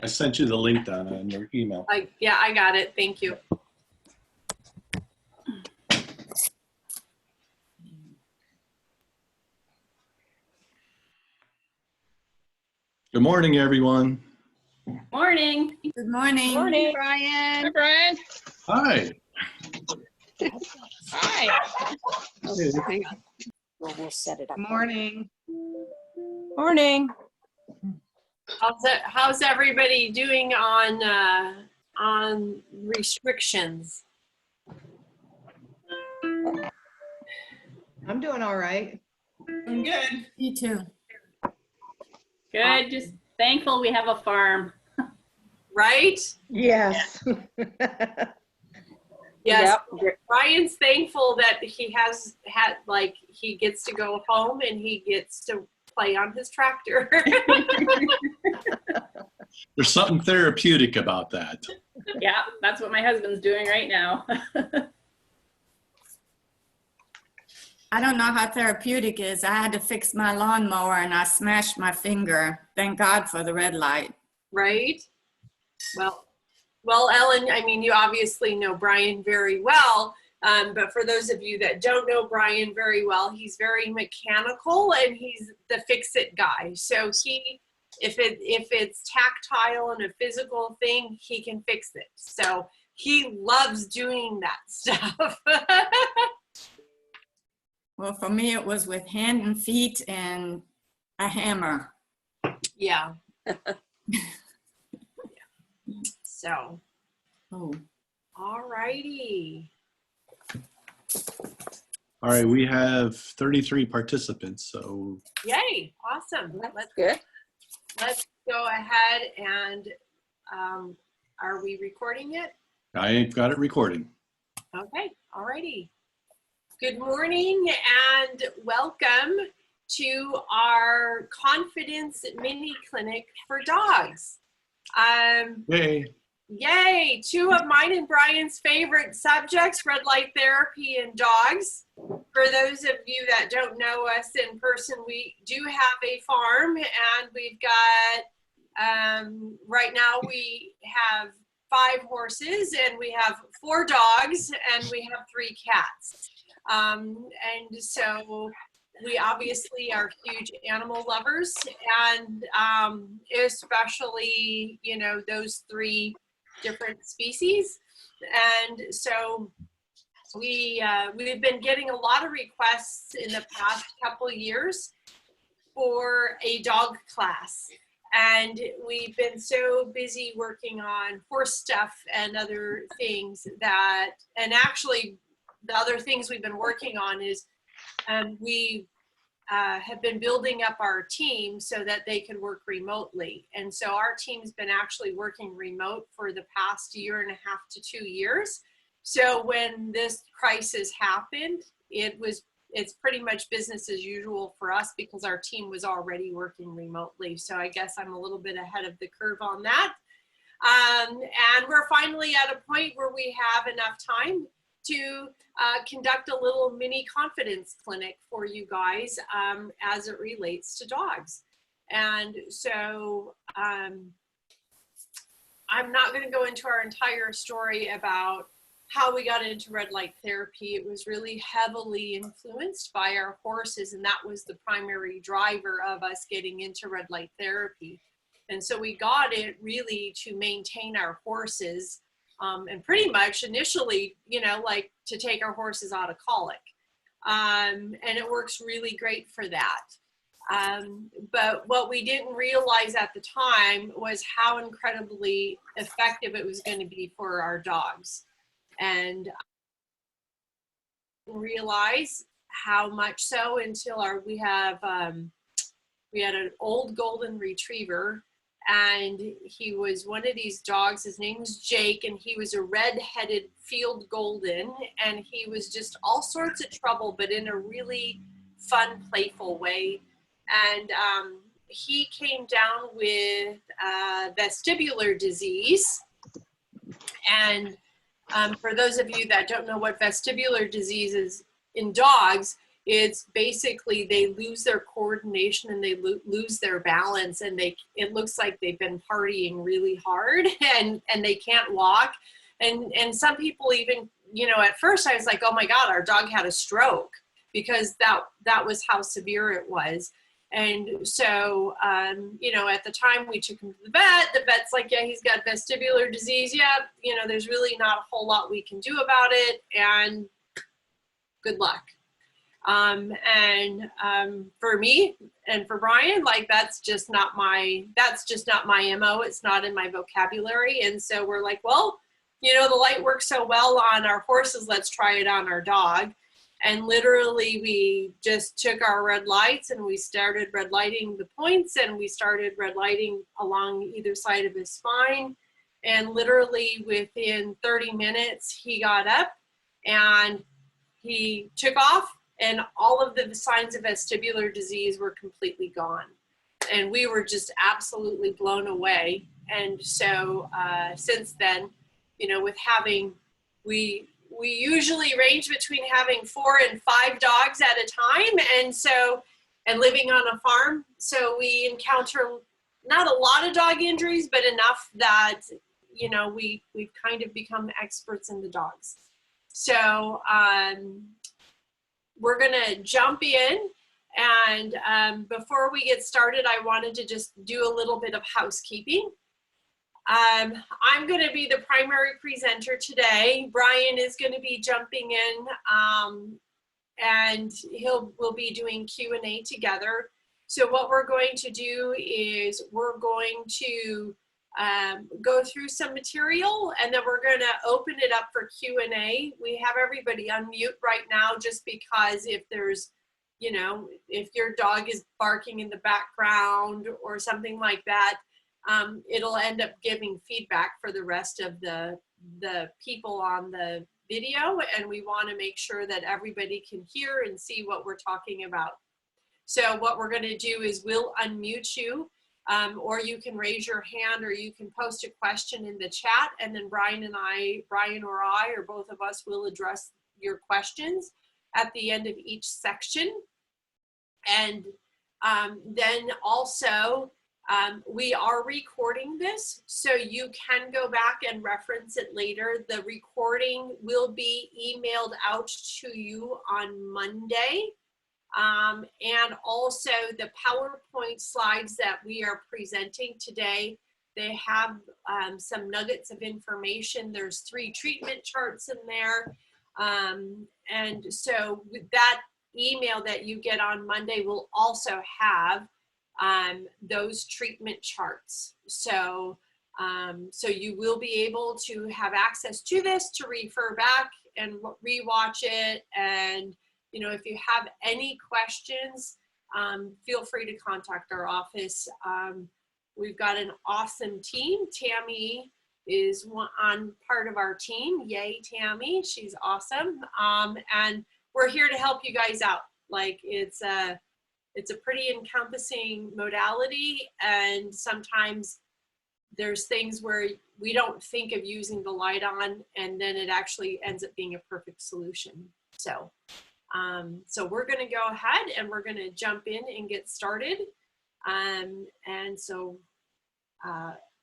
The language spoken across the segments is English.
I sent you the link, Donna, in your email. Yeah, I got it. Thank you. Good morning, everyone. Morning. Good morning. Morning. Brian. Hi, Brian. Hi. Hi. Hey. Hang on. We'll set it up. Morning. Morning. How's everybody doing on restrictions? I'm doing all right. I'm good. You too. Good, just thankful we have a farm. Right? Yes. Yes. Yep. Brian's thankful that he has had, like, he gets to go home and he gets to play on his tractor. There's something therapeutic about that. Yeah, that's what my husband's doing right now. I don't know how therapeutic it is. I had to fix my lawnmower and I smashed my finger. Thank God for the red light. Right? Well, Ellen, I mean, you obviously know Brian very well, but for those of you that don't know Brian very well, he's very mechanical and he's the fix-it guy. So if it's tactile and a physical thing, he can fix it. So he loves doing that stuff. Well, for me, it was with hand and feet and a hammer. Yeah. So, Oh. all righty. All right, we have 33 participants, so Yay, awesome. That's good. Let's go ahead and, are we recording it? I've got it recording. Okay, all righty. Good morning and welcome to our Confidence Mini Clinic for Dogs. Hey. Yay, two of mine and Brian's favorite subjects, red light therapy and dogs. For those of you that don't know us in person, we do have a farm and we've got, right now we have 5 horses and we have 4 dogs and we have 3 cats. And so we obviously are huge animal lovers and especially, you know, those 3 different species. And so we've been getting a lot of requests in the past couple of years for a dog class. And we've been so busy working on horse stuff and other things that, and actually the other things we've been working on is we have been building up our team so that they can work remotely. And so our team's been actually working remote for the past 1.5 to 2 years. So when this crisis happened, it's pretty much business as usual for us because our team was already working remotely. So I guess I'm a little bit ahead of the curve on that. And we're finally at a point where we have enough time to conduct a little mini confidence clinic for you guys as it relates to dogs. And so I'm not going to go into our entire story about how we got into red light therapy. It was really heavily influenced by our horses, and that was the primary driver of us getting into red light therapy. And so we got it really to maintain our horses and pretty much initially, you know, like to take our horses out of colic. And it works really great for that. But what we didn't realize at the time was how incredibly effective it was going to be for our dogs. And I didn't realize how much so until we had an old golden retriever. And he was one of these dogs, his name was Jake, and he was a red-headed field golden, and he was just all sorts of trouble, but in a really fun, playful way. And he came down with vestibular disease, and For those of you that don't know what vestibular disease is in dogs, it's basically they lose their coordination and they lose their balance, and it looks like they've been partying really hard and they can't walk. And some people even, you know, at first I was like, oh my God, our dog had a stroke, because that was how severe it was. And so, you know, at the time we took him to the vet's like, yeah, he's got vestibular disease. Yeah, you know, there's really not a whole lot we can do about it, and good luck. For me and for Brian, like, that's just not my MO. It's not in my vocabulary. And so we're like, well, you know, the light works so well on our horses, let's try it on our dog. And literally we just took our red lights and we started red lighting the points, and we started red lighting along either side of his spine. And literally within 30 minutes, he got up and he took off, and all of the signs of vestibular disease were completely gone. And we were just absolutely blown away. And so since then, you know, with having, we usually range between having 4 and 5 dogs at a time. And so, and living on a farm. So we encounter not a lot of dog injuries, but enough that, you know, we've kind of become experts in the dogs. So we're gonna jump in, and before we get started, I wanted to just do a little bit of housekeeping. I'm going to be the primary presenter today. Brian is going to be jumping in, and we'll be doing Q&A together. So what we're going to do is we're going to go through some material, and then we're going to open it up for Q&A. We have everybody unmute right now, just because if there's, you know, if your dog is barking in the background or something like that, it'll end up giving feedback for the rest of the people on the video, and we want to make sure that everybody can hear and see what we're talking about. So what we're going to do is we'll unmute you, or you can raise your hand, or you can post a question in the chat, and then Brian or I, or both of us, will address your questions at the end of each section. And then also, we are recording this, so you can go back and reference it later. The recording will be emailed out to you on Monday. And also the PowerPoint slides that we are presenting today, they have some nuggets of information. There's 3 treatment charts in there. And so that email that you get on Monday will also have those treatment charts. So, so you will be able to have access to this to refer back and rewatch it. And, you know, if you have any questions, feel free to contact our office. We've got an awesome team. Tammy is on part of our team. Yay, Tammy, she's awesome. And we're here to help you guys out. Like, it's a pretty encompassing modality, and sometimes there's things where we don't think of using the light on, and then it actually ends up being a perfect solution. So, so we're going to go ahead and we're going to jump in and get started. And so,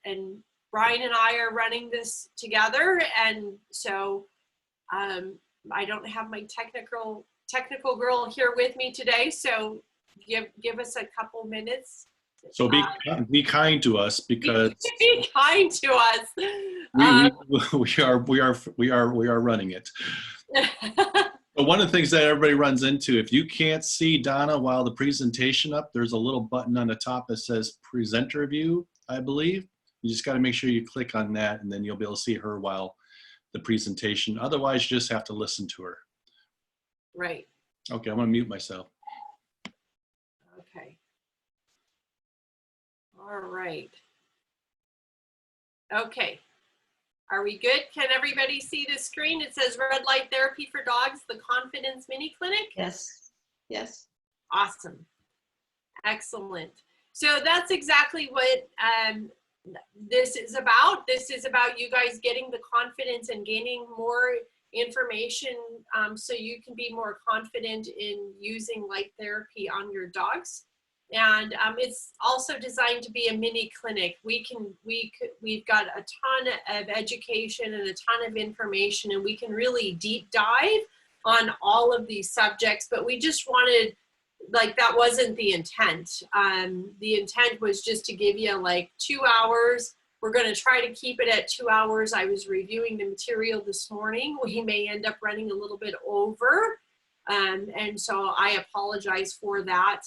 and Brian and I are running this together, and so I don't have my technical girl here with me today, so give us a couple minutes. So be kind to us, because be kind to us. we are running it. But one of the things that everybody runs into, if you can't see Donna while the presentation up, there's a little button on the top that says presenter view, I believe. You just got to make sure you click on that, and then you'll be able to see her while the presentation. Otherwise, you just have to listen to her. Right. Okay, I'm going to mute myself. Okay. All right. Okay. Are we good? Can everybody see the screen? It says Red Light Therapy for Dogs, the Confidence Mini Clinic. Yes. Yes. Awesome. Excellent. So that's exactly what this is about. This is about you guys getting the confidence and gaining more information so you can be more confident in using light therapy on your dogs. And it's also designed to be a mini clinic. We've got a ton of education and a ton of information, and we can really deep dive on all of these subjects, but we just wanted, like, that wasn't the intent. The intent was just to give you like 2 hours. We're going to try to keep it at 2 hours. I was reviewing the material this morning. We may end up running a little bit over. And so I apologize for that.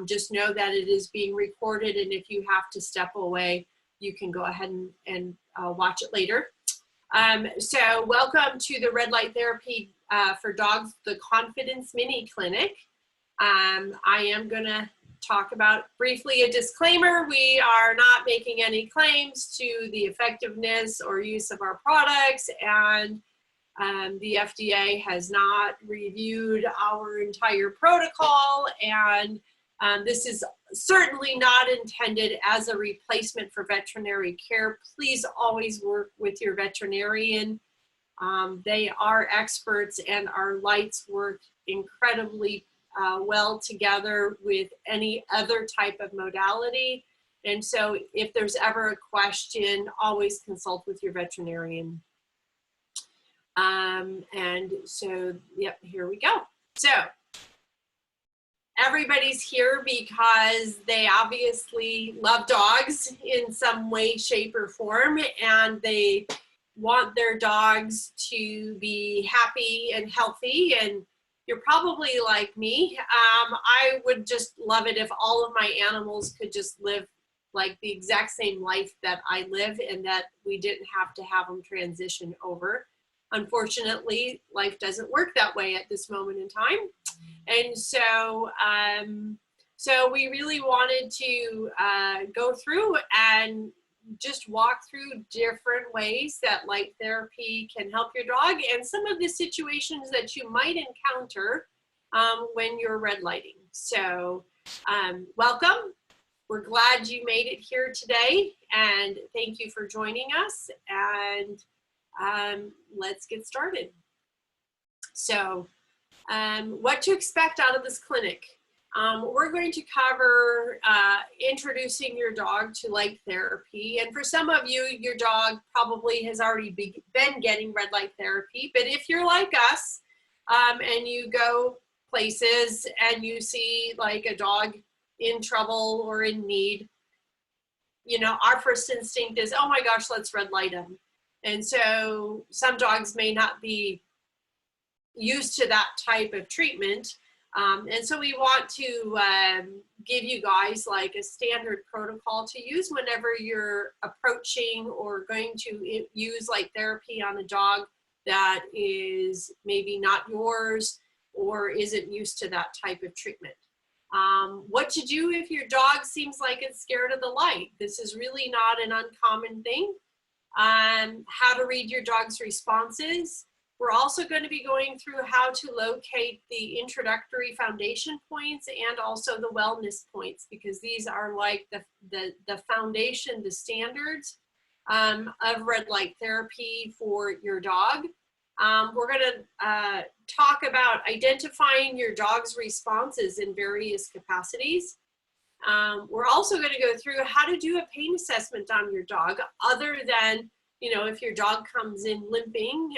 Just know that it is being recorded, and if you have to step away, you can go ahead and watch it later. So welcome to the Red Light Therapy for Dogs, the Confidence Mini Clinic. I am going to talk about briefly a disclaimer. We are not making any claims to the effectiveness or use of our products, and the FDA has not reviewed our entire protocol, and this is certainly not intended as a replacement for veterinary care. Please always work with your veterinarian. They are experts, and our lights work incredibly well together with any other type of modality. And so if there's ever a question, always consult with your veterinarian. And so, yep, here we go. So everybody's here because they obviously love dogs in some way, shape, or form, and they want their dogs to be happy and healthy. And you're probably like me. I would just love it if all of my animals could just live like the exact same life that I live, and that we didn't have to have them transition over. Unfortunately, life doesn't work that way at this moment in time. And so, so we really wanted to go through and just walk through different ways that light therapy can help your dog, and some of the situations that you might encounter when you're red lighting. So welcome. We're glad you made it here today, and thank you for joining us. And let's get started. So what to expect out of this clinic. We're going to cover introducing your dog to light therapy. And for some of you, your dog probably has already been getting red light therapy. But if you're like us and you go places and you see like a dog in trouble or in need, you know, our first instinct is, oh my gosh, let's red light him. And so some dogs may not be used to that type of treatment. And so we want to give you guys like a standard protocol to use whenever you're approaching or going to use light therapy on a dog that is maybe not yours or isn't used to that type of treatment. What to do if your dog seems like it's scared of the light. This is really not an uncommon thing. How to read your dog's responses. We're also going to be going through how to locate the introductory foundation points and also the wellness points, because these are like the foundation, the standards of red light therapy for your dog. We're going to talk about identifying your dog's responses in various capacities. We're also going to go through how to do a pain assessment on your dog, other than, you know, if your dog comes in limping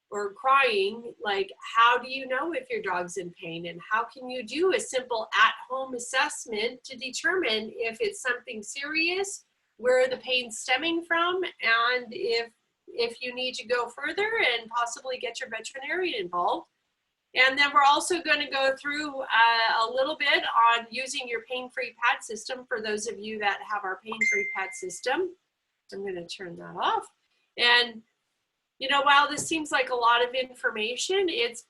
or crying, like how do you know if your dog's in pain, and how can you do a simple at-home assessment to determine if it's something serious, where the pain's stemming from, and if you need to go further and possibly get your veterinarian involved. And then we're also going to go through a little bit on using your pain-free pad system for those of you that have our pain-free pad system. I'm going to turn that off. And, you know, while this seems like a lot of information, it's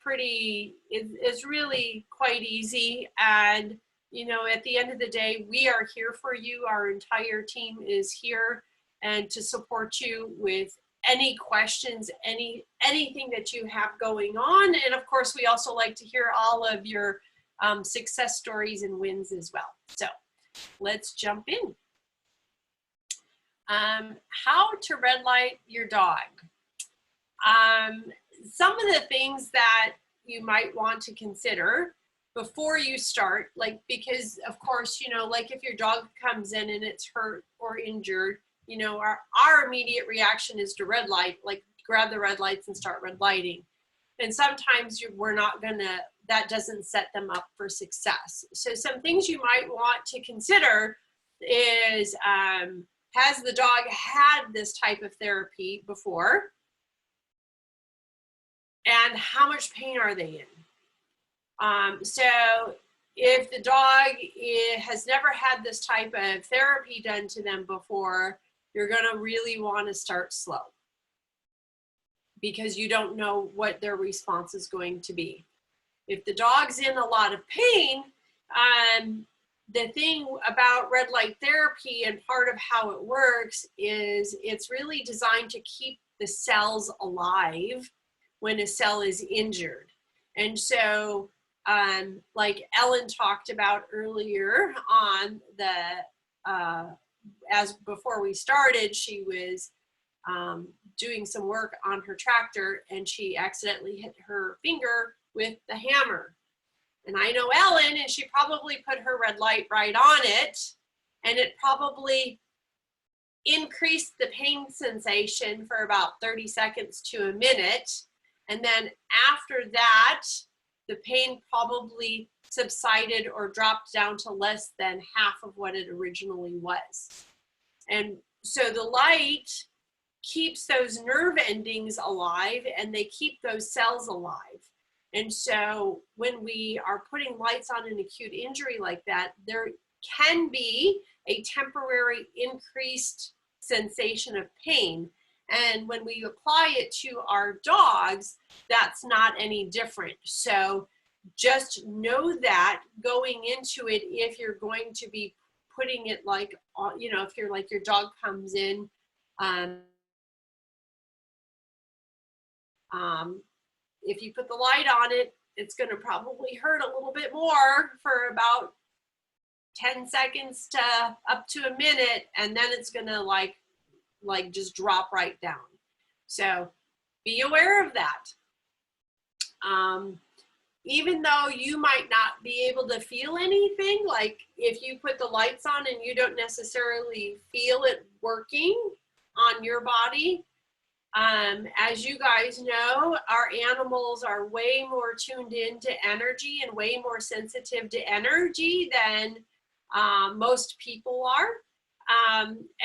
really quite easy. And, you know, at the end of the day, we are here for you. Our entire team is here and to support you with any questions, anything that you have going on. And of course, we also like to hear all of your success stories and wins as well. So let's jump in. How to red light your dog. Some of the things that you might want to consider before you start, like, because of course, you know, like if your dog comes in and it's hurt or injured, you know, our immediate reaction is to red light, like grab the red lights and start red lighting. And sometimes we're not gonna, that doesn't set them up for success. So some things you might want to consider is, has the dog had this type of therapy before? And how much pain are they in? So if the dog has never had this type of therapy done to them before, you're gonna really wanna start slow because you don't know what their response is going to be. If the dog's in a lot of pain, the thing about red light therapy and part of how it works is it's really designed to keep the cells alive when a cell is injured. And so, like Ellen talked about earlier on the, as before we started, she was doing some work on her tractor and she accidentally hit her finger with the hammer. And I know Ellen, and she probably put her red light right on it, and it probably increased the pain sensation for about 30 seconds to a minute. And then after that, the pain probably subsided or dropped down to less than half of what it originally was. And so the light keeps those nerve endings alive and they keep those cells alive. And so when we are putting lights on an acute injury like that, there can be a temporary increased sensation of pain. And when we apply it to our dogs, that's not any different. So just know that going into it, if you're going to be putting it like, you know, if you're like your dog comes in, if you put the light on it, it's going to probably hurt a little bit more for about 10 seconds to up to a minute, and then it's going to like just drop right down. So be aware of that. Even though you might not be able to feel anything, like if you put the lights on and you don't necessarily feel it working on your body, as you guys know, our animals are way more tuned into energy and way more sensitive to energy than most people are.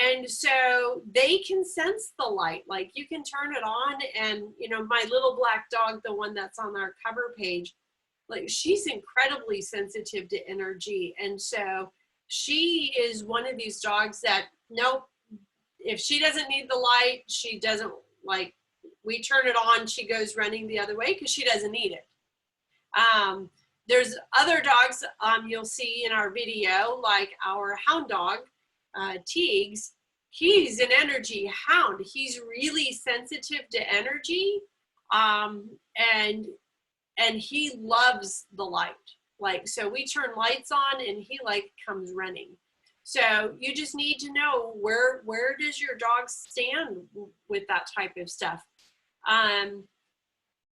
And so they can sense the light. Like you can turn it on and, you know, my little black dog, the one that's on our cover page, like she's incredibly sensitive to energy. And so she is one of these dogs that, nope, if she doesn't need the light, she doesn't, like, we turn it on, she goes running the other way because she doesn't need it. There's other dogs you'll see in our video, like our hound dog, Teagues. He's an energy hound. He's really sensitive to energy, and he loves the light. Like, so we turn lights on and he like comes running. So you just need to know where does your dog stand with that type of stuff.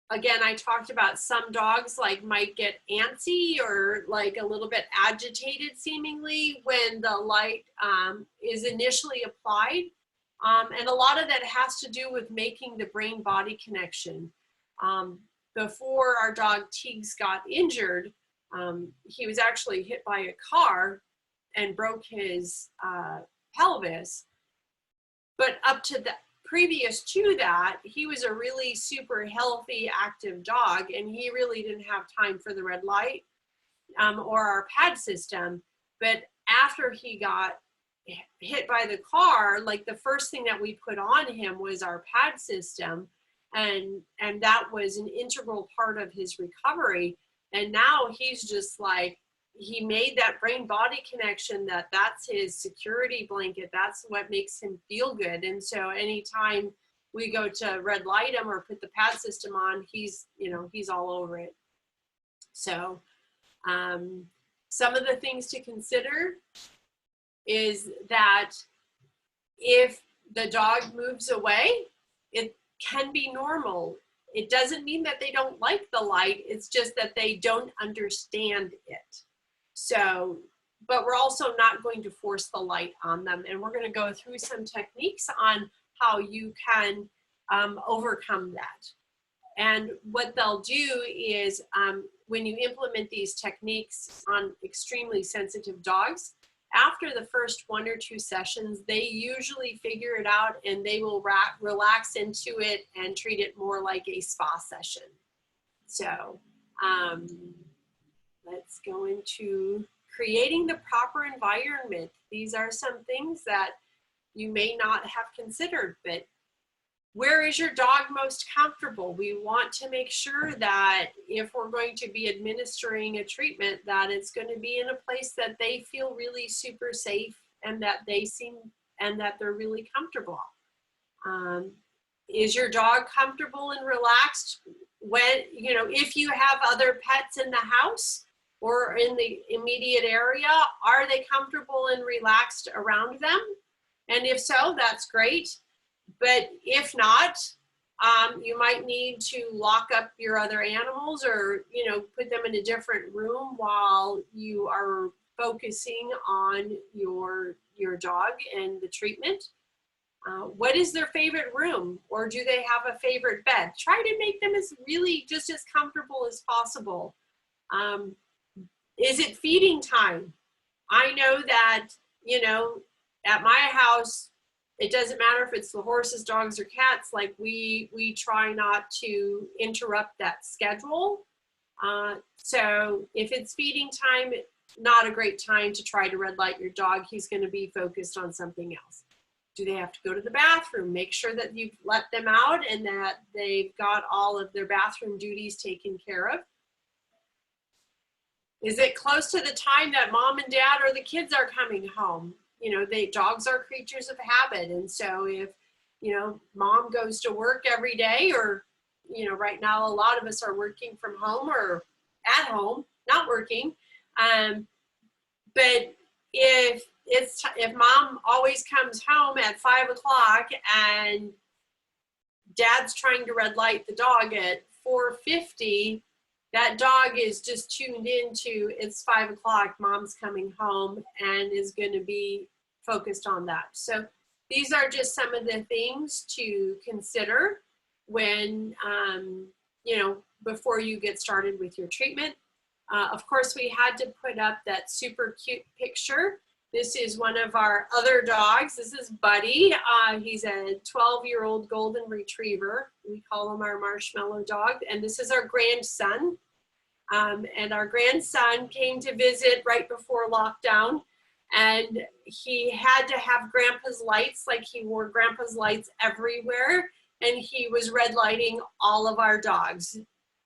Again, I talked about some dogs like might get antsy or like a little bit agitated seemingly when the light is initially applied. And a lot of that has to do with making the brain-body connection. Before our dog Teagues got injured, he was actually hit by a car and broke his pelvis. But up to the previous to that, he was a really super healthy, active dog, and he really didn't have time for the red light or our pad system. But after he got hit by the car, like the first thing that we put on him was our pad system, and that was an integral part of his recovery. And now he's just like, he made that brain-body connection that's his security blanket. That's what makes him feel good. And so anytime we go to red light him or put the pad system on, he's all over it. So some of the things to consider is that if the dog moves away, it can be normal. It doesn't mean that they don't like the light. It's just that they don't understand it. So, but we're also not going to force the light on them. And we're going to go through some techniques on how you can overcome that. And what they'll do is when you implement these techniques on extremely sensitive dogs, after the first 1 or 2 sessions, they usually figure it out and they will relax into it and treat it more like a spa session. So let's go into creating the proper environment. These are some things that you may not have considered, but where is your dog most comfortable? We want to make sure that if we're going to be administering a treatment, that it's going to be in a place that they feel really super safe and that they're really comfortable. Is your dog comfortable and relaxed when, you know, if you have other pets in the house or in the immediate area, are they comfortable and relaxed around them? And if so, that's great. But if not, you might need to lock up your other animals or, you know, put them in a different room while you are focusing on your dog and the treatment. What is their favorite room, or do they have a favorite bed? Try to make them just as comfortable as possible. Is it feeding time? I know that, you know, at my house, it doesn't matter if it's the horses, dogs, or cats, like we try not to interrupt that schedule. So if it's feeding time, not a great time to try to red light your dog. He's going to be focused on something else. Do they have to go to the bathroom? Make sure that you've let them out and that they've got all of their bathroom duties taken care of. Is it close to the time that mom and dad or the kids are coming home? You know, dogs are creatures of habit. And so if, you know, mom goes to work every day, or, you know, right now a lot of us are working from home or at home, not working. But if mom always comes home at 5 o'clock and dad's trying to red light the dog at 4:50, that dog is just tuned into it's 5 o'clock, mom's coming home, and is going to be focused on that. So these are just some of the things to consider when, you know, before you get started with your treatment. Of course, we had to put up that super cute picture. This is one of our other dogs. This is Buddy. He's a 12-year-old golden retriever. We call him our marshmallow dog. And this is our grandson. And our grandson came to visit right before lockdown. And he had to have grandpa's lights, like he wore grandpa's lights everywhere. And he was red lighting all of our dogs,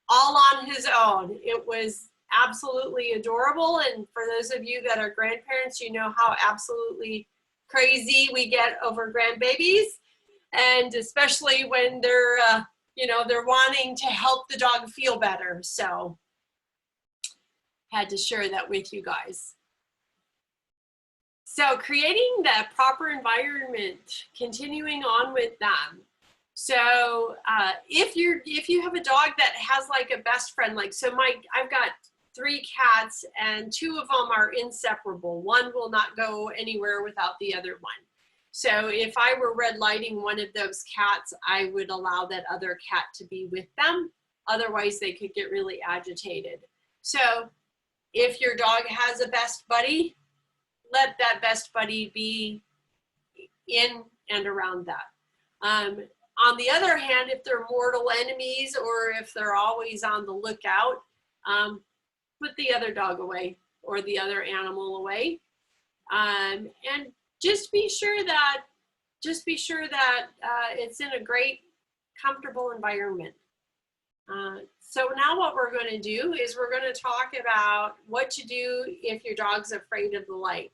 all on his own. It was absolutely adorable. And for those of you that are grandparents, you know how absolutely crazy we get over grandbabies. And especially when they're, you know, they're wanting to help the dog feel better. So had to share that with you guys. So creating the proper environment, continuing on with them. So if you have a dog that has like a best friend, like, so I've got 3 cats and 2 of them are inseparable. One will not go anywhere without the other one. So if I were red lighting one of those cats, I would allow that other cat to be with them. Otherwise they could get really agitated. So if your dog has a best buddy, let that best buddy be in and around that. On the other hand, if they're mortal enemies or if they're always on the lookout, put the other dog away or the other animal away. And just be sure that it's in a great, comfortable environment. So now what we're going to do is we're going to talk about what to do if your dog's afraid of the light.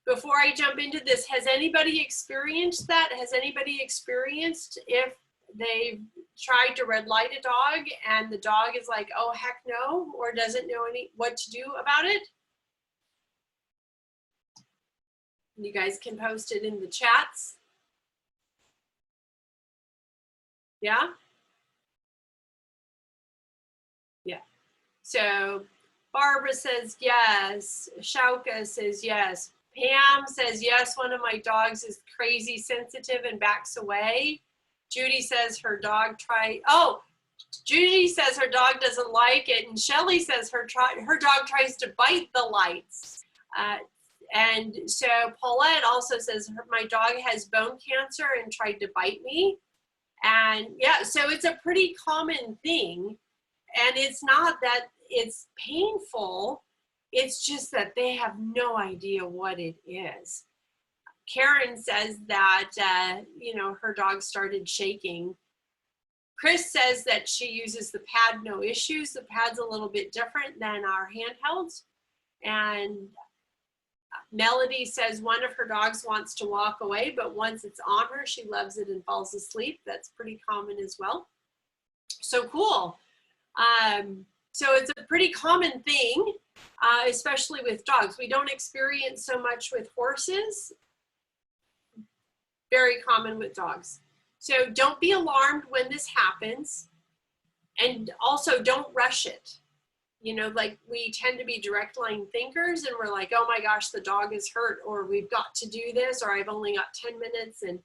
Before I jump into this, has anybody experienced that? Has anybody experienced if they've tried to red light a dog and the dog is like, oh, heck no, or doesn't know what to do about it? You guys can post it in the chats. Yeah? Yeah. So Barbara says yes. Shauka says yes. Pam says yes, one of my dogs is crazy sensitive and backs away. Judy says her dog Judy says her dog doesn't like it, and Shelly says her dog tries to bite the lights. And so Paulette also says my dog has bone cancer and tried to bite me. And yeah, so it's a pretty common thing. And it's not that it's painful, it's just that they have no idea what it is. Karen says that, her dog started shaking. Chris says that she uses the pad, no issues. The pad's a little bit different than our handhelds. And Melody says one of her dogs wants to walk away, but once it's on her, she loves it and falls asleep. That's pretty common as well. So cool. So it's a pretty common thing, especially with dogs. We don't experience so much with horses. Very common with dogs. So don't be alarmed when this happens. And also don't rush it. Like we tend to be direct line thinkers and we're like, oh my gosh, the dog is hurt, or we've got to do this, or I've only got 10 minutes and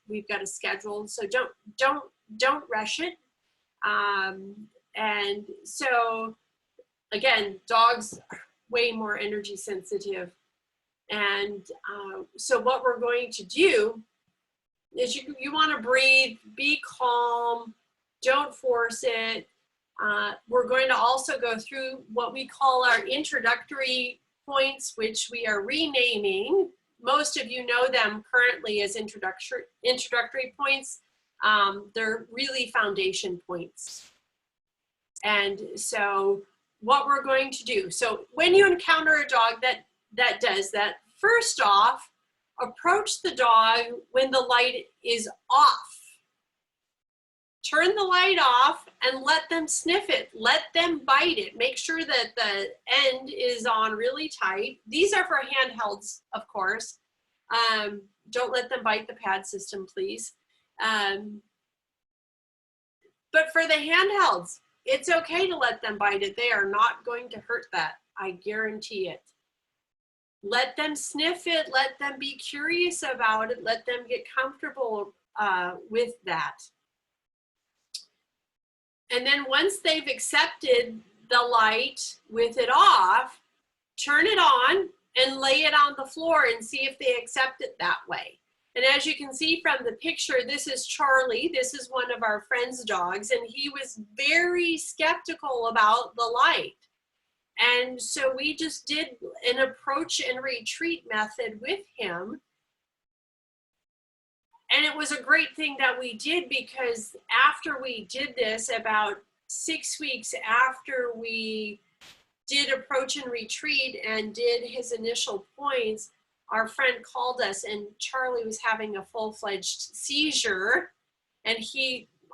we've got a schedule. So don't rush it. And so again, dogs are way more energy sensitive. And so what we're going to do is you want to breathe, be calm, don't force it. We're going to also go through what we call our introductory points, which we are renaming. Most of you know them currently as introductory points. They're really foundation points. And so what we're going to do, so when you encounter a dog that does that, first off, approach the dog when the light is off. Turn the light off and let them sniff it. Let them bite it. Make sure that the end is on really tight. These are for handhelds, of course. Don't let them bite the pad system, please. But for the handhelds, it's okay to let them bite it. They are not going to hurt that. I guarantee it. Let them sniff it. Let them be curious about it. Let them get comfortable with that. And then once they've accepted the light with it off, turn it on and lay it on the floor and see if they accept it that way. And as you can see from the picture, this is Charlie. This is one of our friend's dogs, and he was very skeptical about the light. And so we just did an approach and retreat method with him. And it was a great thing that we did, because after we did this, about 6 weeks after we did approach and retreat and did his initial points, our friend called us and Charlie was having a full-fledged seizure. And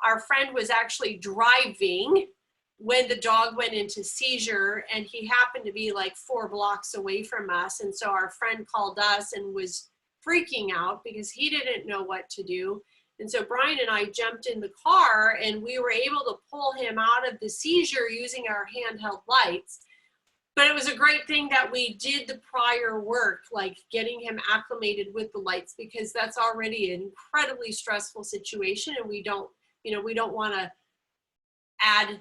our friend was actually driving when the dog went into seizure, and he happened to be like 4 blocks away from us. And so our friend called us and was freaking out because he didn't know what to do. And so Brian and I jumped in the car and we were able to pull him out of the seizure using our handheld lights. But it was a great thing that we did the prior work, like getting him acclimated with the lights, because that's already an incredibly stressful situation, and we don't want to add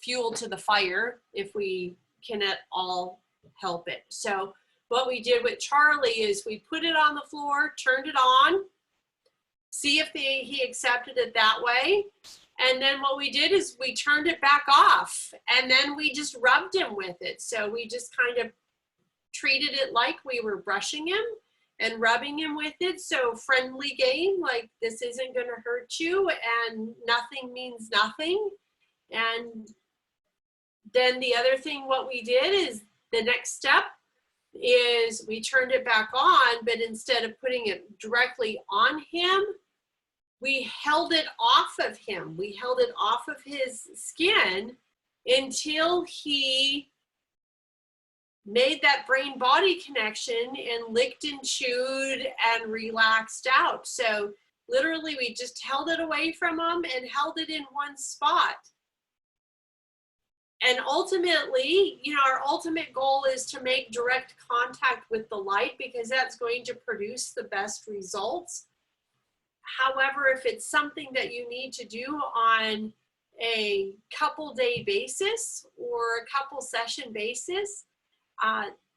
fuel to the fire if we can at all help it. So what we did with Charlie is we put it on the floor, turned it on, see if he accepted it that way. And then what we did is we turned it back off, and then we just rubbed him with it. So we just kind of treated it like we were brushing him and rubbing him with it. So friendly game, like this isn't going to hurt you and nothing means nothing. And then the other thing what we did is the next step is we turned it back on, but instead of putting it directly on him, we held it off of him. We held it off of his skin until he made that brain body connection and licked and chewed and relaxed out. So literally we just held it away from them and held it in one spot. And ultimately, you know, our ultimate goal is to make direct contact with the light because that's going to produce the best results. However, if it's something that you need to do on a couple day basis or a couple session basis,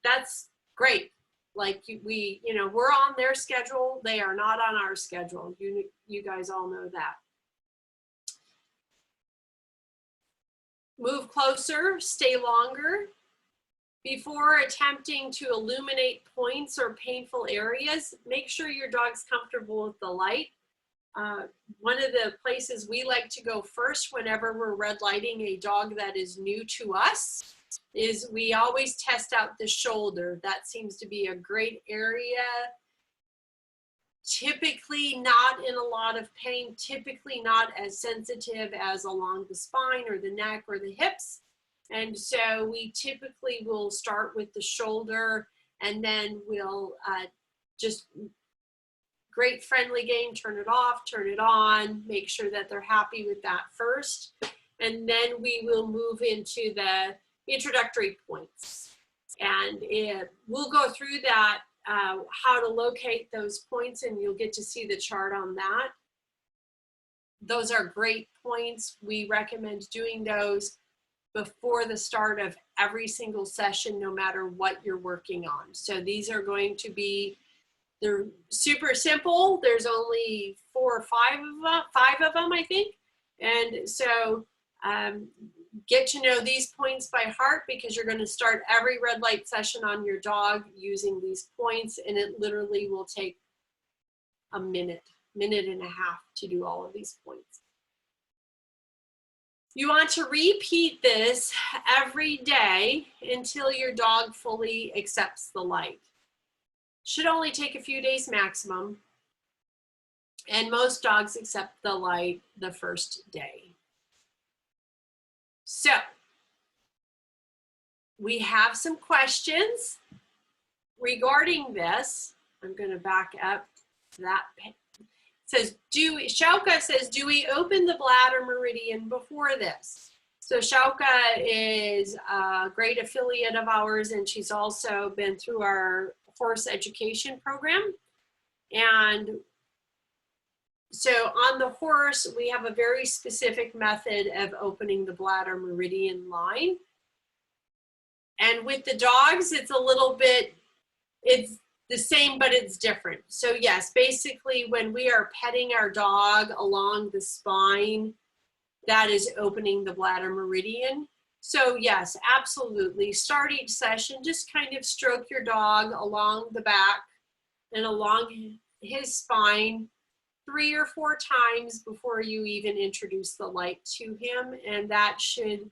that's great. Like we, you know, we're on their schedule. They are not on our schedule. You guys all know that. Move closer, stay longer. Before attempting to illuminate points or painful areas, make sure your dog's comfortable with the light. One of the places we like to go first whenever we're red lighting a dog that is new to us is we always test out the shoulder. That seems to be a great area. Typically not in a lot of pain, typically not as sensitive as along the spine or the neck or the hips. And so we typically will start with the shoulder and then we'll just great friendly game, turn it off, turn it on, make sure that they're happy with that first. And then we will move into the introductory points. And we'll go through that, how to locate those points, and you'll get to see the chart on that. Those are great points. We recommend doing those before the start of every single session, no matter what you're working on. So these are going to be, they're super simple. There's only 4 or 5 of them, I think. And so get to know these points by heart because you're going to start every red light session on your dog using these points, and it literally will take a minute and a half to do all of these points. You want to repeat this every day until your dog fully accepts the light. Should only take a few days maximum, and most dogs accept the light the first day. So we have some questions regarding this. I'm going to back up to that. It says, Shauka says, do we open the bladder meridian before this? So Shauka is a great affiliate of ours, and she's also been through our horse education program. And so on the horse, we have a very specific method of opening the bladder meridian line. And with the dogs, it's a little bit, it's the same, but it's different. So yes, basically when we are petting our dog along the spine, that is opening the bladder meridian. So yes, absolutely. Start each session, just kind of stroke your dog along the back and along his spine 3 or 4 times before you even introduce the light to him. And that should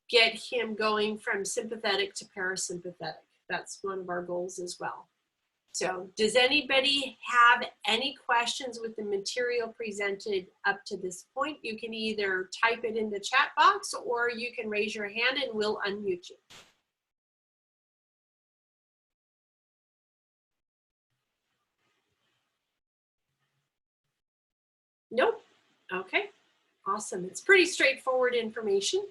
get him going from sympathetic to parasympathetic. That's one of our goals as well. So does anybody have any questions with the material presented up to this point? You can either type it in the chat box or you can raise your hand and we'll unmute you. Nope. Okay. Awesome. It's pretty straightforward information.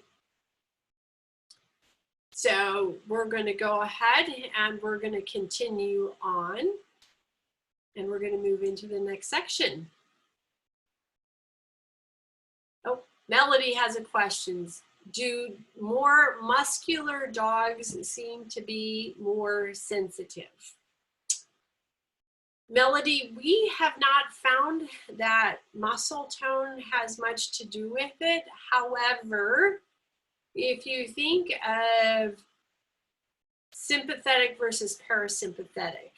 So we're going to go ahead and we're going to continue on, and we're going to move into the next section. Oh, Melody has a question. Do more muscular dogs seem to be more sensitive? Melody, we have not found that muscle tone has much to do with it. However, if you think of sympathetic versus parasympathetic.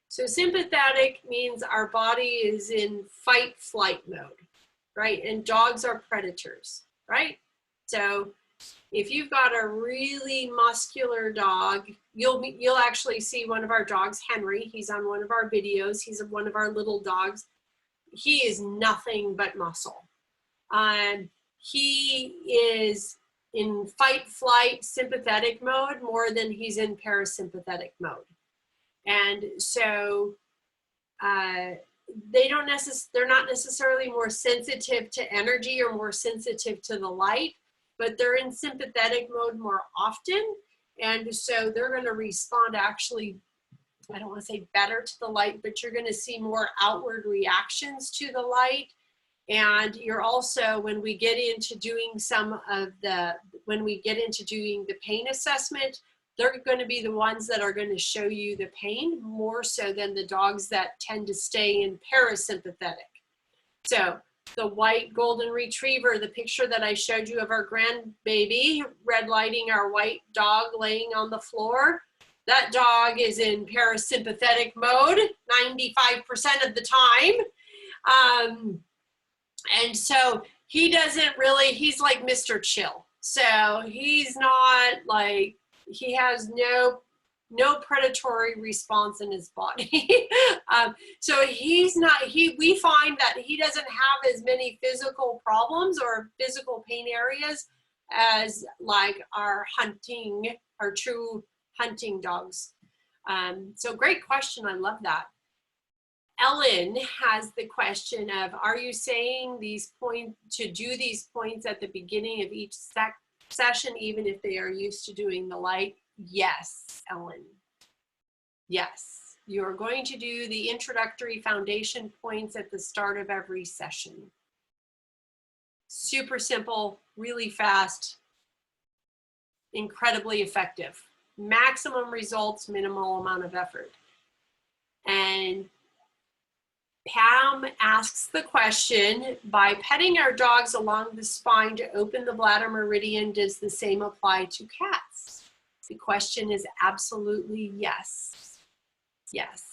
So sympathetic means our body is in fight-flight mode, right? And dogs are predators, right? So if you've got a really muscular dog, you'll actually see one of our dogs, Henry. He's on one of our videos. He's one of our little dogs. He is nothing but muscle. He is in fight, flight, sympathetic mode more than he's in parasympathetic mode. And so they're not necessarily more sensitive to energy or more sensitive to the light, but they're in sympathetic mode more often. And so they're going to respond actually, I don't want to say better to the light, but you're going to see more outward reactions to the light. And you're also, when we get into doing the pain assessment, they're going to be the ones that are going to show you the pain more so than the dogs that tend to stay in parasympathetic. So the white golden retriever, the picture that I showed you of our grandbaby, red lighting our white dog laying on the floor, that dog is in parasympathetic mode 95% of the time. And so he doesn't really, he's like Mr. Chill. So he's not like, he has no predatory response in his body. So he's not, we find that he doesn't have as many physical problems or physical pain areas as like our true hunting dogs. So great question, I love that. Ellen has the question of, are you saying these points to do these points at the beginning of each session, even if they are used to doing the light? Yes, Ellen. Yes, you're going to do the introductory foundation points at the start of every session. Super simple, really fast, incredibly effective. Maximum results, minimal amount of effort. And Pam asks the question, by petting our dogs along the spine to open the bladder meridian, does the same apply to cats? The question is absolutely yes. Yes.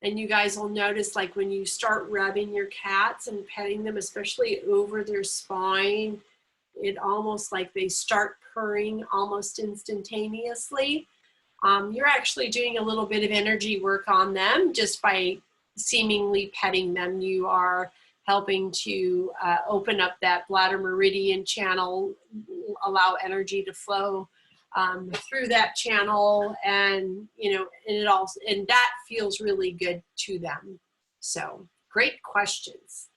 And you guys will notice, like when you start rubbing your cats and petting them, especially over their spine, it almost like they start purring almost instantaneously. You're actually doing a little bit of energy work on them just by seemingly petting them. You are helping to open up that bladder meridian channel, allow energy to flow through that channel, and and that feels really good to them. So great questions.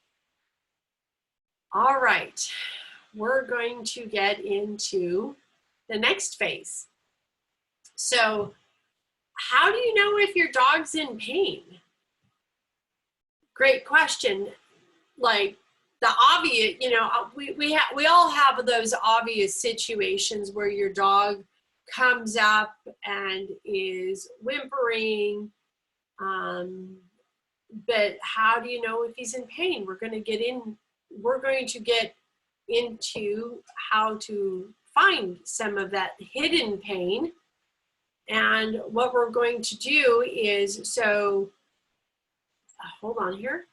All right, we're going to get into the next phase. So how do you know if your dog's in pain? Great question. Like the obvious, we all have those obvious situations where your dog comes up and is whimpering, but how do you know if he's in pain? We're going to get into how to find some of that hidden pain. And what we're going to do is, hold on here.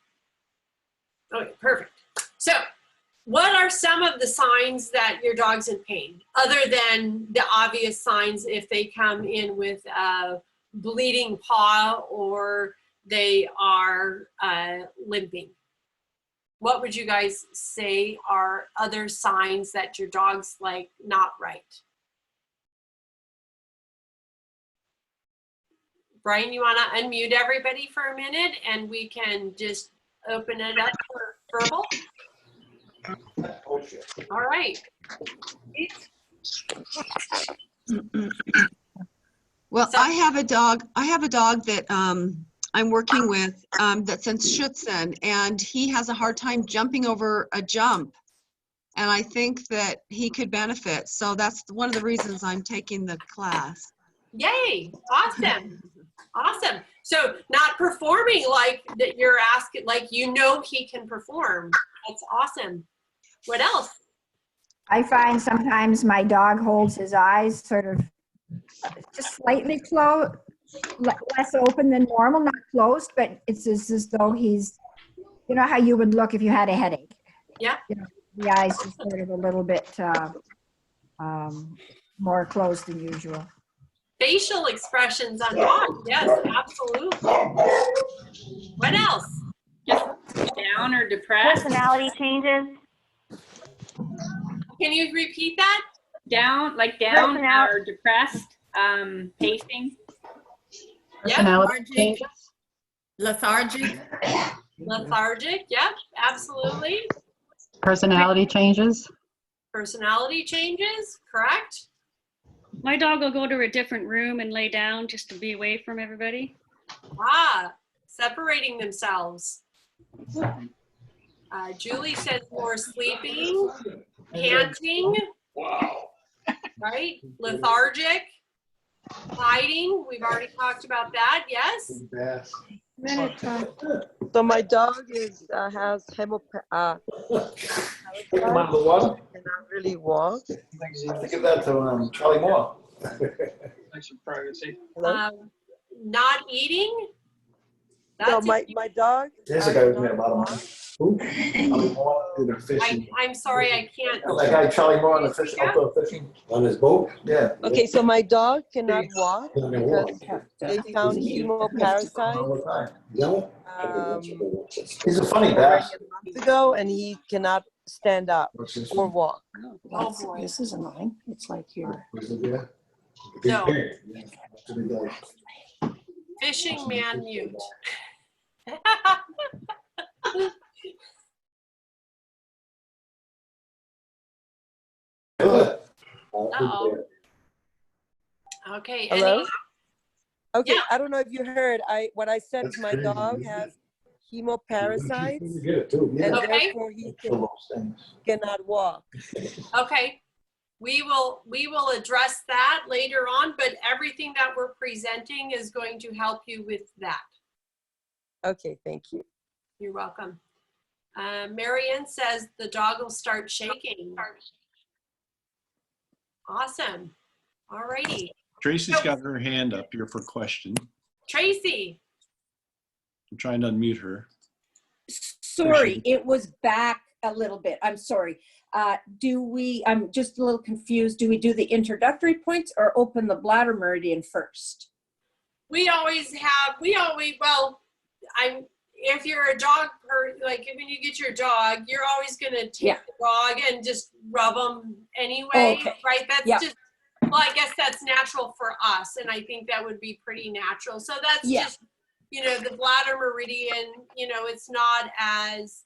Okay, perfect. So what are some of the signs that your dog's in pain, other than the obvious signs if they come in with a bleeding paw or they are limping? What would you guys say are other signs that your dog's like not right? Brian, you want to unmute everybody for a minute and we can just open it up for verbal? All right. Well, I have a dog that I'm working with that's in Schutzen, and he has a hard time jumping over a jump. And I think that he could benefit. So that's one of the reasons I'm taking the class. Yay, awesome. Awesome. So not performing like that you're asking, like he can perform. That's awesome. What else? I find sometimes my dog holds his eyes sort of just slightly closed, less open than normal, not closed, but it's as though he's, you know how you would look if you had a headache. Yeah. The eyes just sort of a little bit more closed than usual. Facial expressions on dogs. Yes, absolutely. What else? Just down or depressed? Personality changes. Can you repeat that? Down Personality. or depressed, pacing. Yeah. Lethargic. changes? Lethargic. Lethargic. Yep. Absolutely. Personality changes? Personality changes. Correct. My dog will go to a different room and lay down just to be away from everybody. Separating themselves. Julie says more sleeping, panting, right? Lethargic, hiding. We've already talked about that. Yes. So my dog has cannot really walk. Think of that to Charlie Moore. Hello? Not eating. No, That's my dog. There's a guy who made a lot of money. Who? Charlie Moore did a fishing. I'm sorry, I can't. That guy Charlie Moore on the fish, outdoor fishing. On his boat? Yeah. Okay, so my dog cannot walk Doesn't even walk. because they found hemoparasite All the time. Yeah. um, He's a funny already bastard. a month ago, and he cannot stand up or walk. Oh boy. This isn't mine. It's like here. No. Fishing man mute. Uh-oh. Okay. Hello? Any, Okay, Yeah. I don't know if you heard. What I said is my dog has hemoparasites, and Okay. therefore he cannot walk. okay. We will address that later on, but everything that we're presenting is going to help you with that. Okay, thank you. You're welcome. Marianne says the dog will start shaking. Awesome. All righty. Tracy's got her hand up here for question. Tracy. I'm trying to unmute her. Sorry, it was back a little bit. I'm sorry. I'm just a little confused. Do we do the introductory points or open the bladder meridian first? If you're a dog, like when you get your dog, you're always going to take the dog and just rub them anyway, right? That's just, well, I guess that's natural for us. And I think that would be pretty natural. So that's just, the bladder meridian, it's not as,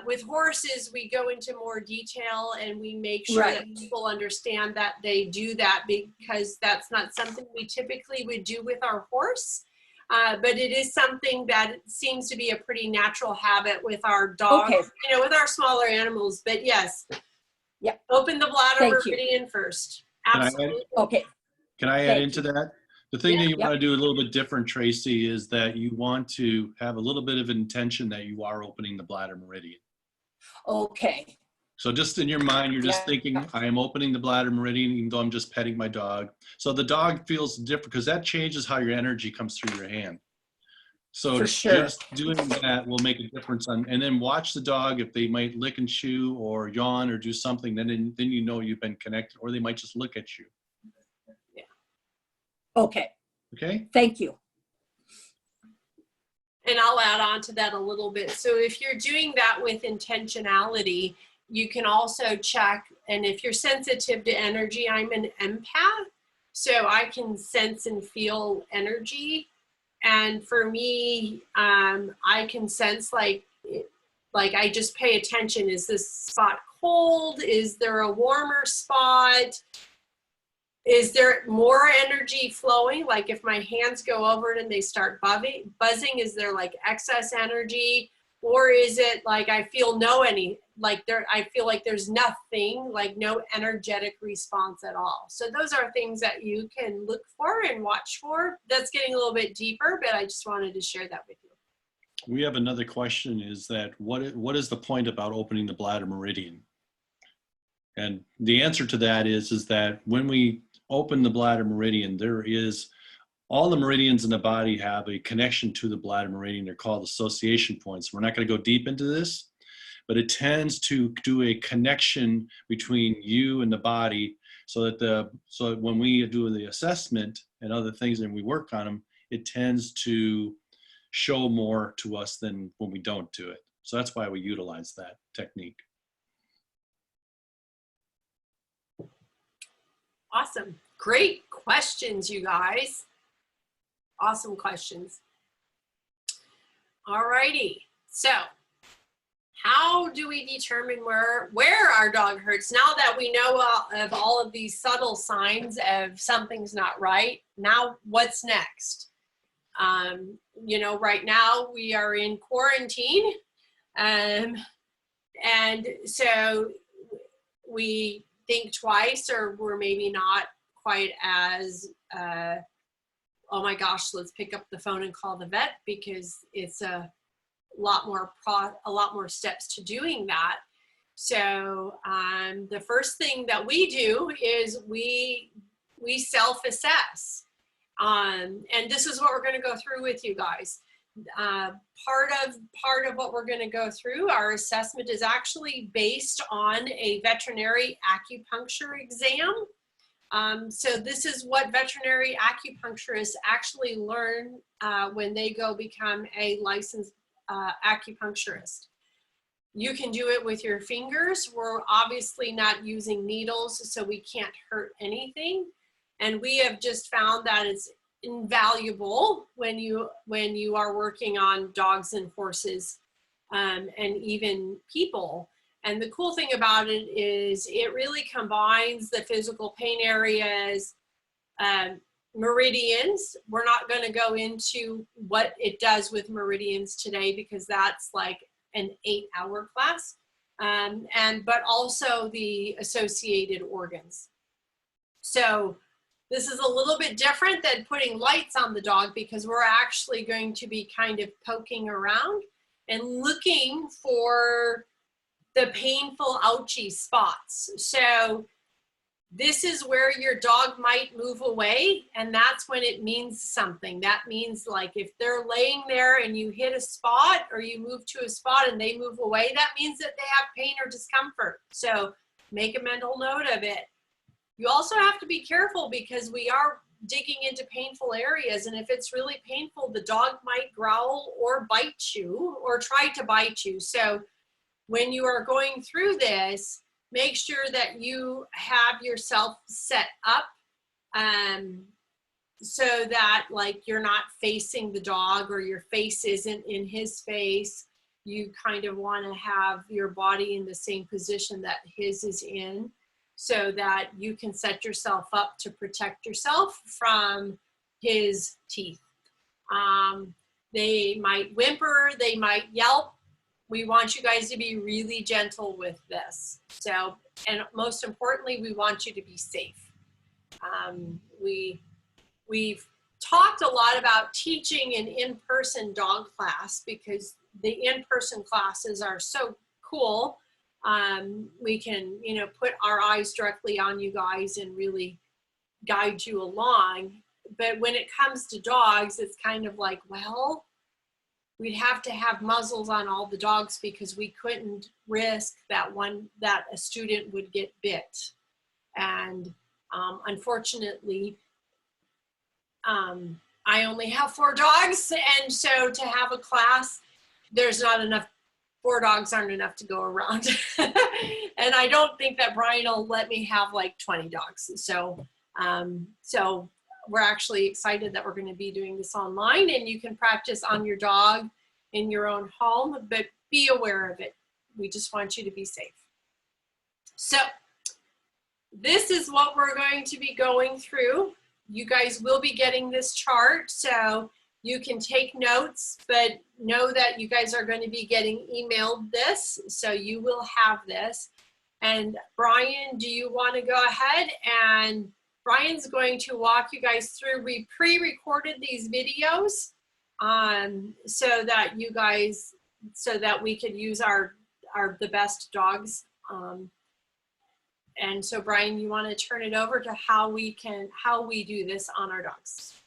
with horses, we go into more detail and we make sure that people understand that they do that because that's not something we typically would do with our horse. But it is something that seems to be a pretty natural habit with our dogs, with our smaller animals. But yes, open the bladder meridian first. Absolutely. Can I add into that? The thing that you want to do a little bit different, Tracy, is that you want to have a little bit of intention that you are opening the bladder meridian. Okay. So just in your mind, you're just thinking, I am opening the bladder meridian, even though I'm just petting my dog. So the dog feels different because that changes how your energy comes through your hand. So just doing that will make a difference. And then watch the dog. If they might lick and chew or yawn or do something, then you know you've been connected, or they might just look at you. Yeah. Okay. Okay. Thank you. And I'll add on to that a little bit. So if you're doing that with intentionality, you can also check, and if you're sensitive to energy, I'm an empath, so I can sense and feel energy. And for me, I can sense like I just pay attention. Is this spot cold? Is there a warmer spot? Is there more energy flowing? Like if my hands go over it and they start buzzing, is there like excess energy? Or is it like I feel I feel like there's nothing, like no energetic response at all. So those are things that you can look for and watch for. That's getting a little bit deeper, but I just wanted to share that with you. We have another question, is that what is the point about opening the bladder meridian? And the answer to that is that when we open the bladder meridian, all the meridians in the body have a connection to the bladder meridian. They're called association points. We're not going to go deep into this, but it tends to do a connection between you and the body so that when we do the assessment and other things and we work on them, it tends to show more to us than when we don't do it. So that's why we utilize that technique. Awesome. Great questions, you guys. Awesome questions. All righty. So how do we determine where our dog hurts? Now that we know of all of these subtle signs of something's not right, now what's next? You know, right now we are in quarantine. And so we think twice, or we're maybe not quite as, oh my gosh, let's pick up the phone and call the vet, because it's a lot more steps to doing that. So the first thing that we do is we self-assess. And this is what we're going to go through with you guys. Part of what we're going to go through, our assessment is actually based on a veterinary acupuncture exam. So this is what veterinary acupuncturists actually learn when they go become a licensed acupuncturist. You can do it with your fingers. We're obviously not using needles, so we can't hurt anything. And we have just found that it's invaluable when you are working on dogs and horses, and even people. And the cool thing about it is it really combines the physical pain areas, meridians. We're not going to go into what it does with meridians today, because that's like an 8-hour class, but also the associated organs. So this is a little bit different than putting lights on the dog, because we're actually going to be kind of poking around and looking for the painful ouchy spots. So this is where your dog might move away, and that's when it means something. That means, like, if they're laying there and you hit a spot, or you move to a spot and they move away, that means that they have pain or discomfort. So make a mental note of it. You also have to be careful, because we are digging into painful areas, and if it's really painful, the dog might growl or bite you, or try to bite you. So when you are going through this, make sure that you have yourself set up so that, like, you're not facing the dog, or your face isn't in his face. You kind of want to have your body in the same position that his is in, so that you can set yourself up to protect yourself from his teeth. They might whimper, they might yelp. We want you guys to be really gentle with this. So, and most importantly, we want you to be safe. We've talked a lot about teaching an in-person dog class, because the in-person classes are so cool. We can, you know, put our eyes directly on you guys and really guide you along. But when it comes to dogs, it's kind of like, well, we'd have to have muzzles on all the dogs, because we couldn't risk that a student would get bit. And unfortunately, I only have 4 dogs, and so to have a class, there's not enough. 4 dogs aren't enough to go around. And I don't think that Brian will let me have like 20 dogs. So, so we're actually excited that we're going to be doing this online, and you can practice on your dog in your own home, but be aware of it. We just want you to be safe. So this is what we're going to be going through. You guys will be getting this chart, so you can take notes, but know that you guys are going to be getting emailed this, so you will have this. And Brian, do you want to go ahead? And Brian's going to walk you guys through. We pre-recorded these videos so that you guys, so that we could use the best dogs. And so Brian, you want to turn it over to how we do this on our dogs.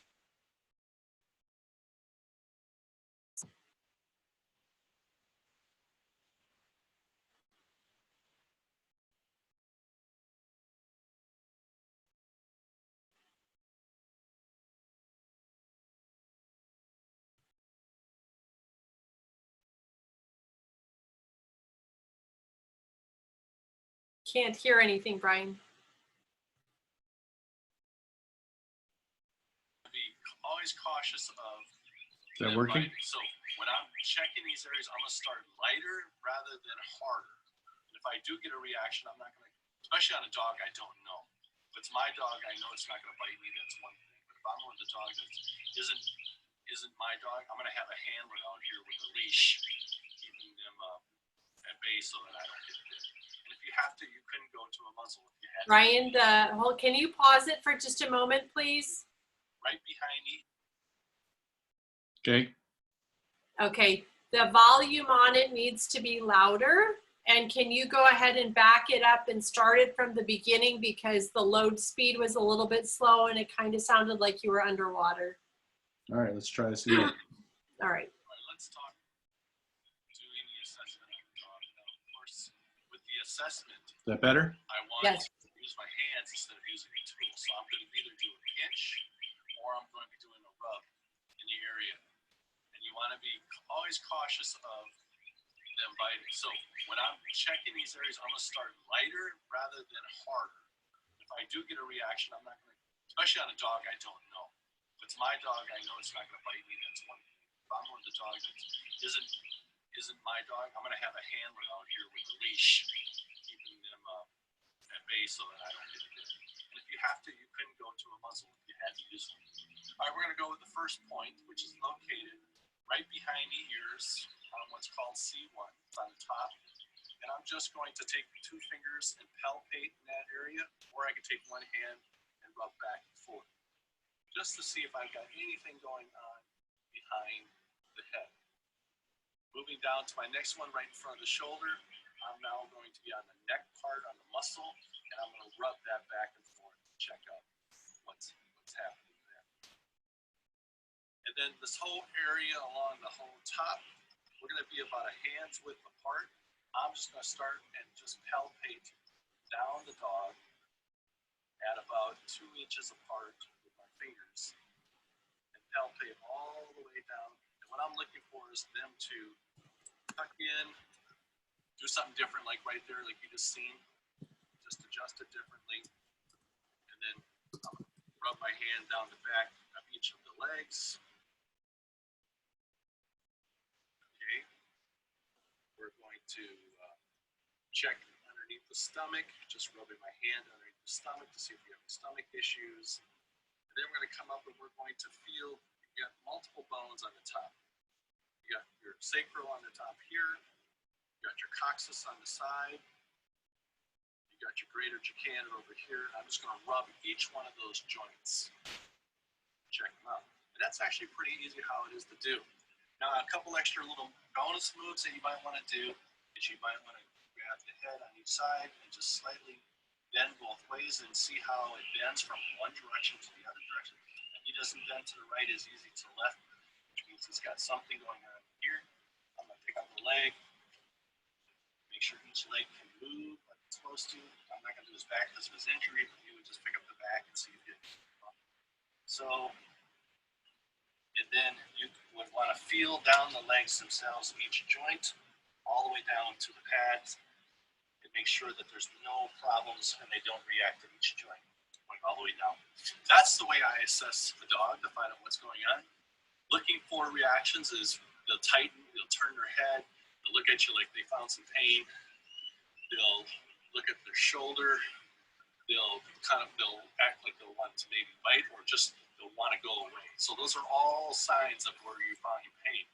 Can't hear anything, Brian. always cautious of. Is that working? So when I'm checking these areas, I'm gonna start lighter rather than harder. And if I do get a reaction, I'm not gonna, especially on a dog I don't know. If it's my dog, I know it's not gonna bite me, that's one thing. But if I'm with a dog that isn't my dog, I'm gonna have a handler out here with a leash, keeping them at bay so that I don't get bit. And if you have to, you couldn't go to a muzzle if you had to. Ryan, can you pause it for just a moment, please? Right behind me. Okay. Okay, the volume on it needs to be louder. And can you go ahead and back it up and start it from the beginning, because the load speed was a little bit slow and it kind of sounded like you were underwater. All right, let's try this again. All right. Let's talk doing the assessment of the dog. Now, of course, with the assessment, Is that better? I want Yes. to use my hands instead of using a tool. So I'm going to either do a pinch or I'm going to be doing a rub in the area. And you want to be always cautious of them biting. So when I'm checking these areas, I'm going to start lighter rather than harder. If I do get a reaction, I'm not going to, especially on a dog I don't know. If it's my dog, I know it's not going to bite me, that's one thing. If I'm with a dog that isn't my dog, I'm going to have a handler out here with a leash, keeping them at bay so that I don't get bit. And if you have to, you couldn't go to a muzzle if you had to use one. All right, we're going to go with the first point, which is located right behind the ears on what's called C1. It's on the top. And I'm just going to take 2 fingers and palpate in that area, or I can take one hand and rub back and forth, just to see if I've got anything going on behind the head. Moving down to my next one right in front of the shoulder, I'm now going to be on the neck part, on the muscle, and I'm going to rub that back and forth to check out what's happening there. And then this whole area along the whole top, we're going to be about a hand's width apart. I'm just going to start and just palpate down the dog at about 2 inches apart with my fingers, and palpate all the way down. And what I'm looking for is them to tuck in, do something different, like right there, like you just seen. Just adjust it differently, and then rub my hand down the back of each of the legs. Okay, we're going to check underneath the stomach, just rubbing my hand underneath the stomach to see if we have stomach issues. And then we're going to come up and we're going to feel, you got multiple bones on the top. You got your sacral on the top here, you got your coccyx on the side, you got your greater trochanter over here. I'm just going to rub each one of those joints. Check them out. And that's actually pretty easy how it is to do. Now, a couple extra little bonus moves that you might want to do is you might want to grab the head on each side and just slightly bend both ways and see how it bends from one direction to the other direction. And he doesn't bend to the right as easy to the left, which means he's got something going on here. I'm going to pick up the leg, make sure each leg can move like it's supposed to. I'm not going to do his back because of his injury, but you would just pick up the back and see if it. So, and then you would want to feel down the legs themselves, each joint, all the way down to the pads, and make sure that there's no problems and they don't react to each joint, going all the way down. That's the way I assess the dog to find out what's going on. Looking for reactions is they'll tighten, they'll turn their head, they'll look at you like they found some pain, they'll look at their shoulder, they'll act like they'll want to maybe bite, or just they'll want to go away. So those are all signs of where you find pain.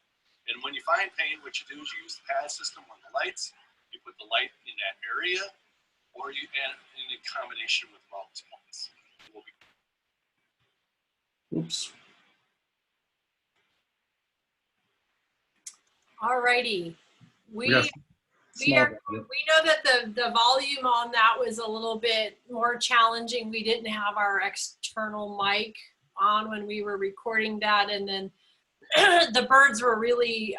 And when you find pain, what you do is you use the pad system on the lights. You put the light in that area, or you add in combination with wellness points. Oops. All righty. We got small know that the volume on that was a little bit more challenging. We didn't have our external mic on when we were recording that, and then the birds were really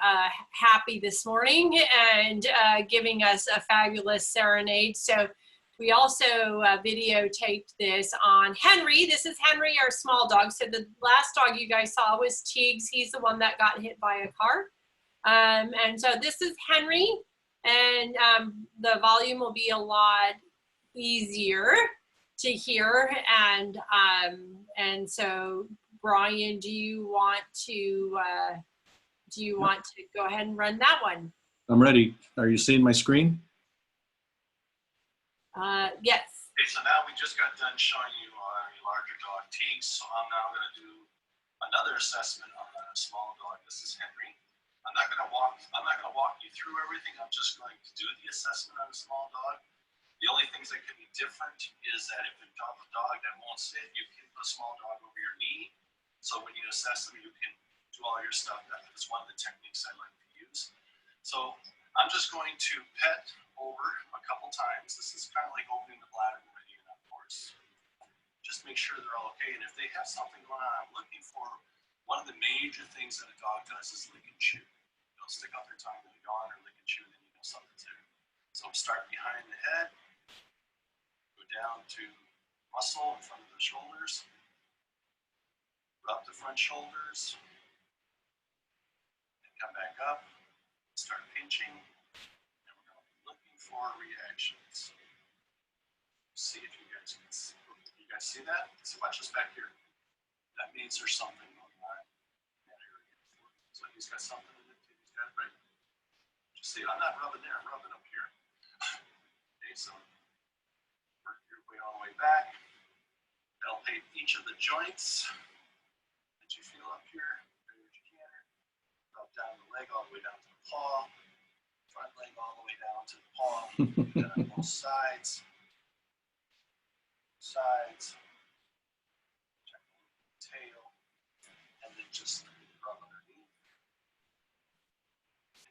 happy this morning and giving us a fabulous serenade. So we also videotaped this on Henry. This is Henry, our small dog. So the last dog you guys saw was Teagues. He's the one that got hit by a car. And so this is Henry, and the volume will be a lot easier to hear. And so Brian, do you want to go ahead and run that one? I'm ready. Are you seeing my screen? Yes. Okay, so now we just got done showing you our larger dog Teague, so I'm now going to do another assessment on a small dog. This is Henry. I'm not going to walk you through everything. I'm just going to do the assessment on a small dog. The only things that can be different is that if you have a dog that won't sit, you can put a small dog over your knee. So when you assess them, you can do all your stuff. That is one of the techniques I like to use. So I'm just going to pet over a couple times. This is kind of like opening the bladder meridian, of course. Just make sure they're all okay. And if they have something going on, I'm looking for one of the major things that a dog does is lick and chew. They'll stick out their tongue and yawn or lick and chew, then you know something's there. So start behind the head, go down to muscle in front of the shoulders, rub the front shoulders, and come back up, start pinching, and we're going to be looking for reactions. See if you guys can see. You guys see that? So watch this back here. That means there's something going on in that area. So he's got something in it. He's got it right. Just see, I'm not rubbing there. I'm rubbing up here. Okay, so work your way all the way back. Palpate each of the joints that you feel up here. As you can. Rub down the leg all the way down to the paw. Front leg all the way down to the paw. Then on both sides. Check the tail, and then just rub underneath.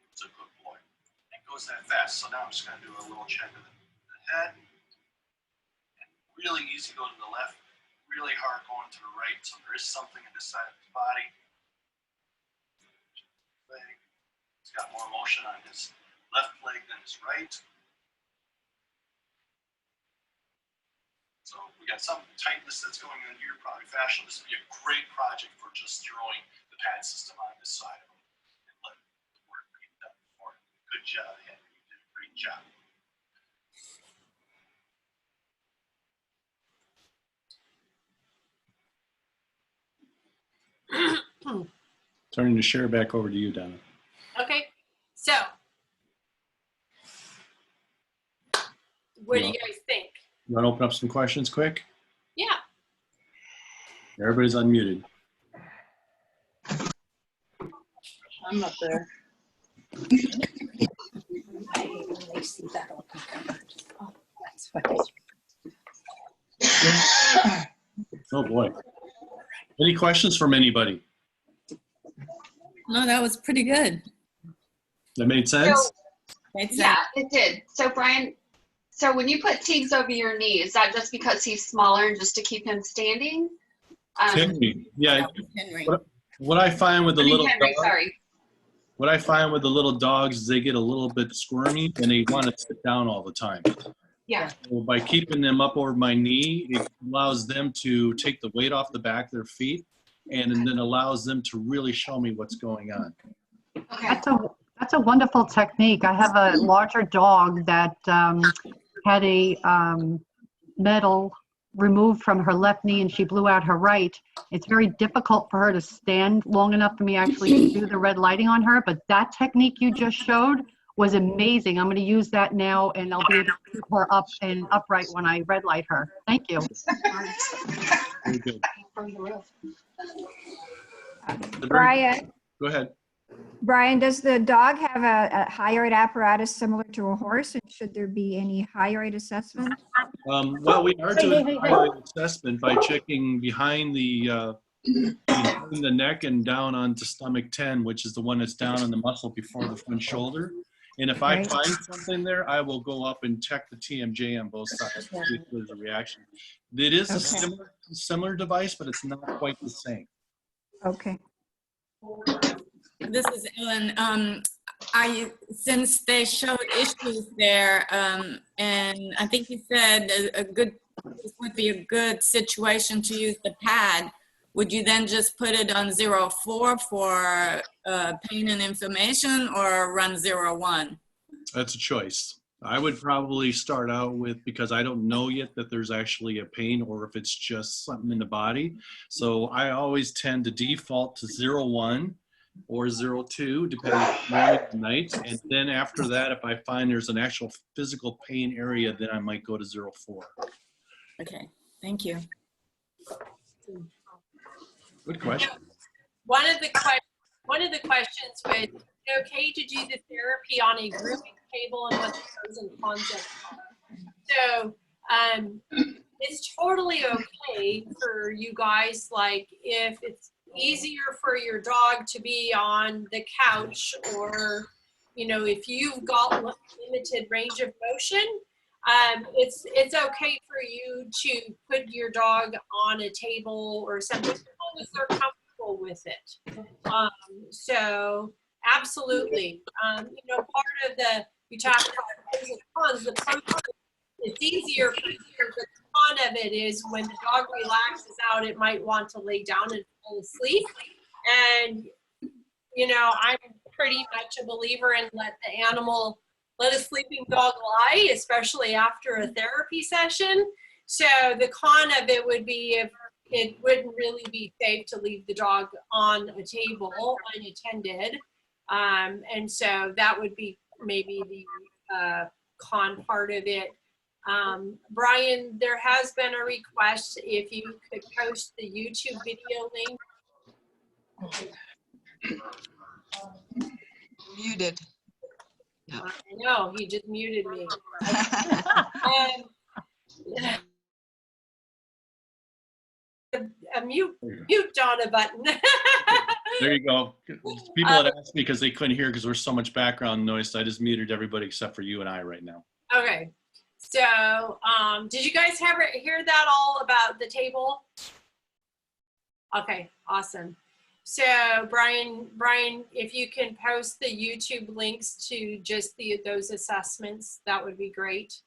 It's a good boy. It goes that fast. So now I'm just going to do a little check of the head. And really easy go to the left, really hard going to the right. So there is something in this side of his body. Leg. He's got more motion on his left leg than his right. So we got some tightness that's going into your pelvic fascia. This would be a great project for just throwing the pad system on this side of them and let the work be done for it. Good job, Henry. You did a great job. Turning the share back over to you, Donna. Okay. So, what do you guys think? You want to open up some questions quick? Yeah. Everybody's unmuted. I'm up there. I only see that open cover. Oh, that's funny. Oh boy. Any questions from anybody? No, that was pretty good. That made sense? Yeah, it did. So Brian, so when you put Teagues over your knee, is that just because he's smaller and just to keep him standing? Henry, yeah. Henry. What I find with the little Henry, dog, sorry. what I find with the little dogs is they get a little bit squirmy and they want to sit down all the time. Yeah. So by keeping them up over my knee, it allows them to take the weight off the back of their feet and then allows them to really show me what's going on. Okay. That's a wonderful technique. I have a larger dog that had a metal removed from her left knee and she blew out her right. It's very difficult for her to stand long enough for me actually to do the red lighting on her, but that technique you just showed was amazing. I'm going to use that now and I'll be able to keep her up and upright when I red light her. Thank you. Very good. Brian, Go ahead. Brian, does the dog have a high rate apparatus similar to a horse? And should there be any high rate assessment? Well, we are doing a high rate assessment by checking behind the neck and down onto stomach 10, which is the one that's down on the muscle before the front shoulder. And if I find something there, I will go up and check the TMJ on both sides to see if there's a reaction. It is a similar device, but it's not quite the same. Okay. This is Ellen. Since they showed issues there, and I think you said this would be a good situation to use the pad. Would you then just put it on 0.4 for pain and inflammation, or run 0.1? That's a choice. I would probably start out with, because I don't know yet that there's actually a pain or if it's just something in the body. So I always tend to default to 0-1 or 0-2, depending on morning and night. And then after that, if I find there's an actual physical pain area, then I might go to 0-4. Okay, thank you. Good question. One of the questions was, okay to do the therapy on a grooming table and what the pros and cons of it are. So it's totally okay for you guys, like if it's easier for your dog to be on the couch, or if you've got limited range of motion, it's okay for you to put your dog on a table or something as long as they're comfortable with it. So absolutely, part of we talked about pros and cons. The pros, it's easier for you, but the con of it is when the dog relaxes out, it might want to lay down and fall asleep. And I'm pretty much a believer in let a sleeping dog lie, especially after a therapy session. So the con of it would be if it wouldn't really be safe to leave the dog on a table unattended. And so that would be maybe the con part of it. Brian, there has been a request if you could post the YouTube video link. Muted. Yeah. I know, he just muted me. A mute Donna button. There you go. People had asked me because they couldn't hear because there's so much background noise. So I just muted everybody except for you and I right now. Okay. So did you guys hear that all about the table? Okay, awesome. So Brian, if you can post the YouTube links to just those assessments, that would be great.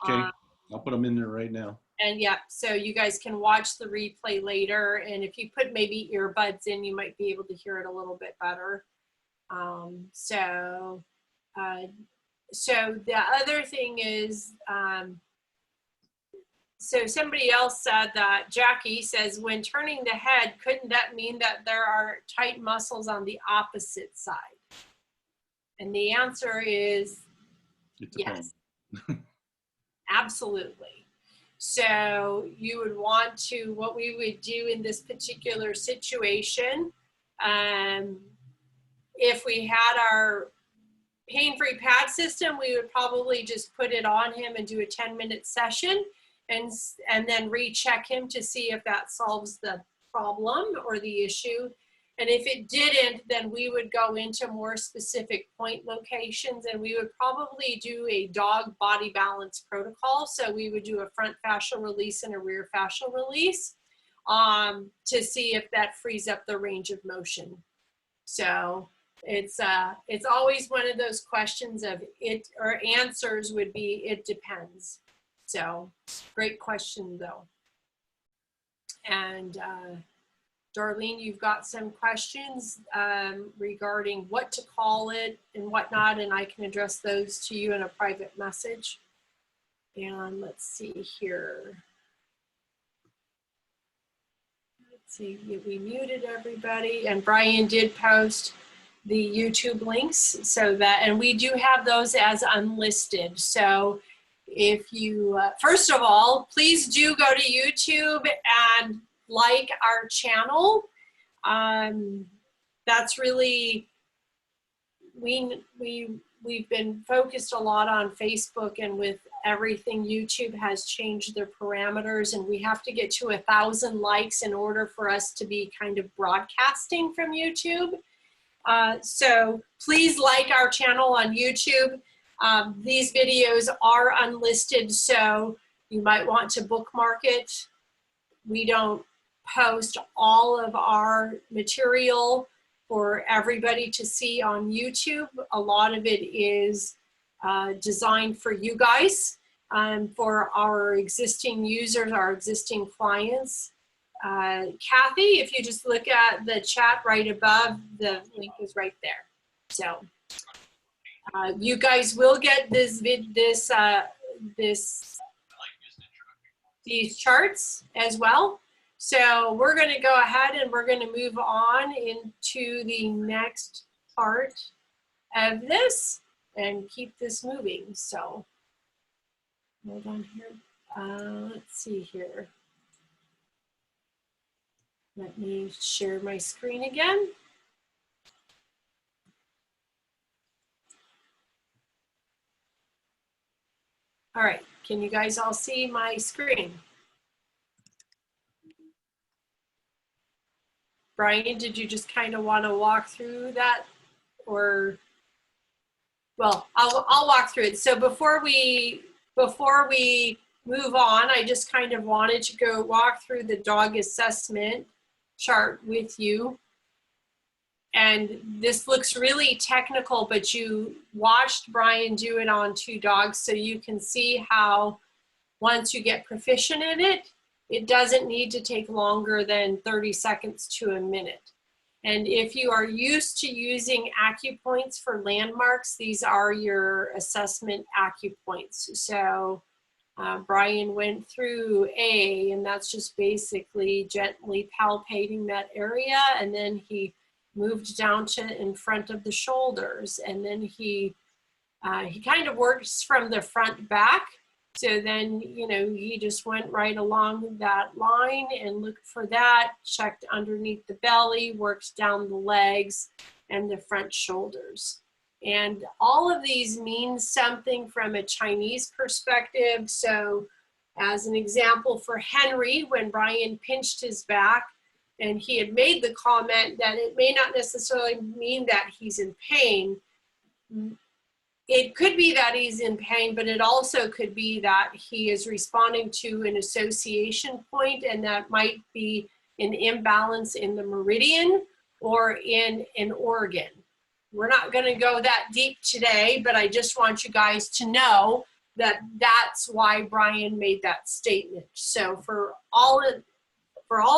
Okay, I'll put them in there right now. And yeah, so you guys can watch the replay later. And if you put maybe earbuds in, you might be able to hear it a little bit better. So the other thing is, so somebody else said that, Jackie says, when turning the head, couldn't that mean that there are tight muscles on the opposite side? And the answer is yes, absolutely. So you would want to, what we would do in this particular situation, if we had our pain-free pad system, we would probably just put it on him and do a 10-minute session and then recheck him to see if that solves the problem or the issue. And if it didn't, then we would go into more specific point locations, and we would probably do a dog body balance protocol. So we would do a front fascial release and a rear fascial release to see if that frees up the range of motion. So it's always one of those questions of it, or answers would be, it depends. So great question though. And Darlene, you've got some questions regarding what to call it and whatnot, and I can address those to you in a private message. And let's see here. Let's see, we muted everybody, and Brian did post the YouTube links so that, and we do have those as unlisted. So if you, first of all, please do go to YouTube and like our channel. That's really, we've been focused a lot on Facebook, and with everything, YouTube has changed their parameters, and we have to get to 1,000 likes in order for us to be kind of broadcasting from YouTube. So please like our channel on YouTube. These videos are unlisted, so you might want to bookmark it. We don't post all of our material for everybody to see on YouTube. A lot of it is designed for you guys, for our existing users, our existing clients. Kathy, if you just look at the chat right above, the link is right there. So You guys will get these charts as well. So we're going to go ahead and we're going to move on into the next part of this and keep this moving. So hold on here. Let's see here. Let me share my screen again. All right, can you guys all see my screen? Brian, did you just kind of want to walk through that, or? Well, I'll walk through it. So before we move on, I just kind of wanted to go walk through the dog assessment chart with you. And this looks really technical, but you watched Brian do it on 2 dogs, so you can see how once you get proficient in it, it doesn't need to take longer than 30 seconds to a minute. And if you are used to using acupoints for landmarks, these are your assessment acupoints. So Brian went through A, and that's just basically gently palpating that area, and then he moved down to in front of the shoulders, and then he kind of works from the front back. So then, you know, he just went right along that line and looked for that, checked underneath the belly, worked down the legs and the front shoulders. And all of these mean something from a Chinese perspective. So as an example for Henry, when Brian pinched his back, and he had made the comment that it may not necessarily mean that he's in pain. It could be that he's in pain, but it also could be that he is responding to an association point, and that might be an imbalance in the meridian or in an organ. We're not going to go that deep today, but I just want you guys to know that that's why Brian made that statement. So for all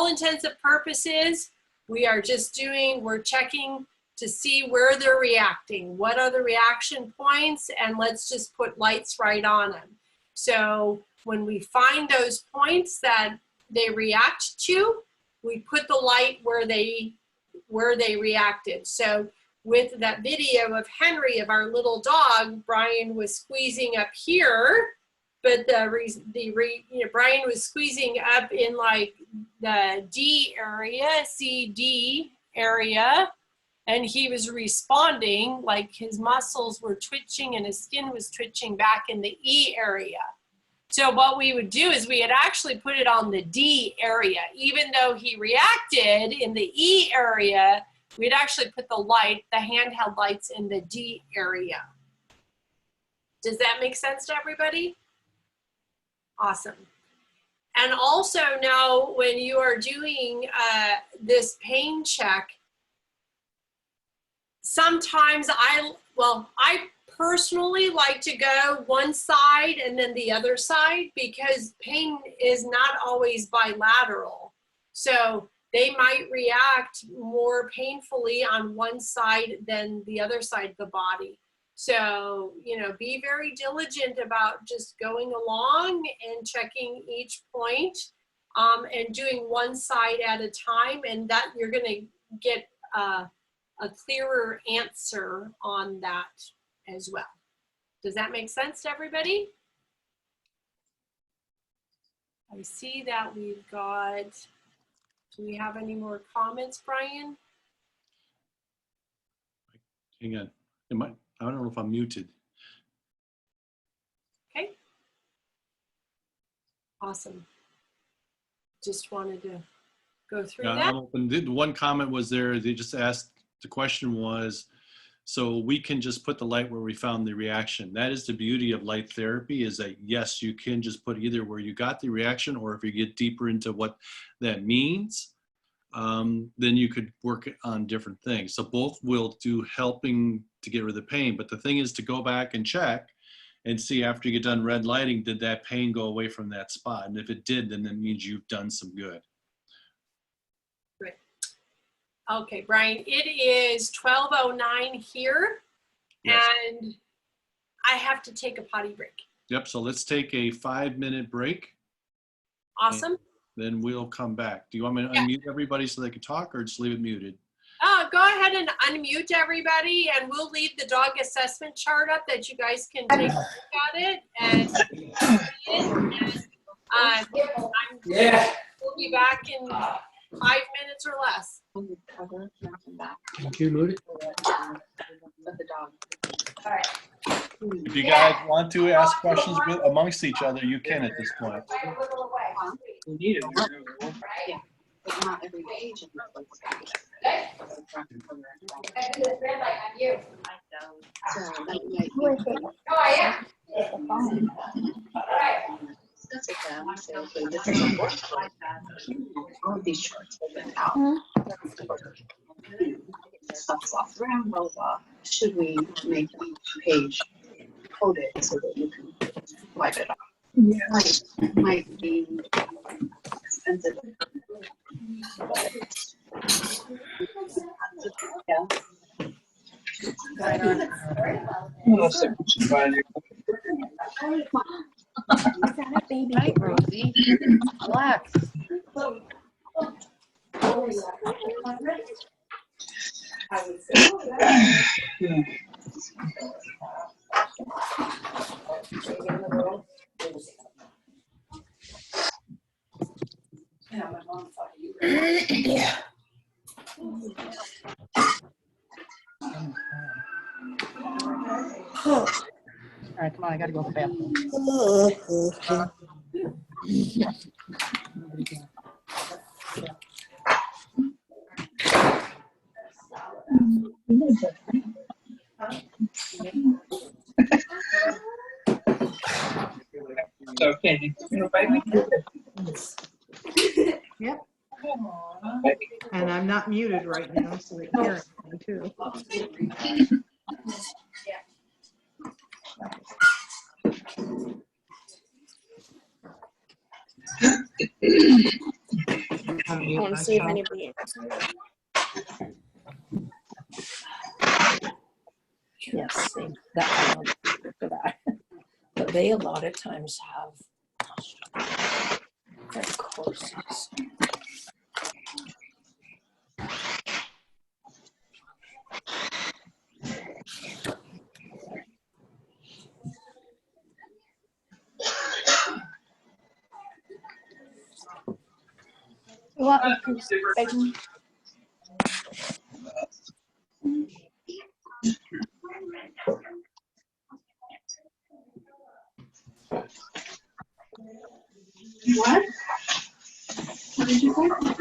intents and purposes, we're checking to see where they're reacting. What are the reaction points? And let's just put lights right on them. So when we find those points that they react to, we put the light where they reacted. So with that video of Henry, of our little dog, Brian was squeezing up here, but Brian was squeezing up in like the D area, CD area, and he was responding, like his muscles were twitching and his skin was twitching back in the E area. So what we would do is we had actually put it on the D area. Even though he reacted in the E area, we'd actually put the handheld lights in the D area. Does that make sense to everybody? Awesome. And also now when you are doing this pain check, sometimes I personally like to go one side and then the other side, because pain is not always bilateral. So they might react more painfully on one side than the other side of the body. So, you know, be very diligent about just going along and checking each point and doing one side at a time, and that you're going to get a clearer answer on that as well. Does that make sense to everybody? I see that we've got, do we have any more comments, Brian? Hang on. I don't know if I'm muted. Okay. Awesome. Just wanted to go through that. I'm open. The one comment was there, they just asked, the question was, so we can just put the light where we found the reaction. That is the beauty of light therapy, is that yes, you can just put either where you got the reaction, or if you get deeper into what that means, then you could work on different things. So both will do helping to get rid of the pain. But the thing is to go back and check and see after you get done red lighting, did that pain go away from that spot? And if it did, then that means you've done some good. Great. Okay, Brian, it is 12:09 here. Yes. and I have to take a potty break. Yep, so let's take a 5-minute break. Awesome. Then we'll come back. Do you want me to unmute everybody so they can talk, or just leave it muted? Go ahead and unmute everybody, and we'll leave the dog assessment chart up that you guys can take a look at it. And we'll be back in 5 minutes or less. Can you mute it? If you guys want to ask questions amongst each other, you can at this point. You need it. Not every page. That's okay. Say, okay, this is a work all of these charts open out. Stuff's off around, blah, blah. Should we make each page coded so that you can wipe it off? Might be expensive. Yeah. Night, Rosie. Relax. Yeah. All right, come on, I gotta go to the bathroom. Okay. Yep. And I'm not muted right now, so they can hear me too. I want to see if anybody answers. Yes, that one for that. But they a lot of times have their courses. What? What? What did you say?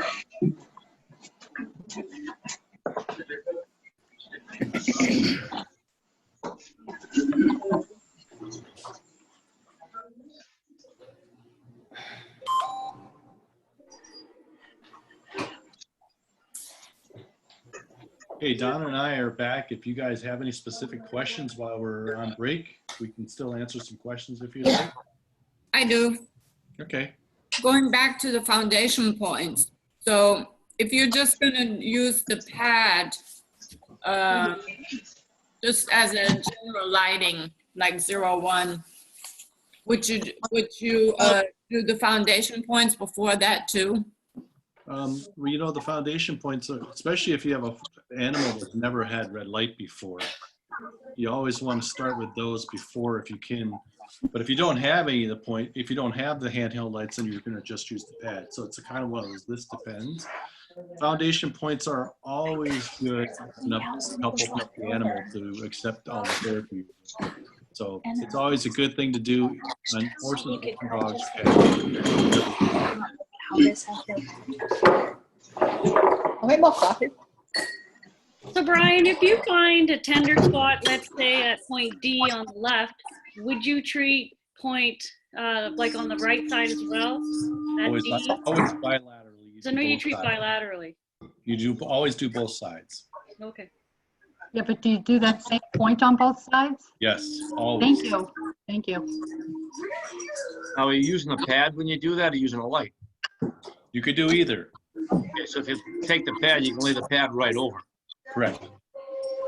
Hey, Donna and I are back. If you guys have any specific questions while we're on break, we can still answer some questions if you'd like. I do. Okay. Going back to the foundation points. So if you're just going to use the pad just as a general lighting, like 01, would you do the foundation points before that too? Well, you know, the foundation points, especially if you have an animal that's never had red light before, you always want to start with those before if you can. But if you don't have any of the point, if you don't have the handheld lights, then you're going to just use the pad. So it's a kind of one of those, this depends. Foundation points are always good enough to help open up the animal to accept all the therapy. So it's always a good thing to do. Unfortunately, dogs So Brian, if you find a tender spot, let's say at point D on the left, would you treat point like on the right side as well? always bilaterally. So no, you treat bilaterally. You do always do both sides. Okay. Yeah, but do you do that same point on both sides? Yes, always. Thank you. Thank you. Now, are you using a pad when you do that, or using a light? You could do either. Okay, so if you take the pad, you can lay the pad right over. Correct.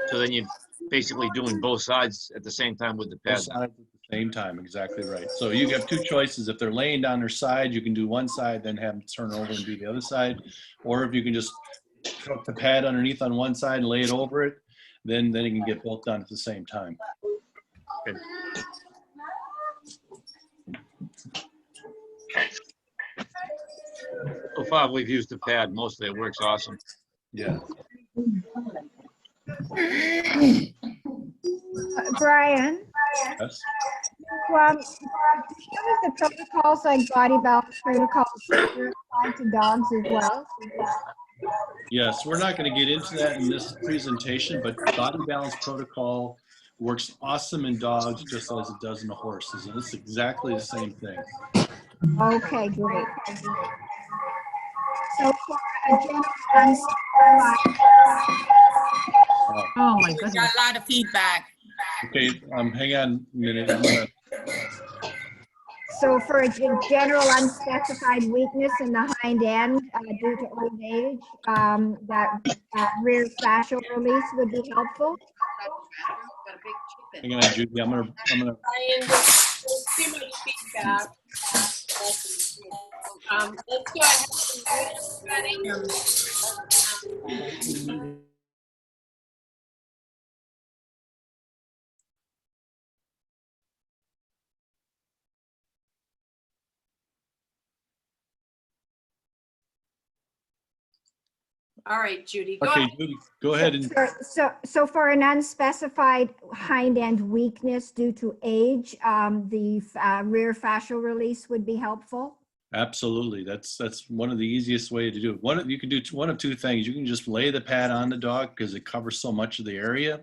So then you basically doing both sides at the same time with the Both pad. sides at the same time, exactly right. So you have two choices. If they're laying down their side, you can do one side, then have them turn over and do the other side. Or if you can just put the pad underneath on one side and lay it over it, then you can get both done at the same time. Okay. So far, we've used the pad mostly. It works awesome. Yeah. Brian, Yes. some of the protocols like body balance protocols apply to dogs as well. Yes, we're not going to get into that in this presentation, but body balance protocol works awesome in dogs just as it does in the horses. And it's exactly the same thing. Okay, great. So for a general unspecified, Oh my We goodness. got a lot of feedback. Okay, hang on a minute. I'm gonna, so for a general unspecified weakness in the hind end due to old age, that rear fascial release would be helpful. hang on, Judy. I'm gonna. Brian, there's too much feedback. Let's go ahead and mute everybody. All right, Judy, go Okay, ahead. Judy, go ahead and. So for an unspecified hind end weakness due to age, the rear fascial release would be helpful. Absolutely, that's one of the easiest way to do it. You can do one of two things. You can just lay the pad on the dog because it covers so much of the area,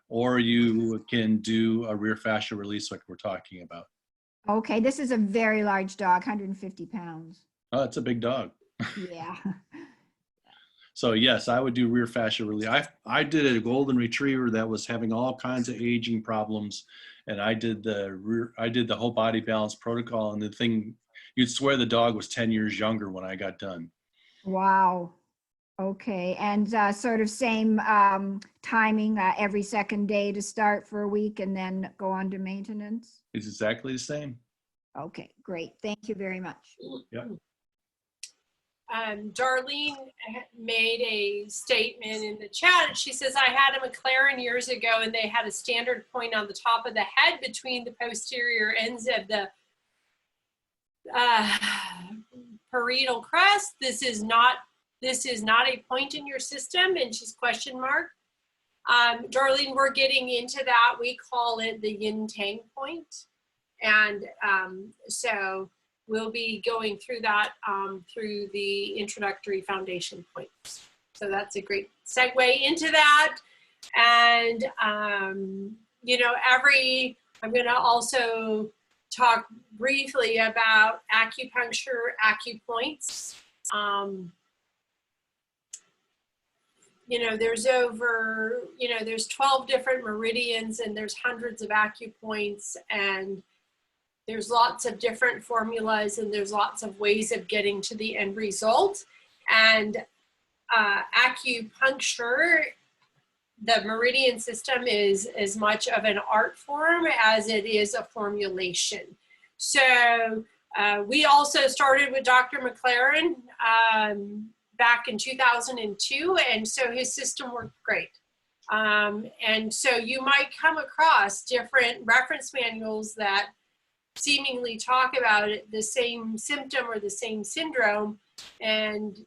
or you can do a rear fascia release like we're talking about. Okay, this is a very large dog, 150 pounds. Oh, it's a big dog. Yeah. So yes, I would do rear fascia release. I did a golden retriever that was having all kinds of aging problems, and I did the whole body balance protocol, and the thing, you'd swear the dog was 10 years younger when I got done. Wow. Okay, and sort of same timing, every second day to start for a week and then go on to maintenance? It's exactly the same. Okay, great. Thank you very much. Yep. Darlene made a statement in the chat. She says, I had a McLaren years ago and they had a standard point on the top of the head between the posterior ends of the parietal crest. This is not a point in your system, and she's question mark. Darlene, we're getting into that. We call it the yin-tang point. And so we'll be going through that through the introductory foundation points. So that's a great segue into that. And, you know, I'm going to also talk briefly about acupuncture, acupoints. You know, there's 12 different meridians and there's hundreds of acupoints, and there's lots of different formulas and there's lots of ways of getting to the end result. And acupuncture, the meridian system, is as much of an art form as it is a formulation. So we also started with Dr. McLaren back in 2002, and so his system worked great. And so you might come across different reference manuals that seemingly talk about it, the same symptom or the same syndrome, and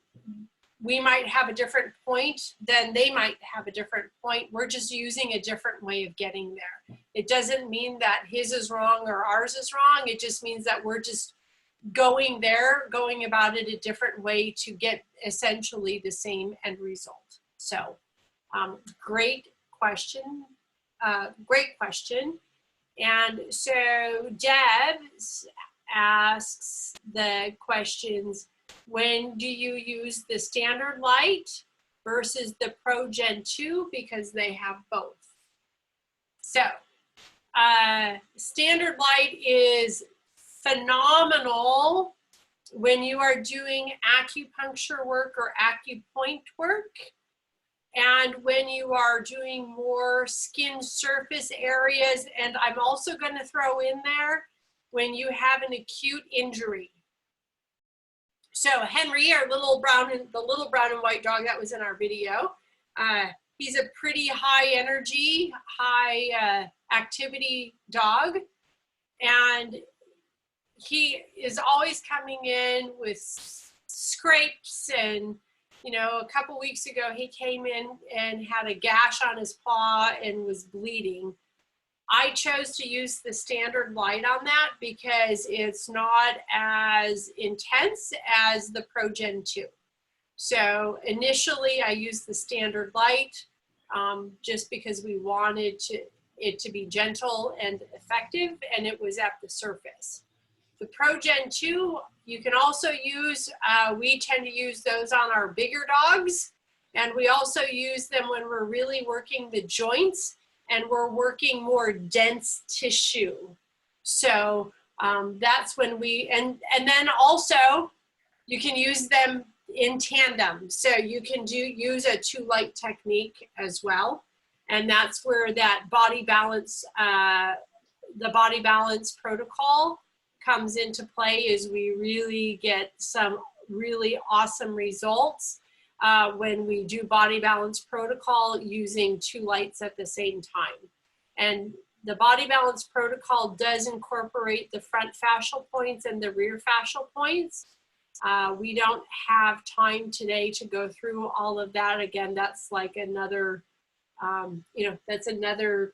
we might have a different point, then they might have a different point. We're just using a different way of getting there. It doesn't mean that his is wrong or ours is wrong. It just means that we're just going about it a different way to get essentially the same end result. So great question. And so Deb asks the questions, when do you use the standard light versus the Pro Gen 2, because they have both? So standard light is phenomenal when you are doing acupuncture work or acupoint work. And when you are doing more skin surface areas, and I'm also going to throw in there when you have an acute injury. So Henry, our the little brown and white dog that was in our video, he's a pretty high energy, high activity dog. And he is always coming in with scrapes, and you know, a couple weeks ago he came in and had a gash on his paw and was bleeding. I chose to use the standard light on that because it's not as intense as the ProGen 2. So initially I used the standard light just because we wanted it to be gentle and effective, and it was at the surface. The ProGen 2, you can also use, we tend to use those on our bigger dogs, and we also use them when we're really working the joints and we're working more dense tissue. So that's when we, and then also you can use them in tandem. So you can use a 2-light technique as well. And that's where that body balance, the body balance protocol comes into play, is we really get some really awesome results when we do body balance protocol using 2 lights at the same time. And the body balance protocol does incorporate the front fascial points and the rear fascial points. We don't have time today to go through all of that. Again, that's like another, you know, that's another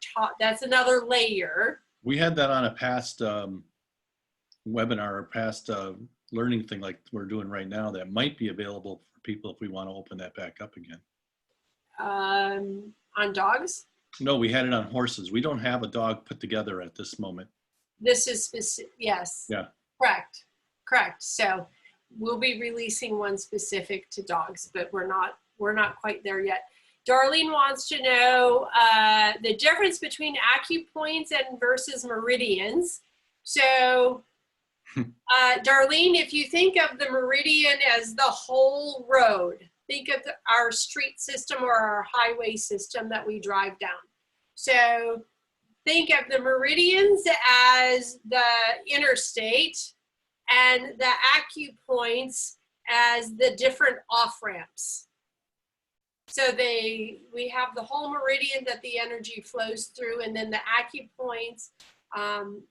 layer. We had that on a past webinar or past learning thing like we're doing right now that might be available for people if we want to open that back up again. On dogs? No, we had it on horses. We don't have a dog put together at this moment. This is specific, yes. Yeah. Correct. So we'll be releasing one specific to dogs, but we're not quite there yet. Darlene wants to know the difference between acupoints and versus meridians. So Darlene, if you think of the meridian as the whole road, think of our street system or our highway system that we drive down. So think of the meridians as the interstate and the acupoints as the different off-ramps. So we have the whole meridian that the energy flows through, and then the acupoints,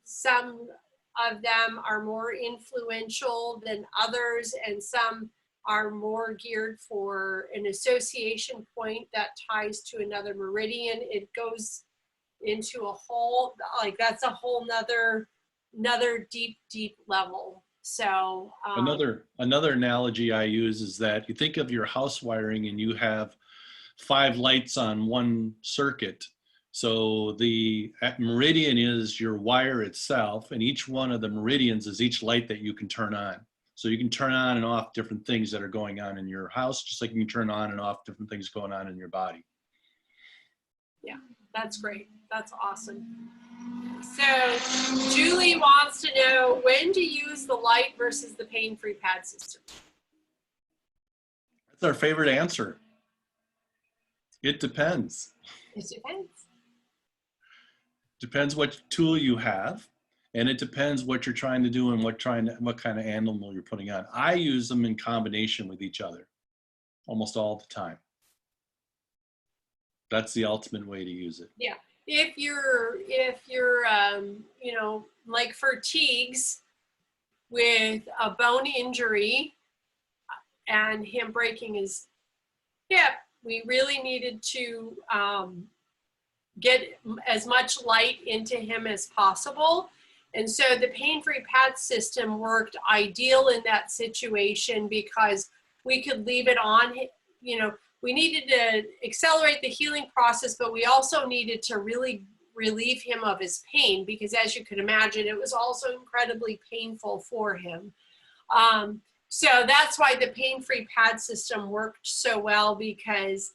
some of them are more influential than others, and some are more geared for an association point that ties to another meridian. It goes into a whole, like that's a whole nother deep level. So another analogy I use is that you think of your house wiring and you have 5 lights on one circuit. So the meridian is your wire itself, and each one of the meridians is each light that you can turn on. So you can turn on and off different things that are going on in your house, just like you can turn on and off different things going on in your body. Yeah, that's great. That's awesome. So Julie wants to know when to use the light versus the pain-free pad system. That's our favorite answer. It depends. It depends. Depends what tool you have, and it depends what you're trying to do and what kind of animal you're putting on. I use them in combination with each other almost all the time. That's the ultimate way to use it. Yeah. If you're you know, like for Teagues with a bone injury and him breaking his hip, we really needed to get as much light into him as possible. And so the pain-free pad system worked ideal in that situation because we could leave it on, you know, we needed to accelerate the healing process, but we also needed to really relieve him of his pain because, as you could imagine, it was also incredibly painful for him. So that's why the pain-free pad system worked so well, because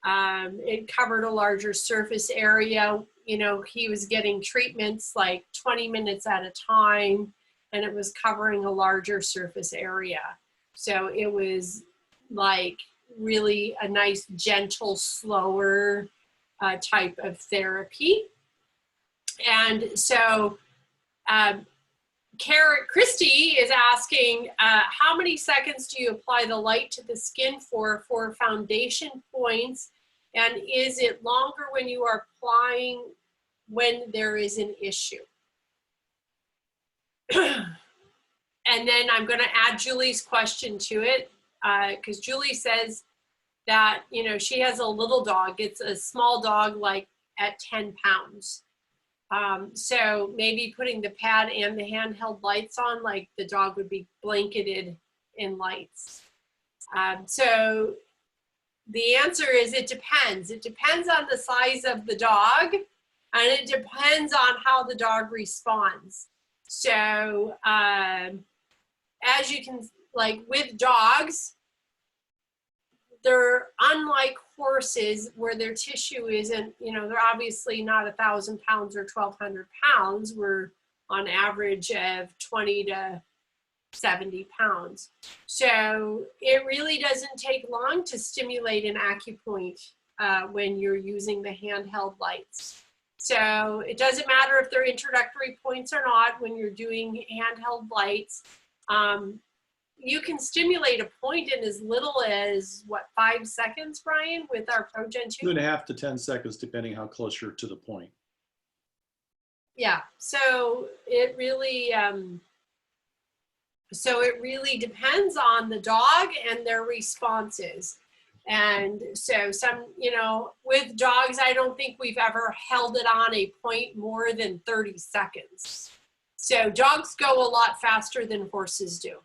it covered a larger surface area. You know, he was getting treatments like 20 minutes at a time, and it was covering a larger surface area. So it was like really a nice, gentle, slower type of therapy. And so Christy is asking, how many seconds do you apply the light to the skin for foundation points? And is it longer when you are applying when there is an issue? And then I'm going to add Julie's question to it, because Julie says that, you know, she has a little dog. It's a small dog, like at 10 pounds. So maybe putting the pad and the handheld lights on, like the dog would be blanketed in lights. So the answer is it depends. It depends on the size of the dog, and it depends on how the dog responds. So as you can, like with dogs, they're unlike horses where their tissue isn't, you know, they're obviously not 1,000 pounds or 1,200 pounds. We're on average of 20 to 70 pounds. So it really doesn't take long to stimulate an acupoint when you're using the handheld lights. So it doesn't matter if they're introductory points or not when you're doing handheld lights. You can stimulate a point in as little as, what, 5 seconds, Brian, with our ProGen 2? 2.5 to 10 seconds, depending how close you're to the point. Yeah, so it really depends on the dog and their responses. And so some, you know, with dogs, I don't think we've ever held it on a point more than 30 seconds. So dogs go a lot faster than horses do.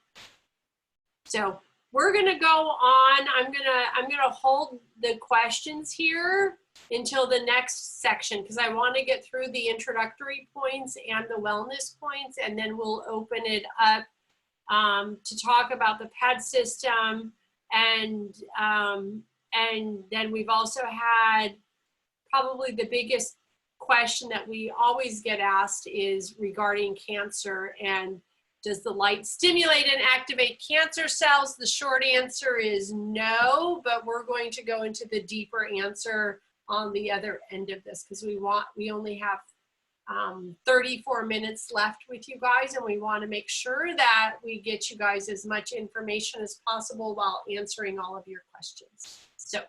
So we're gonna go on. I'm gonna hold the questions here until the next section, because I want to get through the introductory points and the wellness points, and then we'll open it up to talk about the pad system, and then we've also had probably the biggest question that we always get asked is regarding cancer, and does the light stimulate and activate cancer cells? The short answer is no, but we're going to go into the deeper answer on the other end of this, because we only have 34 minutes left with you guys, and we want to make sure that we get you guys as much information as possible while answering all of your questions. So,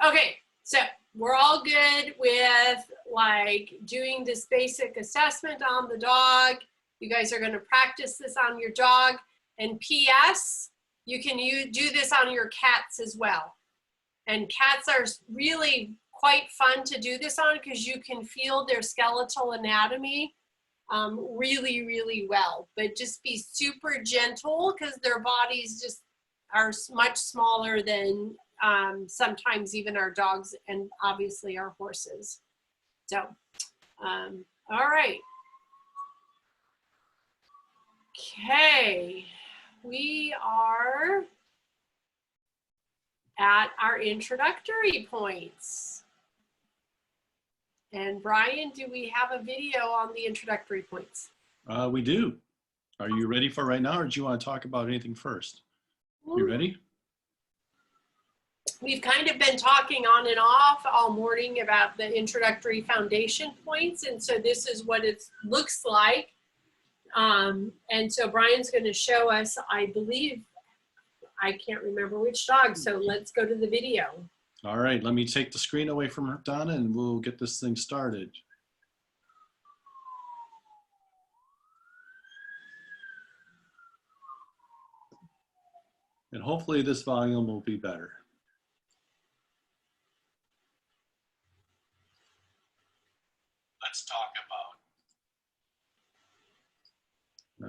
okay, so we're all good with like doing this basic assessment on the dog. You guys are going to practice this on your dog. And P.S., you can do this on your cats as well. And cats are really quite fun to do this on, because you can feel their skeletal anatomy really, really well. But just be super gentle, because their bodies just are much smaller than sometimes even our dogs, and obviously our horses. So, all right. Okay, we are at our introductory points. And Brian, do we have a video on the introductory points? We do. Are you ready for right now, or do you want to talk about anything first? You ready? We've kind of been talking on and off all morning about the introductory foundation points, and so this is what it looks like. And so Brian's going to show us, I believe, I can't remember which dog, so let's go to the video. All right, let me take the screen away from her, Donna, and we'll get this thing started. And hopefully this volume will be better. Let's talk about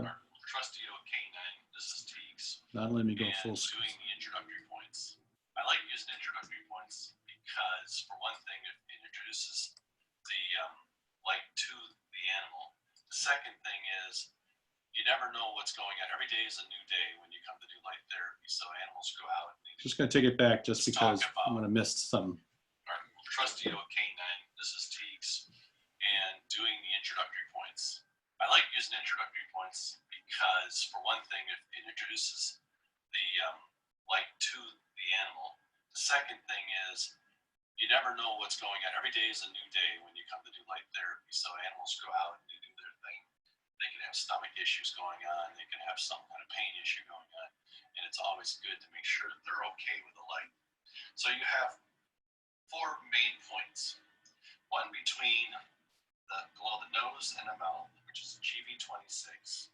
our trusty old canine. This is Teeks. Not letting me go full screen. Doing the introductory points. I like using introductory points because, for one thing, it introduces the light to the animal. The second thing is, you never know what's going on. Every day is a new day when you come to do light therapy. So animals go out. And just going to take it back just because I'm going to miss some. Our trusty old canine. This is Teeks. And doing the introductory points. I like using introductory points because, for one thing, it introduces the light to the animal. The second thing is you never know what's going on. Every day is a new day when you come to do light therapy. So animals go out and they do their thing. They can have stomach issues going on. They can have some kind of pain issue going on. And it's always good to make sure that they're okay with the light. So you have 4 main points. One between below the nose and the mouth, which is GV26.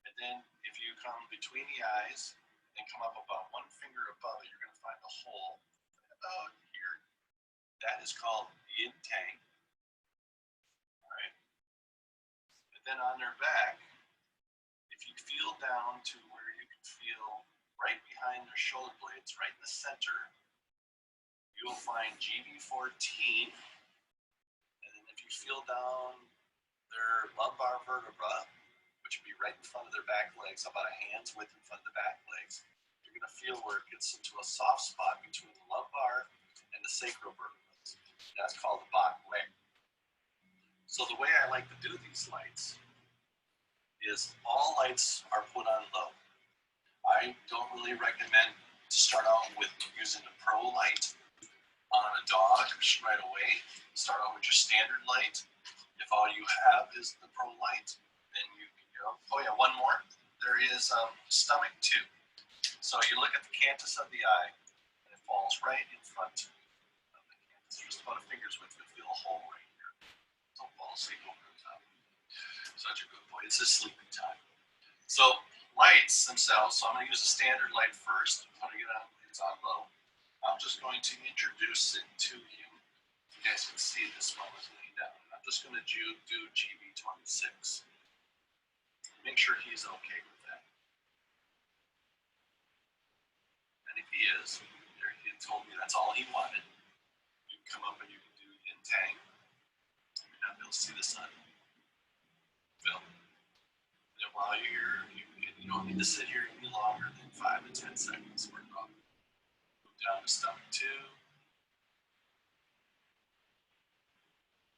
And then if you come between the eyes and come up about 1 finger above it, you're going to find the hole about here. That is called the yin tang. All right. And then on their back, if you feel down to where you can feel right behind their shoulder blades, right in the center, you'll find GV14. And then if you feel down their lumbar vertebra, which would be right in front of their back legs, about a hand's width in front of the back legs, you're going to feel where it gets into a soft spot between the lumbar and the sacral vertebrae. That's called the bot way. So the way I like to do these lights is all lights are put on low. I don't really recommend to start out with using the pro light on a dog right away. Start out with your standard light. If all you have is the pro light, then you go, oh yeah, one more. There is stomach 2. So you look at the canthus of the eye, and it falls right in front of the canthus. Just about a finger's width, you'll feel a hole right here. Don't fall asleep over the top. Such a good boy. It's his sleeping time. So lights themselves, so I'm going to use a standard light first. I'm going to get on, it's on low. I'm just going to introduce it to you. You guys can see this one is laying down. I'm just going to do GV26. Make sure he's okay with that. And if he is, he told me that's all he wanted. You can come up and you can do yin tang. You're not able to see the sun. Phil. And then while you're here, you don't need to sit here any longer than 5 to 10 seconds. We're going to move down to stomach 2.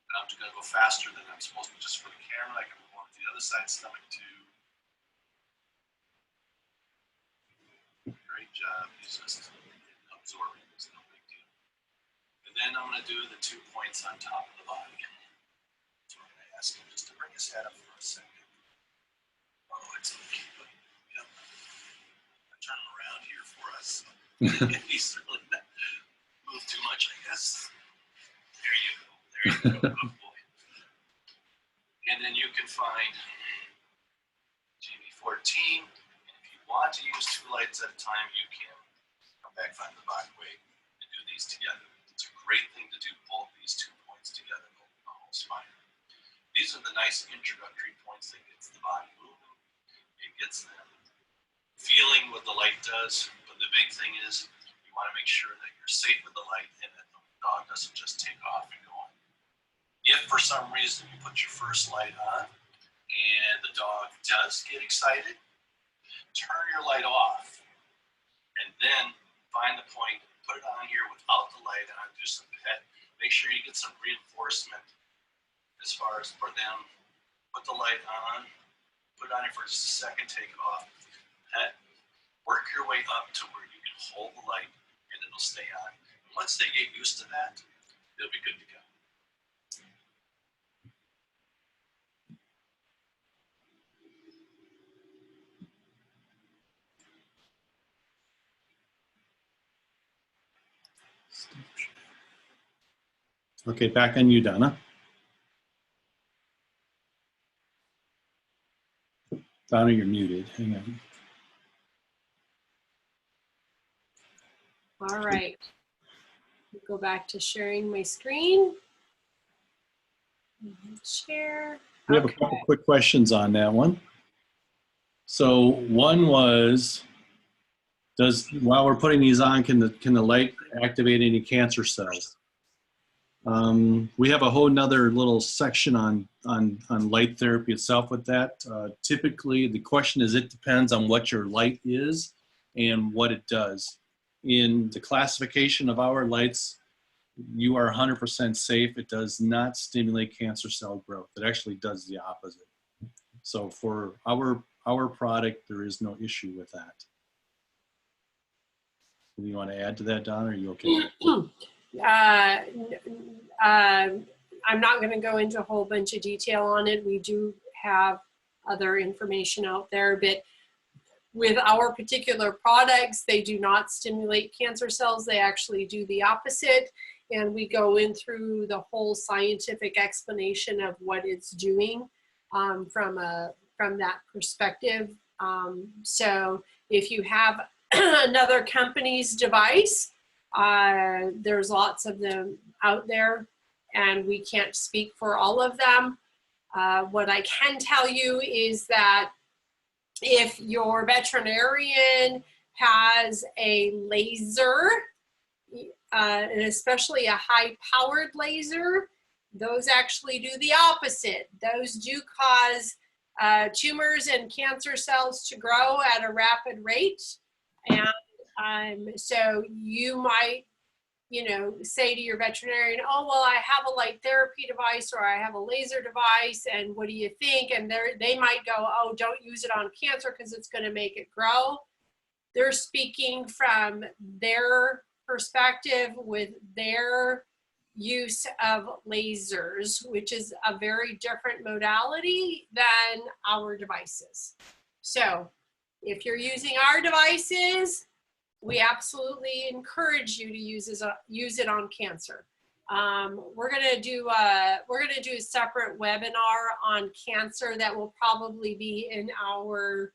And I'm just going to go faster than I'm supposed to just for the camera. I can move on to the other side, stomach 2. Great job. He's just absorbing. It's no big deal. And then I'm going to do the 2 points on top of the body. So I'm going to ask him just to bring his head up for a second. Oh, it's okay. But, yep. I turn him around here for us. He's really not move too much, I guess. There you go. There you go. Good boy. And then you can find GV14. And if you want to use 2 lights at a time, you can come back, find the back way, and do these together. It's a great thing to do both these 2 points together, the whole spine. These are the nice introductory points that gets the body moving. It gets them feeling what the light does. But the big thing is you want to make sure that you're safe with the light and that the dog doesn't just take off and go on. If for some reason you put your first light on and the dog does get excited, turn your light off and then find the point, put it on here without the light on, do some pet. Make sure you get some reinforcement as far as for them. Put the light on, put it on here for just a second, take it off. Pet. Work your way up to where you can hold the light and it'll stay on. And once they get used to that, they'll be good to go. Okay, back on you, Donna. Donna, you're muted. Hang on. All right. Go back to sharing my screen. Share. We have a couple quick questions on that one. So one was, while we're putting these on, can the light activate any cancer cells? We have a whole nother little section on light therapy itself with that. Typically, the question is, it depends on what your light is and what it does. In the classification of our lights, you are 100% safe. It does not stimulate cancer cell growth. It actually does the opposite. So for our product, there is no issue with that. You want to add to that, Don, or are you okay? I'm not going to go into a whole bunch of detail on it. We do have other information out there, but with our particular products, they do not stimulate cancer cells. They actually do the opposite. And we go in through the whole scientific explanation of what it's doing from that perspective. So if you have another company's device, there's lots of them out there, and we can't speak for all of them. What I can tell you is that if your veterinarian has a laser, and especially a high-powered laser, those actually do the opposite. Those do cause tumors and cancer cells to grow at a rapid rate. And so you might, say to your veterinarian, oh, well, I have a light therapy device or I have a laser device, and what do you think? And they might go, oh, don't use it on cancer because it's going to make it grow. They're speaking from their perspective with their use of lasers, which is a very different modality than our devices. So if you're using our devices, we absolutely encourage you to use it on cancer. We're gonna do a separate webinar on cancer that will probably be in our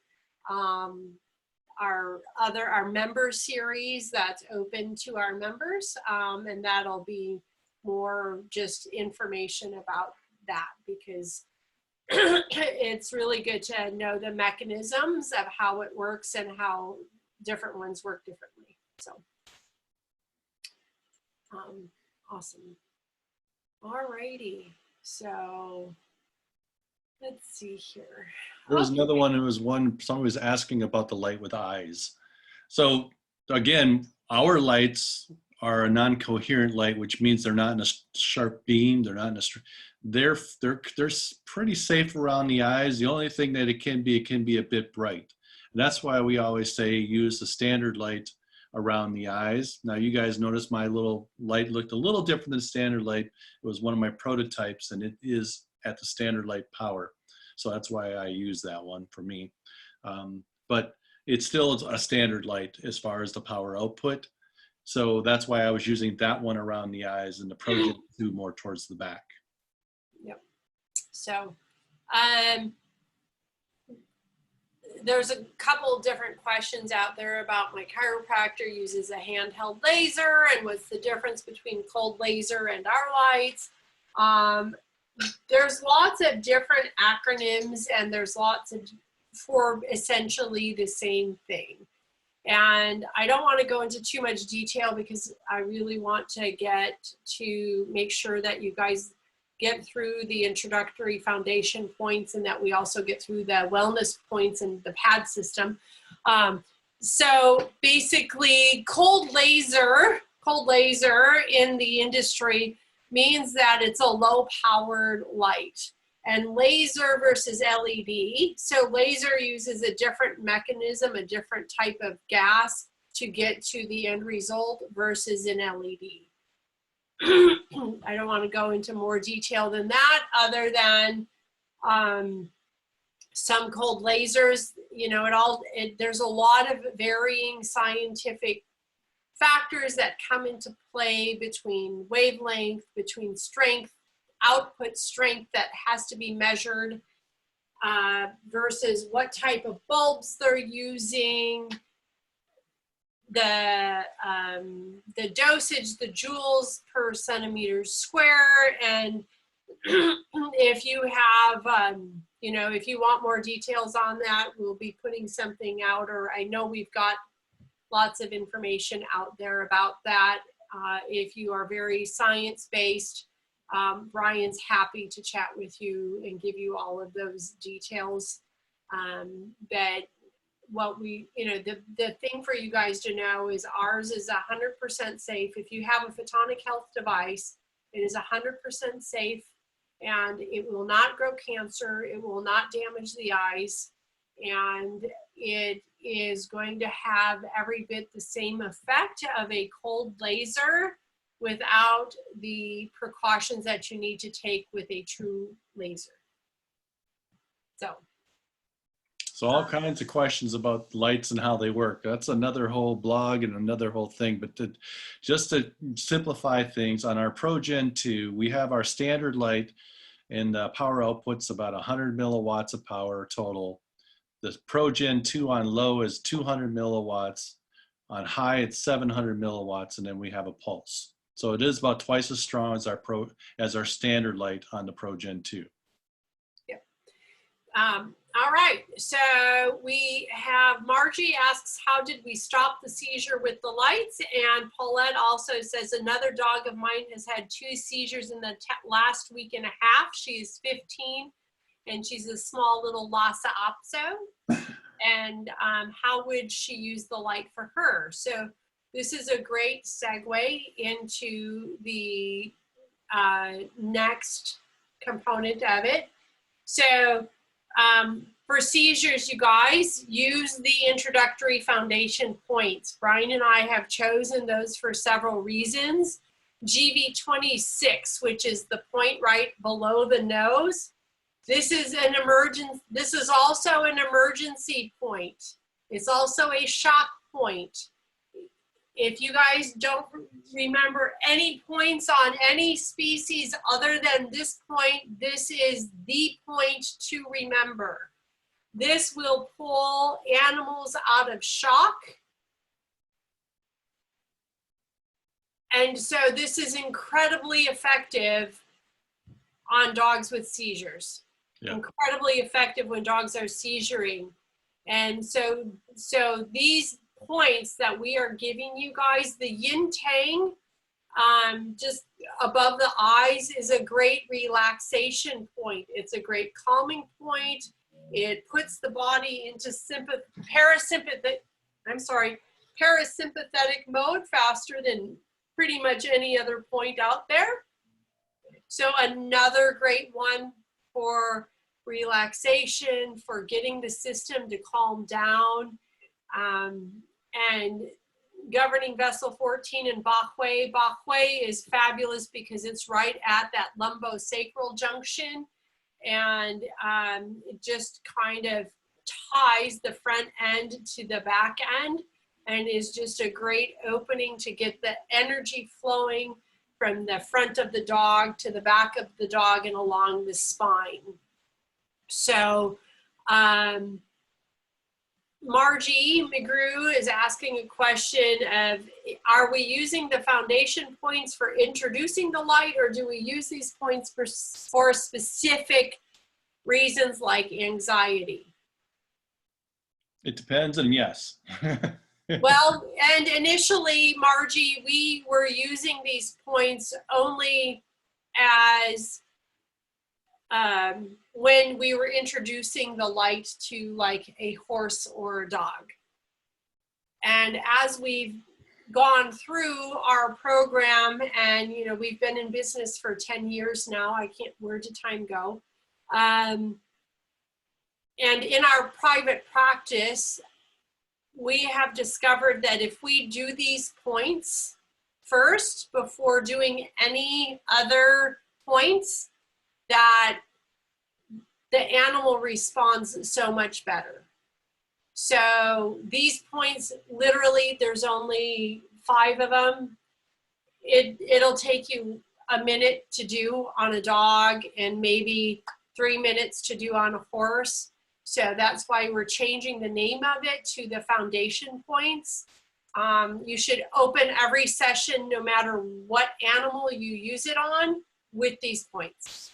member series that's open to our members, and that'll be more just information about that, because it's really good to know the mechanisms of how it works and how different ones work differently. So awesome. All righty, so let's see here. There was another one. It was someone was asking about the light with eyes. So again, our lights are a non-coherent light, which means they're not in a sharp beam. They're not in a. They're pretty safe around the eyes. The only thing that it can be a bit bright. And that's why we always say use the standard light around the eyes. Now you guys notice my little light looked a little different than standard light. It was one of my prototypes, and it is at the standard light power. So that's why I use that one for me. But it's still a standard light as far as the power output. So that's why I was using that one around the eyes and the Project 2 more towards the back. Yep. So there's a couple different questions out there about my chiropractor uses a handheld laser and what's the difference between cold laser and our lights. There's lots of different acronyms, and there's lots of for essentially the same thing. And I don't want to go into too much detail because I really want to make sure that you guys get through the introductory foundation points, and that we also get through the wellness points and the pad system. So basically, cold laser in the industry means that it's a low-powered light. And laser versus LED, so laser uses a different mechanism, a different type of gas to get to the end result versus an LED. I don't want to go into more detail than that, other than some cold lasers, there's a lot of varying scientific factors that come into play between wavelength, between strength, output strength that has to be measured versus what type of bulbs they're using, the dosage, the joules per centimeter square, and if you have, if you want more details on that, we'll be putting something out, or I know we've got lots of information out there about that. If you are very science-based, Brian's happy to chat with you and give you all of those details. But what we, the thing for you guys to know is ours is 100% safe. If you have a Photonic Health device, it is 100% safe, and it will not grow cancer. It will not damage the eyes. And it is going to have every bit the same effect of a cold laser without the precautions that you need to take with a true laser. So all kinds of questions about lights and how they work. That's another whole blog and another whole thing. But just to simplify things, on our ProGen 2, we have our standard light, and the power output's about 100 milliwatts of power total. The ProGen 2 on low is 200 milliwatts. On high, it's 700 milliwatts, and then we have a pulse. So it is about twice as strong as our standard light on the ProGen 2. Yep. All right, so we have Margie asks, how did we stop the seizure with the lights? And Paulette also says, another dog of mine has had 2 seizures in the last week and a half. She's 15 and she's a small little Lhasa Apso. And how would she use the light for her? So this is a great segue into the next component of it. So for seizures, you guys, use the introductory foundation points. Brian and I have chosen those for several reasons. GV26, which is the point right below the nose. This is also an emergency point. It's also a shock point. If you guys don't remember any points on any species other than this point, this is the point to remember. This will pull animals out of shock. And so this is incredibly effective on dogs with seizures. Yeah. Incredibly effective when dogs are seizuring. And so these points that we are giving you guys, the yin tang, just above the eyes, is a great relaxation point. It's a great calming point. It puts the body into parasympathetic mode faster than pretty much any other point out there. So another great one for relaxation, for getting the system to calm down. And governing vessel 14 in Bahue. Bahue is fabulous because it's right at that lumbosacral junction, and it just kind of ties the front end to the back end and is just a great opening to get the energy flowing from the front of the dog to the back of the dog and along the spine. So Margie McGrew is asking a question of, are we using the foundation points for introducing the light, or do we use these points for specific reasons like anxiety? It depends, and yes. Well, and initially, Margie, we were using these points only as when we were introducing the light to like a horse or a dog. And as we've gone through our program, and you know, we've been in business for 10 years now, where did time go? And in our private practice, we have discovered that if we do these points first before doing any other points, that the animal responds so much better. So these points, literally, there's only 5 of them. It'll take you a minute to do on a dog and maybe 3 minutes to do on a horse. So that's why we're changing the name of it to the foundation points. You should open every session, no matter what animal you use it on, with these points.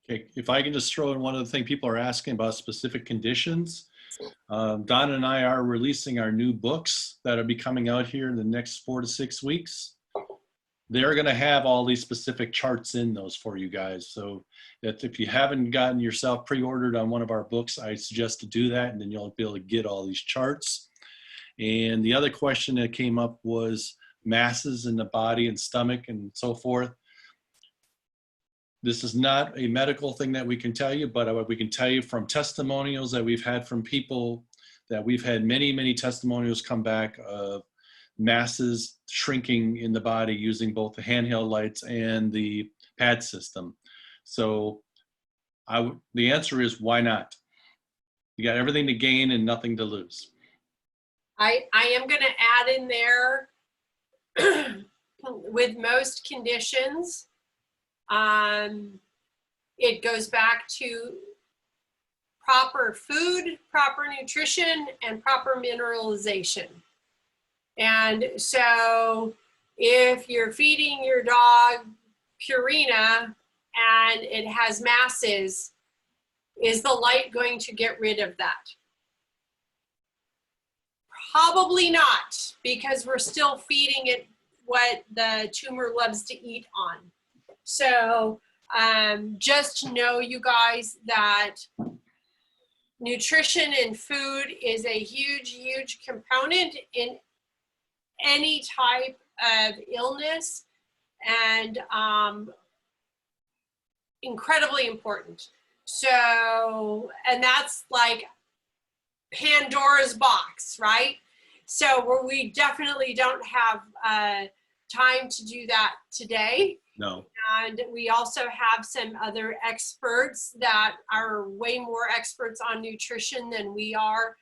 Okay, if I can just throw in one other thing, people are asking about specific conditions. Donna and I are releasing our new books that will be coming out here in the next 4 to 6 weeks. They're going to have all these specific charts in those for you guys. So that if you haven't gotten yourself pre-ordered on one of our books, I suggest to do that, and then you'll be able to get all these charts. And the other question that came up was masses in the body and stomach and so forth. This is not a medical thing that we can tell you, but what we can tell you from testimonials that we've had from people that we've had many testimonials come back of masses shrinking in the body using both the handheld lights and the pad system. So the answer is, why not? You got everything to gain and nothing to lose. I am going to add in there, with most conditions, it goes back to proper food, proper nutrition, and proper mineralization. And so if you're feeding your dog Purina and it has masses, is the light going to get rid of that? Probably not, because we're still feeding it what the tumor loves to eat on. So just know, you guys, that nutrition and food is a huge component in any type of illness, and incredibly important. So, and that's like Pandora's box, right? So we definitely don't have time to do that today. No. And we also have some other experts that are way more experts on nutrition than we are.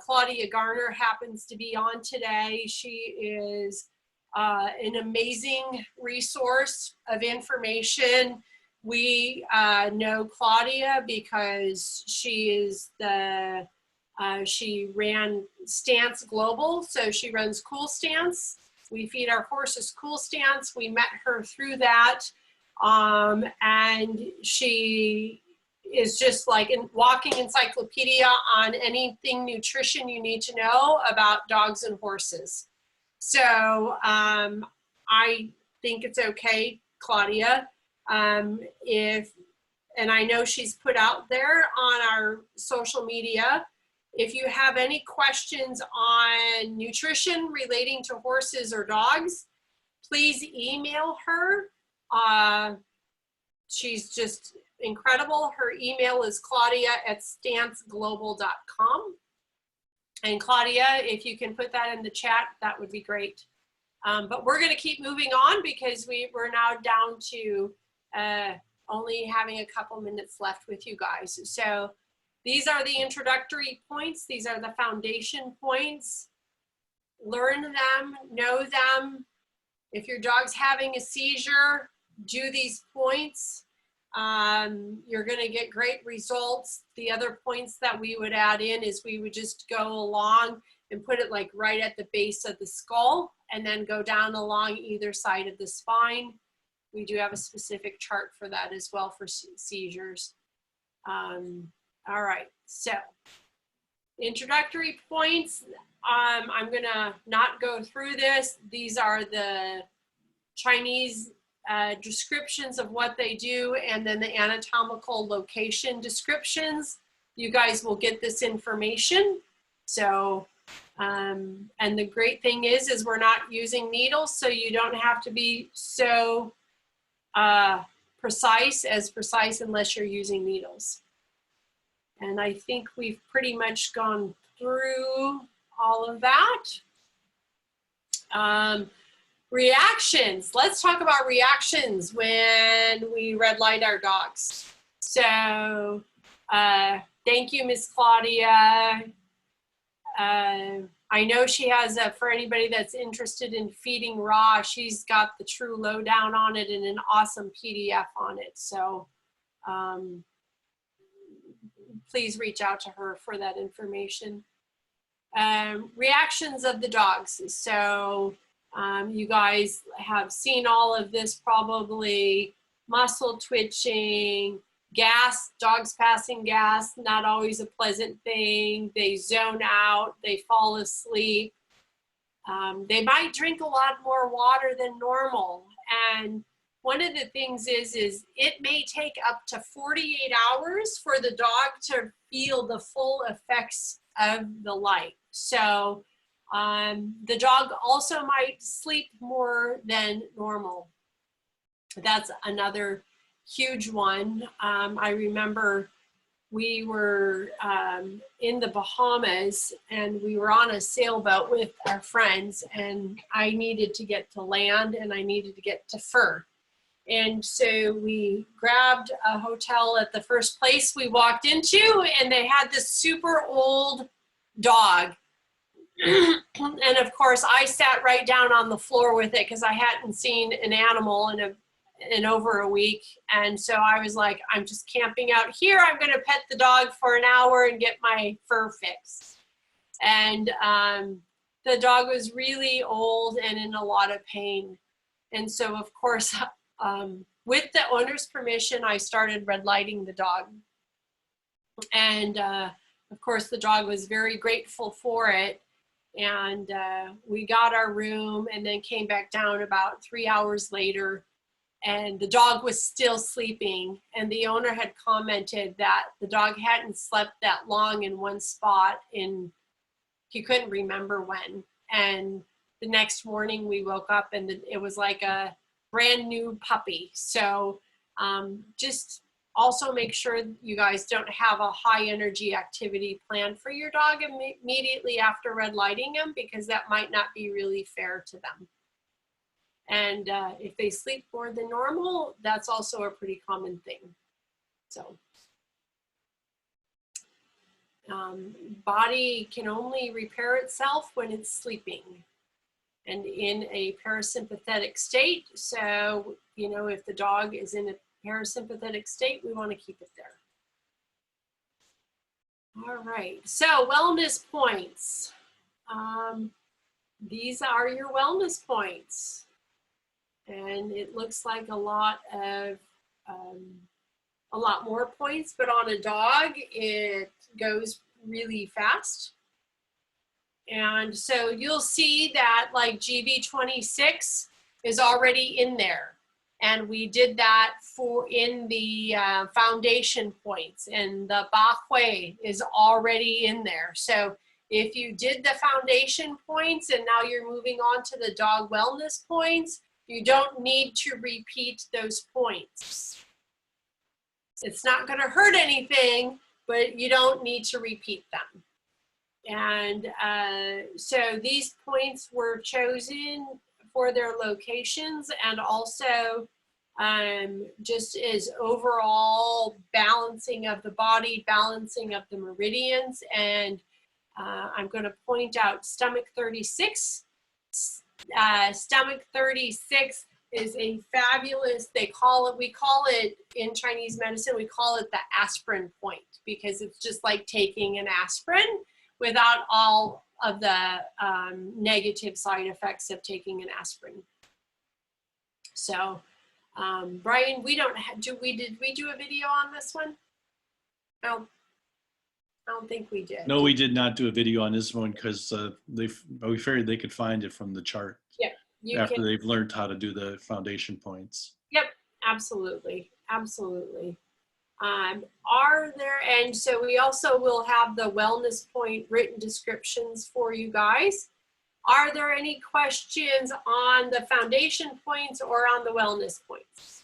Claudia Garner happens to be on today. She is an amazing resource of information. We know Claudia because she is she ran Stance Global, so she runs Cool Stance. We feed our horses Cool Stance. We met her through that, and she is just like a walking encyclopedia on anything nutrition you need to know about dogs and horses. So I think it's okay, Claudia, and I know she's put out there on our social media, if you have any questions on nutrition relating to horses or dogs, please email her. She's just incredible. Her email is claudia@stanceglobal.com. And Claudia, if you can put that in the chat, that would be great. But we're going to keep moving on because we're now down to only having a couple minutes left with you guys. So these are the introductory points. These are the foundation points. Learn them, know them. If your dog's having a seizure, do these points. You're going to get great results. The other points that we would add in is we would just go along and put it like right at the base of the skull and then go down along either side of the spine. We do have a specific chart for that as well for seizures. All right, so introductory points. I'm gonna not go through this. These are the Chinese descriptions of what they do, and then the anatomical location descriptions. You guys will get this information. So, and the great thing is we're not using needles, so you don't have to be so precise unless you're using needles. And I think we've pretty much gone through all of that. Reactions. Let's talk about reactions when we red light our dogs. So thank you, Miss Claudia. I know she has, for anybody that's interested in feeding raw, she's got the true lowdown on it and an awesome PDF on it. So please reach out to her for that information. Reactions of the dogs. So you guys have seen all of this probably. Muscle twitching, gas, dogs passing gas, not always a pleasant thing. They zone out, they fall asleep. They might drink a lot more water than normal. And one of the things is it may take up to 48 hours for the dog to feel the full effects of the light. So the dog also might sleep more than normal. That's another huge one. I remember we were in the Bahamas, and we were on a sailboat with our friends, and I needed to get to land and I needed to get to fur. And so we grabbed a hotel at the first place we walked into, and they had this super old dog. And of course, I sat right down on the floor with it because I hadn't seen an animal in over a week. And so I was like, I'm just camping out here. I'm going to pet the dog for an hour and get my fur fixed. And the dog was really old and in a lot of pain. And so, of course, with the owner's permission, I started red lighting the dog. And of course, the dog was very grateful for it. And we got our room and then came back down about 3 hours later, and the dog was still sleeping. And the owner had commented that the dog hadn't slept that long in one spot in, he couldn't remember when. And the next morning we woke up and it was like a brand new puppy. So just also make sure you guys don't have a high energy activity planned for your dog immediately after red lighting them, because that might not be really fair to them. And if they sleep more than normal, that's also a pretty common thing. So body can only repair itself when it's sleeping and in a parasympathetic state. So, you know, if the dog is in a parasympathetic state, we want to keep it there. All right, so wellness points. These are your wellness points. And it looks like a lot more points, but on a dog, it goes really fast. And so you'll see that like GB26 is already in there. And we did that in the foundation points, and the Bahui is already in there. So if you did the foundation points and now you're moving on to the dog wellness points, you don't need to repeat those points. It's not going to hurt anything, but you don't need to repeat them. And so these points were chosen for their locations, and also just as overall balancing of the body, balancing of the meridians. And I'm going to point out stomach 36. Stomach 36 is a fabulous, we call it in Chinese medicine, we call it the aspirin point, because it's just like taking an aspirin without all of the negative side effects of taking an aspirin. So, Brian, did we do a video on this one? No, I don't think we did. No, we did not do a video on this one because we figured they could find it from the chart. Yeah, after they've learned how to do the foundation points. Yep, absolutely, absolutely. And so we also will have the wellness point written descriptions for you guys. Are there any questions on the foundation points or on the wellness points?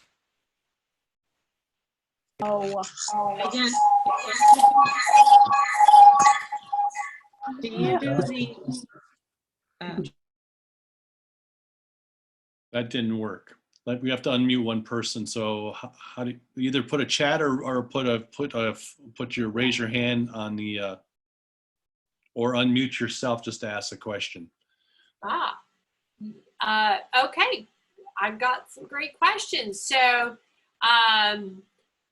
Do you do the That didn't work. Like, we have to unmute one person. So how do you either put a chat or raise your hand on the or unmute yourself just to ask a question. Okay, I've got some great questions. So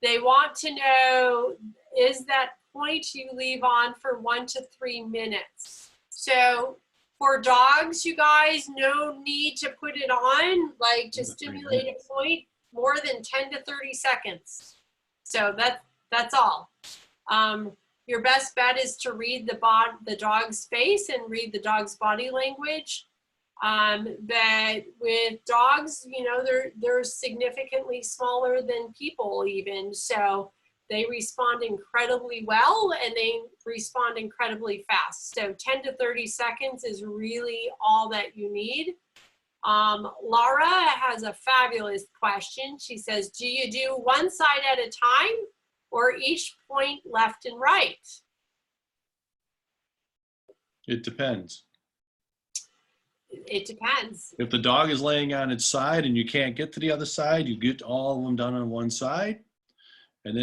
they want to know, is that point you leave on for 1 to 3 minutes? So for dogs, you guys, no need to put it on, like to stimulate a point, more than 10 to 30 seconds. So that's all. Your best bet is to read the dog's face and read the dog's body language. But with dogs, you know, they're significantly smaller than people even. So they respond incredibly well and they respond incredibly fast. So 10 to 30 seconds is really all that you need. Laura has a fabulous question. She says, do you do one side at a time or each point left and right? It depends. It depends. If the dog is laying on its side and you can't get to the other side, you get all of them done on one side. And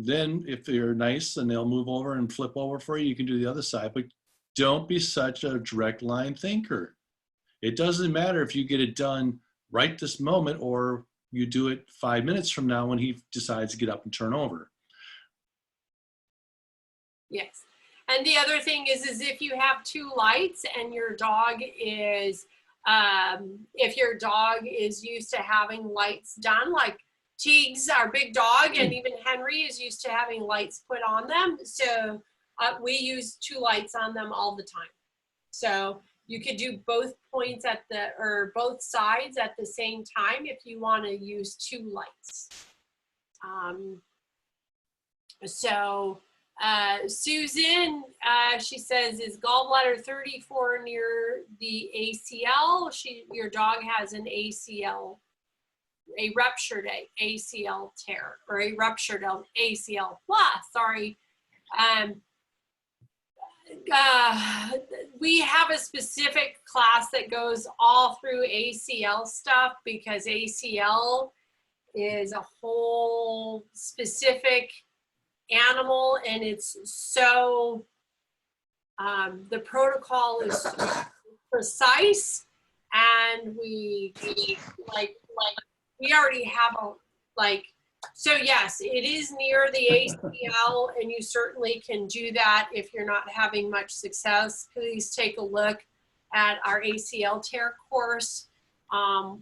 then if they're nice and they'll move over and flip over for you, you can do the other side. But don't be such a direct line thinker. It doesn't matter if you get it done right this moment or you do it 5 minutes from now when he decides to get up and turn over. Yes. And the other thing is if you have two lights and your dog is, if your dog is used to having lights done, like Teague's our big dog, and even Henry is used to having lights put on them. So we use two lights on them all the time. So you could do both points or both sides at the same time if you want to use two lights. Susan, she says, is gallbladder 34 near the ACL? Your dog has an ACL, a ruptured ACL tear, or a ruptured ACL. Sorry. We have a specific class that goes all through ACL stuff, because ACL is a whole specific animal, and it's so the protocol is so precise, and we already have so yes, it is near the ACL, and you certainly can do that. If you're not having much success, please take a look at our ACL tear course.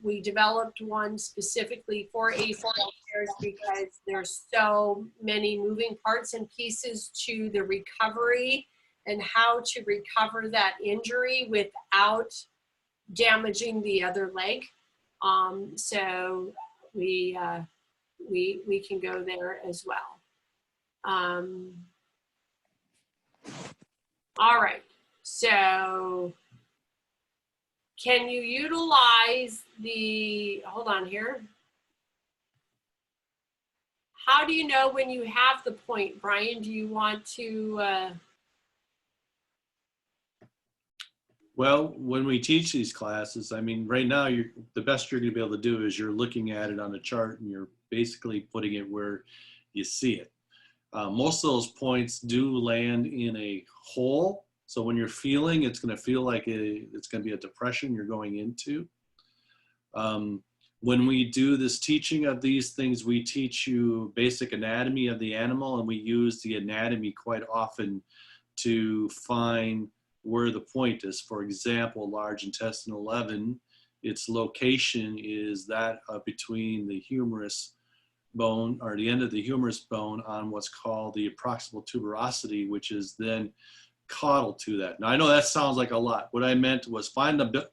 We developed one specifically for ACL tears because there's so many moving parts and pieces to the recovery and how to recover that injury without damaging the other leg. So we can go there as well. All right, so can you utilize hold on here. How do you know when you have the point, Brian? Do you want to? Well, when we teach these classes, I mean, right now, the best you're going to be able to do is you're looking at it on a chart and you're basically putting it where you see it. Most of those points do land in a hole. So when you're feeling, it's going to feel like it's going to be a depression you're going into. When we do this teaching of these things, we teach you basic anatomy of the animal, and we use the anatomy quite often to find where the point is. For example, large intestine 11, its location is that between the humerus bone, or the end of the humerus bone, on what's called the proximal tuberosity, which is then caudal to that. Now I know that sounds like a lot. What I meant was find the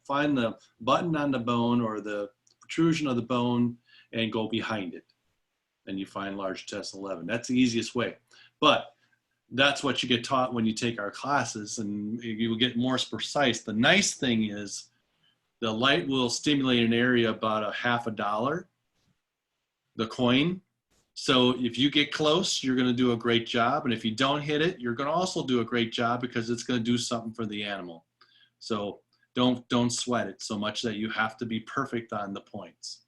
button on the bone or the protrusion of the bone and go behind it, and you find large intestine 11. That's the easiest way, but that's what you get taught when you take our classes, and you will get more precise. The nice thing is the light will stimulate an area about $50, the coin. So if you get close, you're going to do a great job. And if you don't hit it, you're going to also do a great job, because it's going to do something for the animal. So don't sweat it so much that you have to be perfect on the points.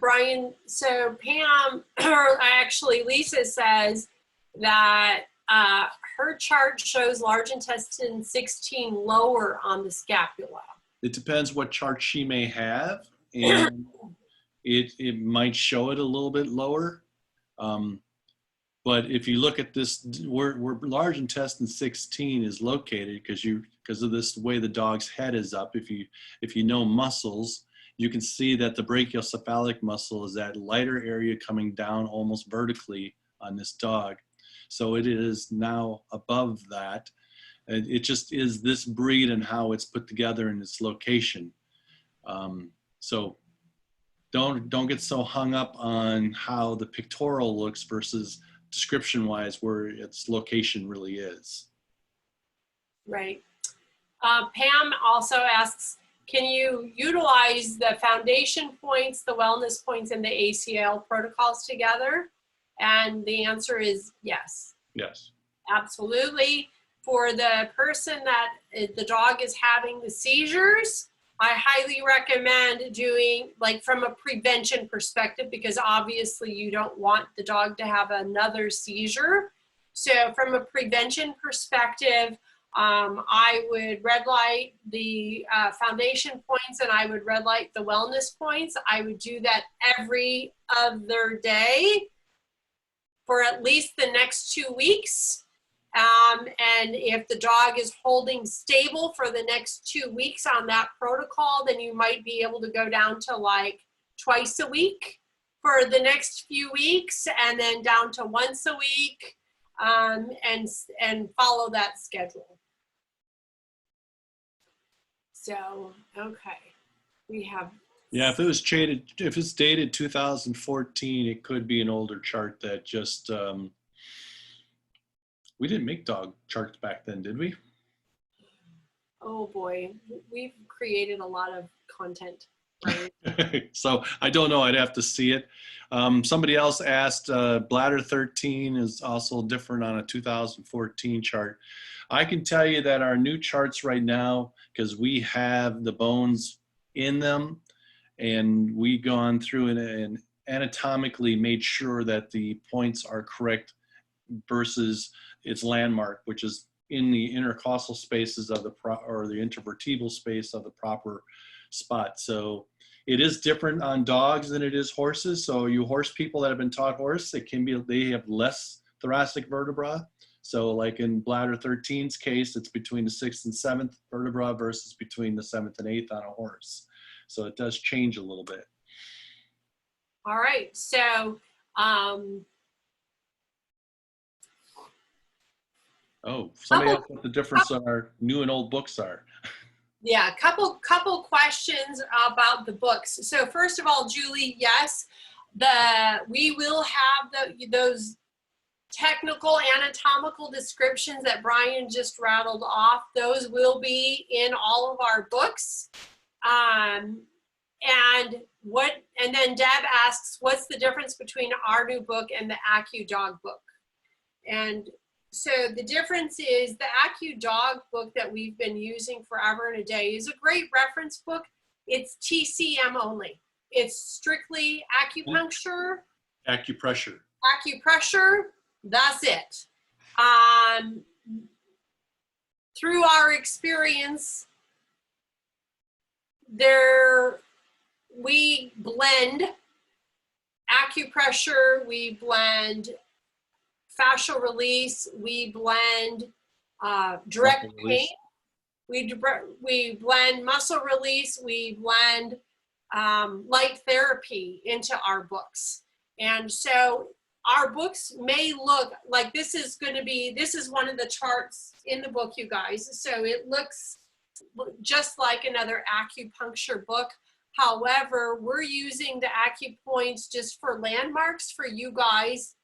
Brian, so Pam, or actually Lisa, says that her chart shows large intestine 16 lower on the scapula. It depends what chart she may have, and it might show it a little bit lower. But if you look at this, where large intestine 16 is located, because of this way the dog's head is up, if you know muscles, you can see that the brachiocephalic muscle is that lighter area coming down almost vertically on this dog. So it is now above that. And it just is this breed and how it's put together in its location. So don't get so hung up on how the pictorial looks versus description-wise where its location really is. Right. Pam also asks, can you utilize the foundation points, the wellness points, and the ACL protocols together? And the answer is yes. Yes. Absolutely. For the person that the dog is having the seizures, I highly recommend doing, like, from a prevention perspective, because obviously you don't want the dog to have another seizure. So from a prevention perspective, I would red light the foundation points, and I would red light the wellness points. I would do that every other day for at least the next 2 weeks. And if the dog is holding stable for the next 2 weeks on that protocol, then you might be able to go down to like twice a week for the next few weeks, and then down to once a week, and follow that schedule. So, okay, we have. Yeah, if it's dated 2014, it could be an older chart that just, we didn't make dog charts back then, did we? Oh boy, we've created a lot of content. Right? So I don't know, I'd have to see it. Somebody else asked, bladder 13 is also different on a 2014 chart. I can tell you that our new charts right now, because we have the bones in them, and we've gone through and anatomically made sure that the points are correct versus its landmark, which is in the intercostal spaces of the or the intervertebral space of the proper spot. So it is different on dogs than it is horses. So you horse people that have been taught horse, they have less thoracic vertebra. So like in bladder 13's case, it's between the 6th and 7th vertebra versus between the 7th and 8th on a horse. So it does change a little bit. All right, so oh, somebody else what the difference on our new and old books are. Yeah, couple questions about the books. So first of all, Julie, yes, we will have those technical anatomical descriptions that Brian just rattled off. Those will be in all of our books. And then Deb asks, what's the difference between our new book and the AccuDog book? And so the difference is the AccuDog book that we've been using forever and a day is a great reference book. It's TCM only. It's strictly acupuncture. Acupressure. Acupressure, that's it. Through our experience, we blend acupressure, we blend fascial release, we blend direct pain, we blend muscle release, we blend light therapy into our books. And so our books may look like this is one of the charts in the book, you guys. So it looks just like another acupuncture book. However, we're using the acupoints just for landmarks for you guys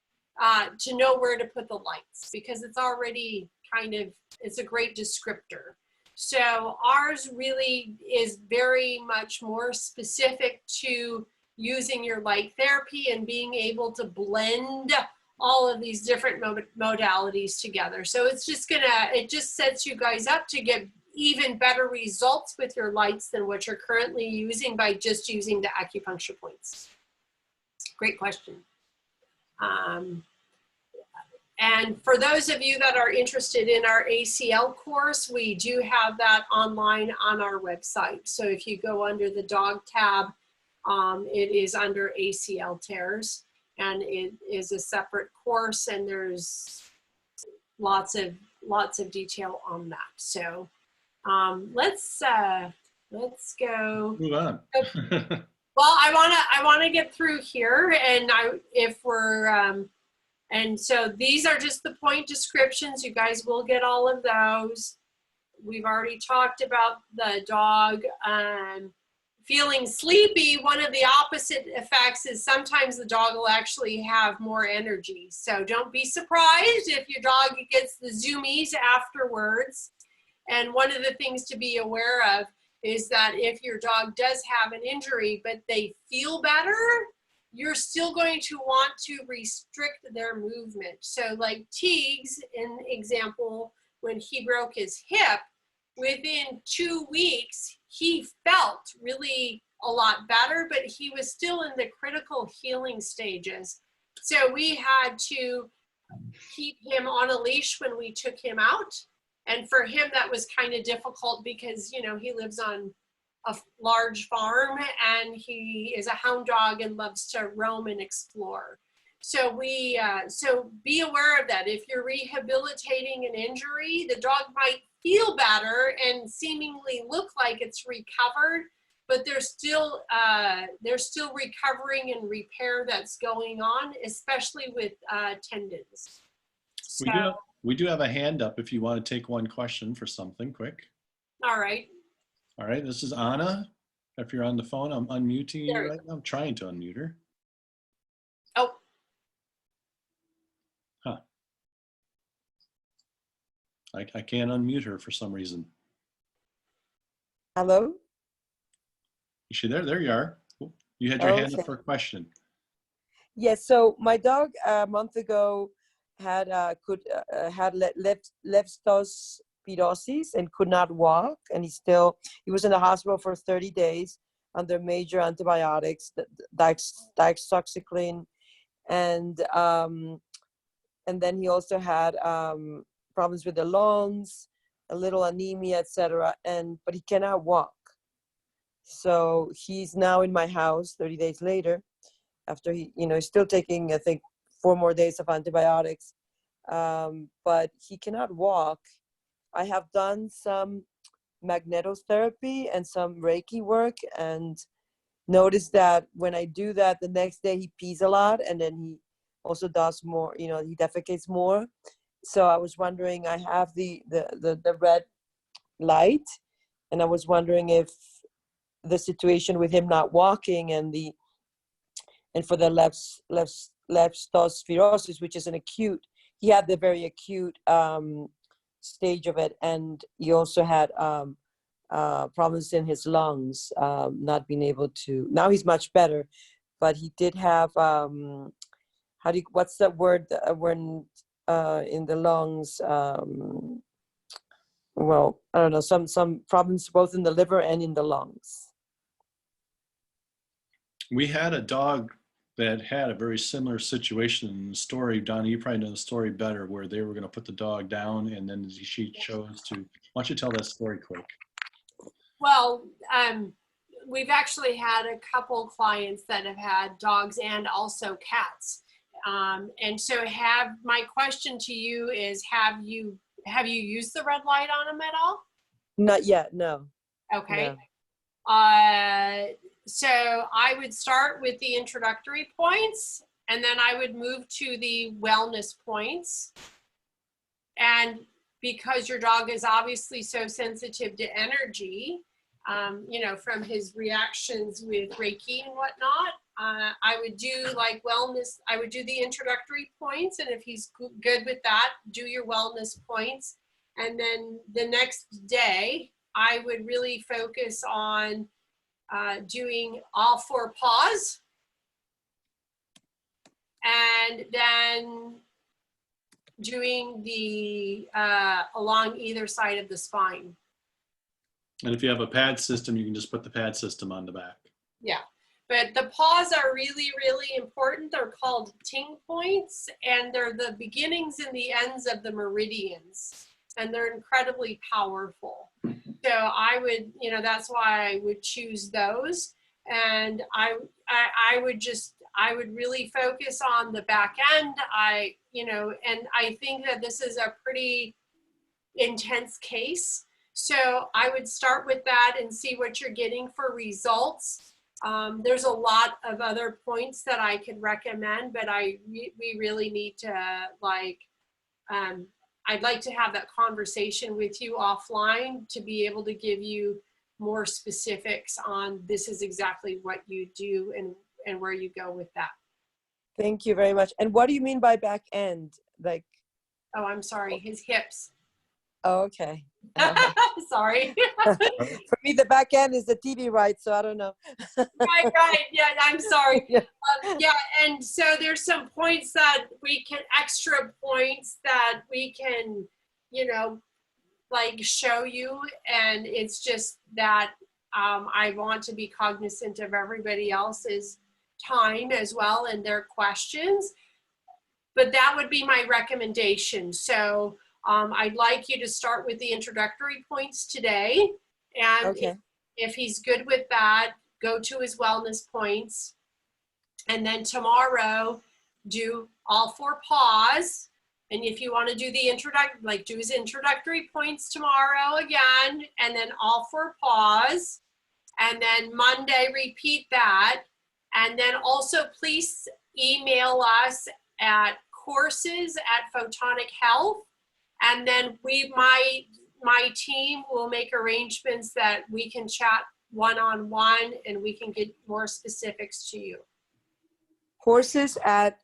to know where to put the lights, because it's already it's a great descriptor. So ours really is very much more specific to using your light therapy and being able to blend all of these different modalities together. So it just sets you guys up to get even better results with your lights than what you're currently using by just using the acupuncture points. Great question. And for those of you that are interested in our ACL course, we do have that online on our website. So if you go under the dog tab, it is under ACL tears, and it is a separate course, and there's lots of detail on that. So let's go. Move on. Well, I wanna get through here, and and so these are just the point descriptions. You guys will get all of those. We've already talked about the dog feeling sleepy. One of the opposite effects is sometimes the dog will actually have more energy. So don't be surprised if your dog gets the zoomies afterwards. And one of the things to be aware of is that if your dog does have an injury, but they feel better, you're still going to want to restrict their movement. So like Teague's, in example, when he broke his hip, within 2 weeks, he felt really a lot better, but he was still in the critical healing stages. So we had to keep him on a leash when we took him out. And for him, that was kind of difficult because, you know, he lives on a large farm and he is a hound dog and loves to roam and explore. So so be aware of that. If you're rehabilitating an injury, the dog might feel better and seemingly look like it's recovered, but there's still recovering and repair that's going on, especially with tendons. So, We do have a hand up if you want to take one question for something quick. all right. All right, this is Anna. If you're on the phone, I'm unmuting you right now. I'm trying to unmute her. Oh. Huh. I can't unmute her for some reason. Hello? Is she there? There you are. You had your hand up for a question. Yes, so my dog a month ago had leptospirosis and could not walk, and he was in the hospital for 30 days under major antibiotics, doxycycline, and then he also had problems with the lungs, a little anemia, etc. But he cannot walk. So he's now in my house 30 days later, after he's still taking, I think, 4 more days of antibiotics, but he cannot walk. I have done some magnetotherapy and some Reiki work, and noticed that when I do that, the next day he pees a lot, and then he also does more, he defecates more. So I was wondering, I have the red light, and I was wondering if the situation with him not walking and for the leptospirosis, which is he had the very acute stage of it, and he also had problems in his lungs, not being able to. Now he's much better, but he did have what's that word when in the lungs? Well, I don't know, some problems both in the liver and in the lungs. We had a dog that had a very similar situation in the story. Donna, you probably know the story better, where they were going to put the dog down, and then she chose to. Why don't you tell that story quick? Well, we've actually had a couple clients that have had dogs and also cats. And so my question to you is, have you used the red light on them at all? Not yet, no. Okay. No. So I would start with the introductory points, and then I would move to the wellness points. And because your dog is obviously so sensitive to energy, from his reactions with Reiki and whatnot, I would do like wellness. I would do the introductory points, and if he's good with that, do your wellness points. And then the next day, I would really focus on doing all 4 paws, and then doing the along either side of the spine. And if you have a pad system, you can just put the pad system on the back. Yeah, but the paws are really, really important. They're called ting points, and they're the beginnings and the ends of the meridians, and they're incredibly powerful. So I would, that's why I would choose those. And I would really focus on the back end. And I think that this is a pretty intense case. So I would start with that and see what you're getting for results. There's a lot of other points that I could recommend, but we really need to I'd like to have that conversation with you offline to be able to give you more specifics on this is exactly what you do and where you go with that. Thank you very much. And what do you mean by back end? Oh, I'm sorry, his hips. Oh, okay. Sorry. For me, the back end is the TV right, so I don't know. Right. Yeah, I'm sorry. Yeah. Yeah, and so there's some points that we can, extra points that we can, you know, like show you. And it's just that I want to be cognizant of everybody else's time as well and their questions. But that would be my recommendation. So I'd like you to start with the introductory points today. And Okay. if he's good with that, go to his wellness points. And then tomorrow, do all 4 pause. And if you want to do the do his introductory points tomorrow again, and then all 4 pause. And then Monday, repeat that. And then also please email us at courses@Photonic Health. And then my team will make arrangements that we can chat one-on-one and we can get more specifics to you. Courses at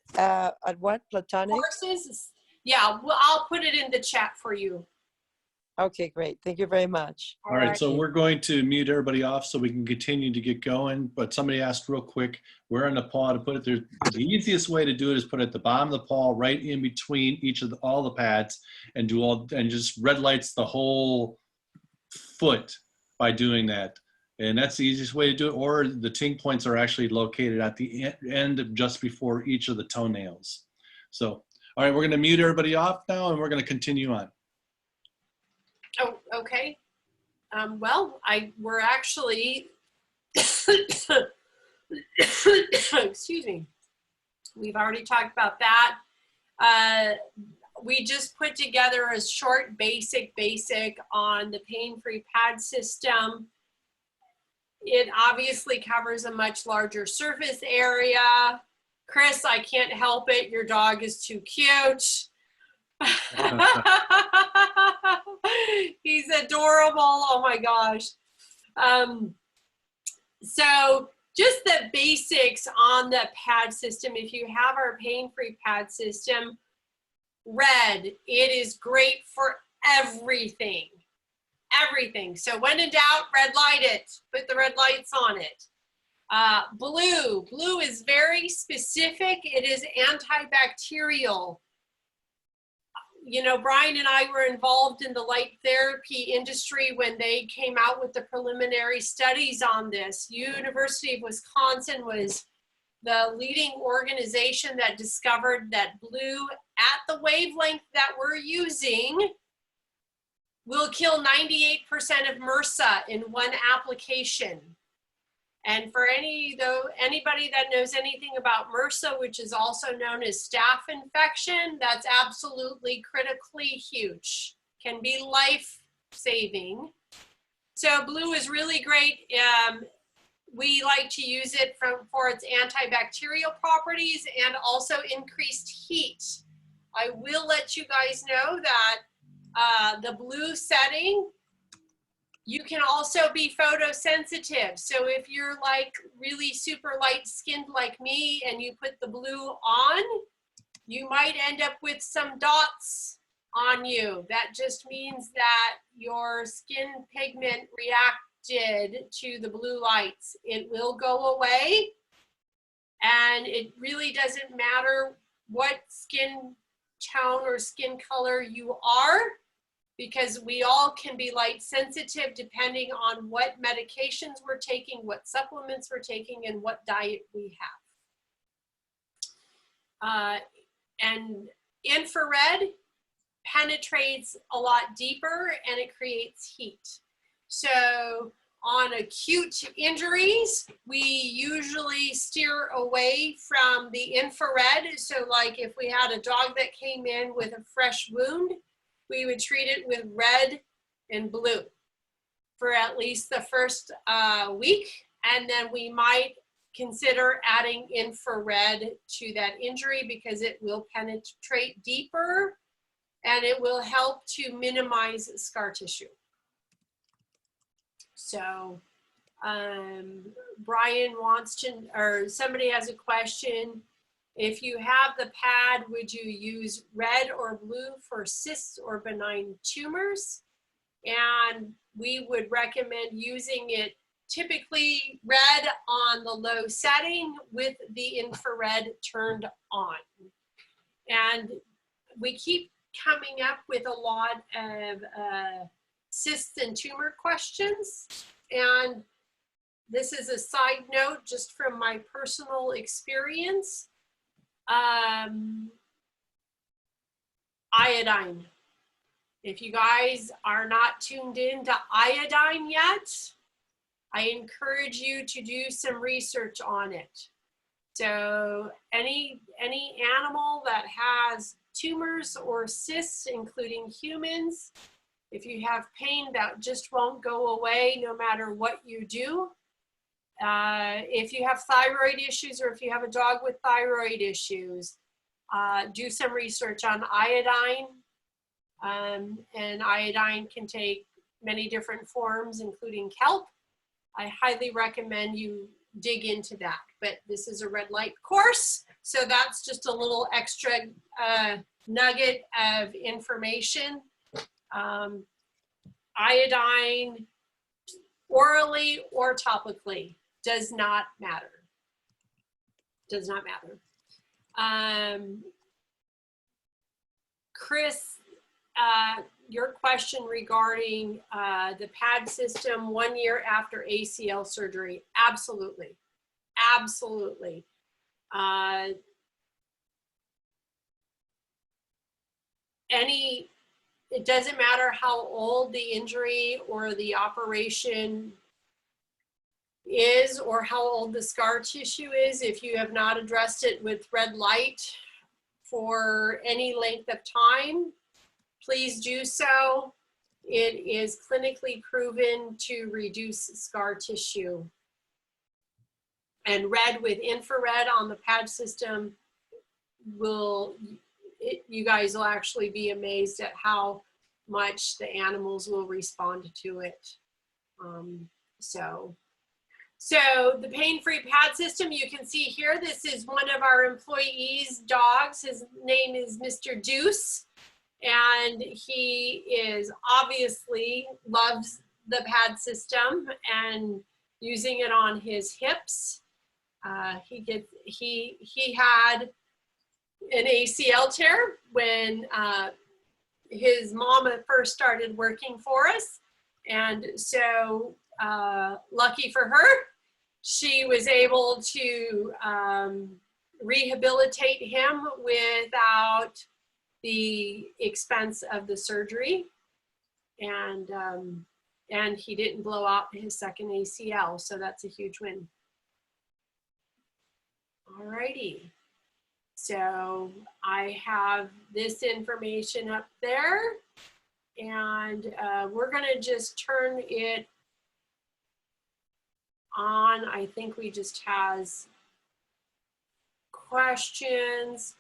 what? Platonic? Courses, yeah, well, I'll put it in the chat for you. Okay, great. Thank you very much. All right, so we're going to mute everybody off so we can continue to get going. But somebody asked real quick, where in the paw to put it? There, the easiest way to do it is put it at the bottom of the paw, right in between each of all the pads, and just red lights the whole foot by doing that. And that's the easiest way to do it. Or the ting points are actually located at the end, just before each of the toenails. So, all right, we're going to mute everybody off now, and we're going to continue on. Oh, okay. Well, we're actually, excuse me. We've already talked about that. We just put together a short basic on the pain-free pad system. It obviously covers a much larger surface area. Chris, I can't help it. Your dog is too cute. He's adorable. Oh my gosh. So just the basics on the pad system. If you have our pain-free pad system, red, it is great for everything. Everything. So when in doubt, red light it. Put the red lights on it. Blue is very specific. It is antibacterial. You know, Brian and I were involved in the light therapy industry when they came out with the preliminary studies on this. University of Wisconsin was the leading organization that discovered that blue at the wavelength that we're using will kill 98% of MRSA in one application. And for anybody that knows anything about MRSA, which is also known as staph infection, that's absolutely critically huge, can be life-saving. So blue is really great. We like to use it for its antibacterial properties and also increased heat. I will let you guys know that the blue setting, you can also be photosensitive. So if you're like really super light skinned like me and you put the blue on, you might end up with some dots on you. That just means that your skin pigment reacted to the blue lights. It will go away, and it really doesn't matter what skin tone or skin color you are, because we all can be light sensitive depending on what medications we're taking, what supplements we're taking, and what diet we have. And infrared penetrates a lot deeper and it creates heat. So on acute injuries, we usually steer away from the infrared. So like if we had a dog that came in with a fresh wound, we would treat it with red and blue for at least the first week. And then we might consider adding infrared to that injury because it will penetrate deeper and it will help to minimize scar tissue. So Brian wants to, or somebody has a question. If you have the pad, would you use red or blue for cysts or benign tumors? And we would recommend using it typically red on the low setting with the infrared turned on. And we keep coming up with a lot of cysts and tumor questions. And this is a side note just from my personal experience. Iodine. If you guys are not tuned in to iodine yet, I encourage you to do some research on it. So any animal that has tumors or cysts, including humans, if you have pain that just won't go away no matter what you do. If you have thyroid issues, or if you have a dog with thyroid issues, do some research on iodine. And iodine can take many different forms, including kelp. I highly recommend you dig into that. But this is a red light course, so that's just a little extra nugget of information. Iodine, orally or topically, does not matter. Does not matter. Chris, your question regarding the pad system 1 year after ACL surgery, absolutely, absolutely. It doesn't matter how old the injury or the operation is, or how old the scar tissue is. If you have not addressed it with red light for any length of time, please do so. It is clinically proven to reduce scar tissue. And red with infrared on the pad system you guys will actually be amazed at how much the animals will respond to it. So the pain-free pad system, you can see here, this is one of our employees' dogs. His name is Mr. Deuce. And he is obviously loves the pad system and using it on his hips. He had an ACL tear when his mama first started working for us. And so lucky for her, she was able to rehabilitate him without the expense of the surgery, and he didn't blow out his second ACL, so that's a huge win. Alrighty, so I have this information up there, and we're gonna just turn it on. I think we just has questions.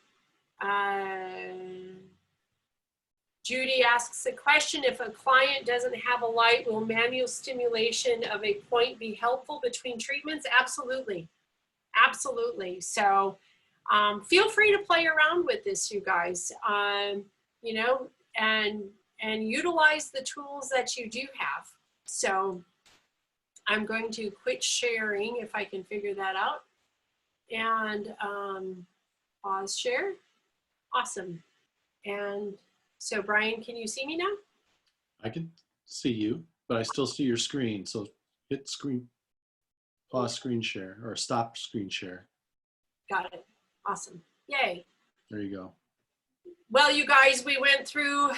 Judy asks a question: if a client doesn't have a light, will manual stimulation of a point be helpful between treatments? Absolutely, absolutely. So feel free to play around with this, you guys, you know, and utilize the tools that you do have. So I'm going to quit sharing if I can figure that out, and pause share. Awesome. And so Brian, can you see me now? I can see you, but I still see your screen. So hit screen, pause screen share, or stop screen share. Got it. Awesome. Yay. There you go. Well, you guys, we went through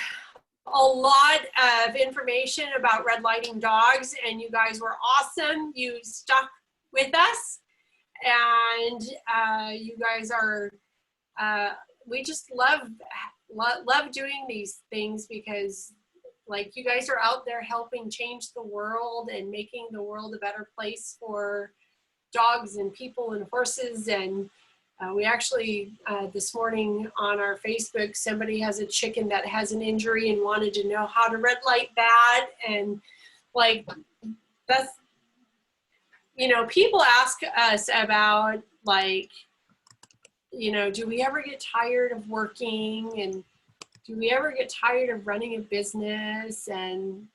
a lot of information about red lighting dogs, and you guys were awesome. You stuck with us, and you guys are, we just love doing these things, because like you guys are out there helping change the world and making the world a better place for dogs and people and horses. And we actually, this morning on our Facebook, somebody has a chicken that has an injury and wanted to know how to red light that. And like, that's, you know, people ask us about like you know, do we ever get tired of working, and do we ever get tired of running a business, and,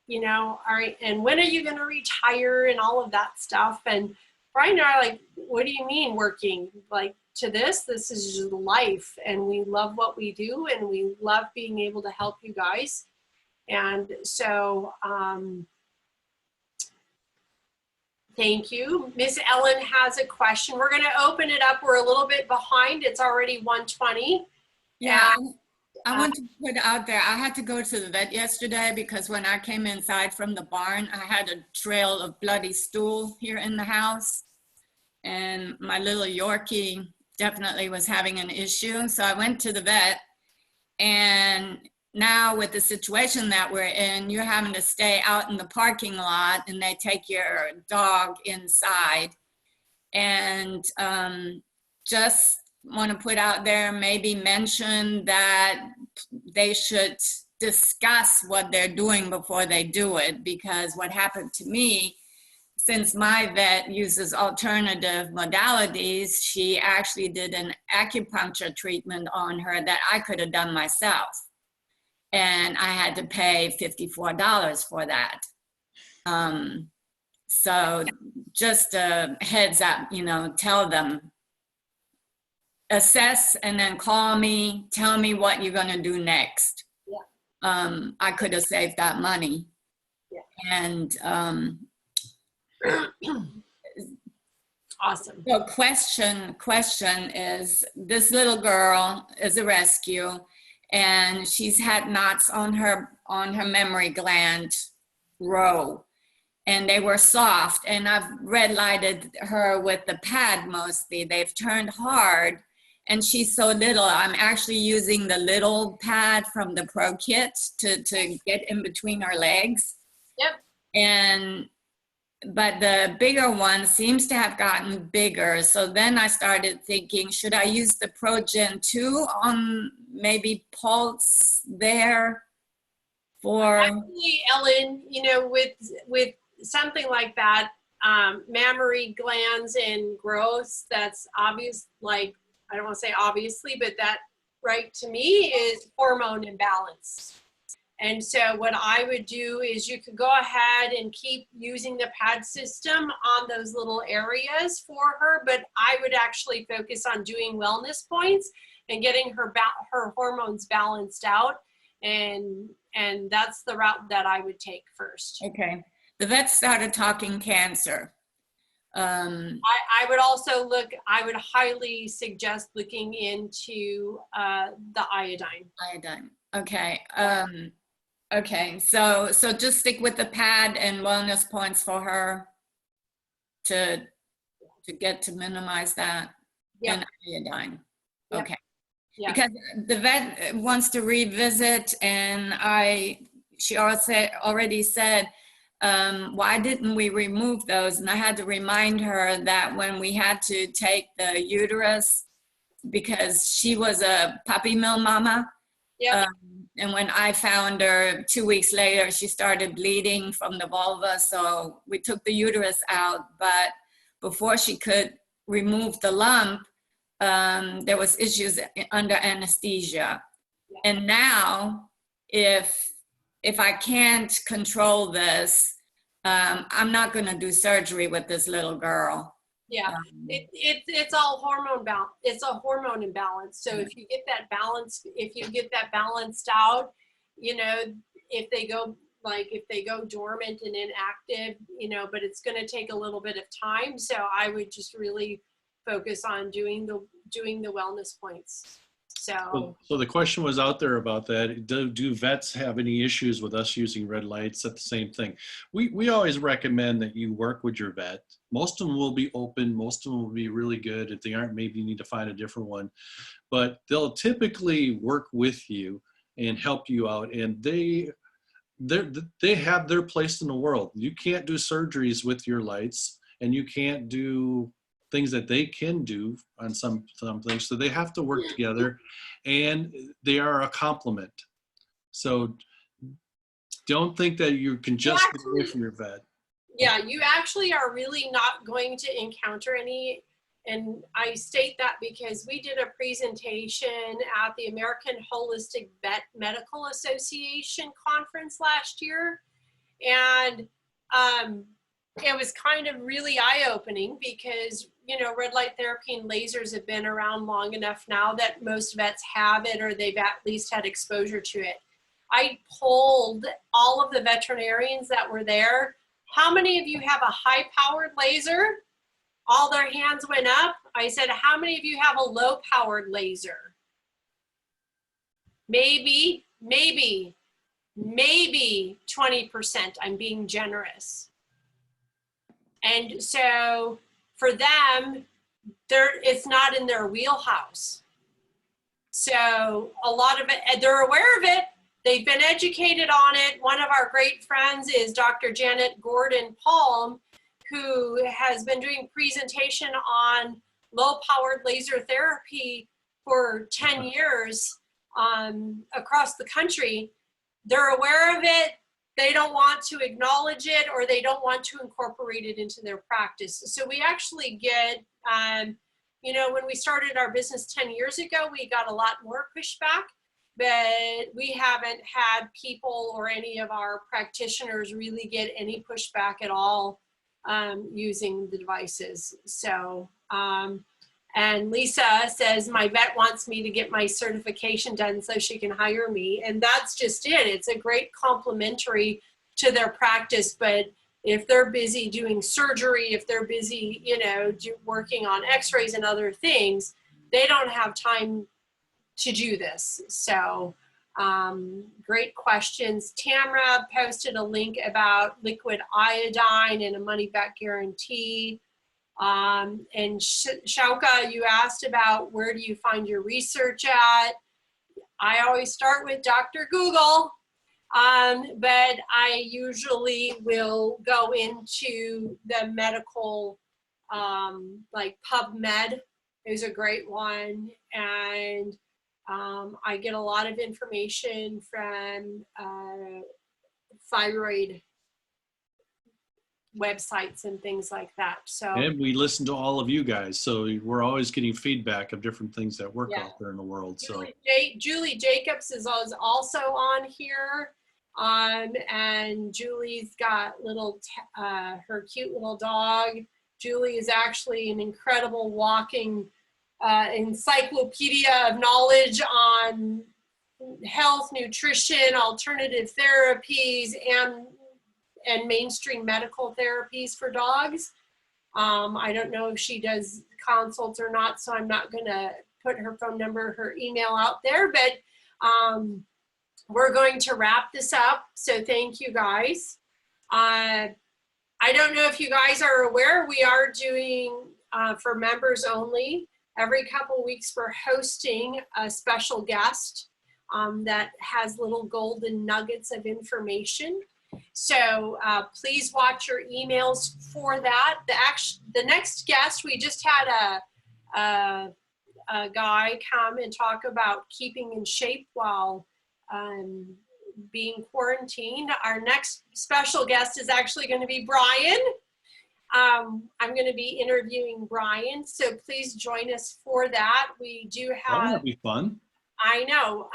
you know, all right, and when are you going to retire and all of that stuff? And Brian and I are like, what do you mean working? Like, to this is just life, and we love what we do, and we love being able to help you guys. And so, thank you. Miss Ellen has a question. We're going to open it up. We're a little bit behind. It's already 1:20. Yeah, I want to put out there, I had to go to the vet yesterday because when I came inside from the barn, I had a trail of bloody stool here in the house. And my little Yorkie definitely was having an issue. So I went to the vet, and now with the situation that we're in, you're having to stay out in the parking lot and they take your dog inside. And just want to put out there, maybe mention that they should discuss what they're doing before they do it, because what happened to me, since my vet uses alternative modalities, she actually did an acupuncture treatment on her that I could have done myself. And I had to pay $54 for that. So just a heads up, you know, tell them, assess and then call me, tell me what you're gonna do next. Yeah. I could have saved that money. Yeah. And awesome. So question is, this little girl is a rescue, and she's had knots on her memory gland row, and they were soft, and I've red lighted her with the pad mostly. They've turned hard, and she's so little. I'm actually using the little pad from the Pro Kit to get in between her legs. Yep. But the bigger one seems to have gotten bigger. So then I started thinking, should I use the Pro Gen 2 on maybe Pulse there for? Actually, Ellen, you know, with something like that, mammary glands and growths, that's obvious, like, I don't want to say obviously, but that, right, to me is hormone imbalance. And so what I would do is you could go ahead and keep using the pad system on those little areas for her, but I would actually focus on doing wellness points and getting her hormones balanced out. And that's the route that I would take first. Okay. The vet started talking cancer. I would also I would highly suggest looking into the iodine. Iodine. Okay. Okay. So just stick with the pad and wellness points for her to get to minimize that. Yep. And iodine. Yep. Okay. Yeah. Because the vet wants to revisit, and she also already said, why didn't we remove those? And I had to remind her that when we had to take the uterus, because she was a puppy mill mama. Yeah. And when I found her 2 weeks later, she started bleeding from the vulva. So we took the uterus out, but before she could remove the lump, there was issues under anesthesia. Yeah. And now, if I can't control this, I'm not going to do surgery with this little girl. Yeah, it's all hormone balance. It's a hormone imbalance. So if you get that balanced out, you know, if they go dormant and inactive, you know, but it's going to take a little bit of time. So I would just really focus on doing the wellness points. So the question was out there about that. Do vets have any issues with us using red lights? At the same thing, we always recommend that you work with your vet. Most of them will be open. Most of them will be really good. If they aren't, maybe you need to find a different one. But they'll typically work with you and help you out. And they have their place in the world. You can't do surgeries with your lights, and you can't do things that they can do on some things. So they have to work together, and they are a complement. So don't think that you can just get away from your vet. Yeah, you actually are really not going to encounter any And I state that because we did a presentation at the American Holistic Vet Medical Association conference last year. And it was kind of really eye-opening because, you know, red light therapy and lasers have been around long enough now that most vets have it, or they've at least had exposure to it. I polled all of the veterinarians that were there. How many of you have a high-powered laser? All their hands went up. I said, how many of you have a low-powered laser? Maybe 20%. I'm being generous. And so for them, it's not in their wheelhouse. So a lot of it, they're aware of it. They've been educated on it. One of our great friends is Dr. Janet Gordon Palm, who has been doing presentation on low-powered laser therapy for 10 years across the country. They're aware of it. They don't want to acknowledge it, or they don't want to incorporate it into their practice. So we actually get, you know, when we started our business 10 years ago, we got a lot more pushback, but we haven't had people or any of our practitioners really get any pushback at all using the devices. So, and Lisa says, my vet wants me to get my certification done so she can hire me. And that's just it. It's a great complementary to their practice. But if they're busy doing surgery, if they're busy, you know, working on x-rays and other things, they don't have time to do this. So great questions. Tamara posted a link about liquid iodine and a money back guarantee. And Shauka, you asked about where do you find your research at? I always start with Dr. Google, but I usually will go into the medical, like PubMed is a great one. And I get a lot of information from thyroid websites and things like that. So, and we listen to all of you guys, so we're always getting feedback of different things that work out there in the world. So Julie Jacobs is also on here, and Julie's got little her cute little dog. Julie is actually an incredible walking encyclopedia of knowledge on health, nutrition, alternative therapies, and mainstream medical therapies for dogs. I don't know if she does consults or not, so I'm not gonna put her phone number, her email out there, but we're going to wrap this up. So thank you guys. I don't know if you guys are aware, we are doing, for members only, every couple weeks we're hosting a special guest that has little golden nuggets of information. So please watch your emails for that. The next guest, we just had a guy come and talk about keeping in shape while being quarantined. Our next special guest is actually going to be Brian. I'm going to be interviewing Brian, so please join us for that. We do have. That'll be fun. I know.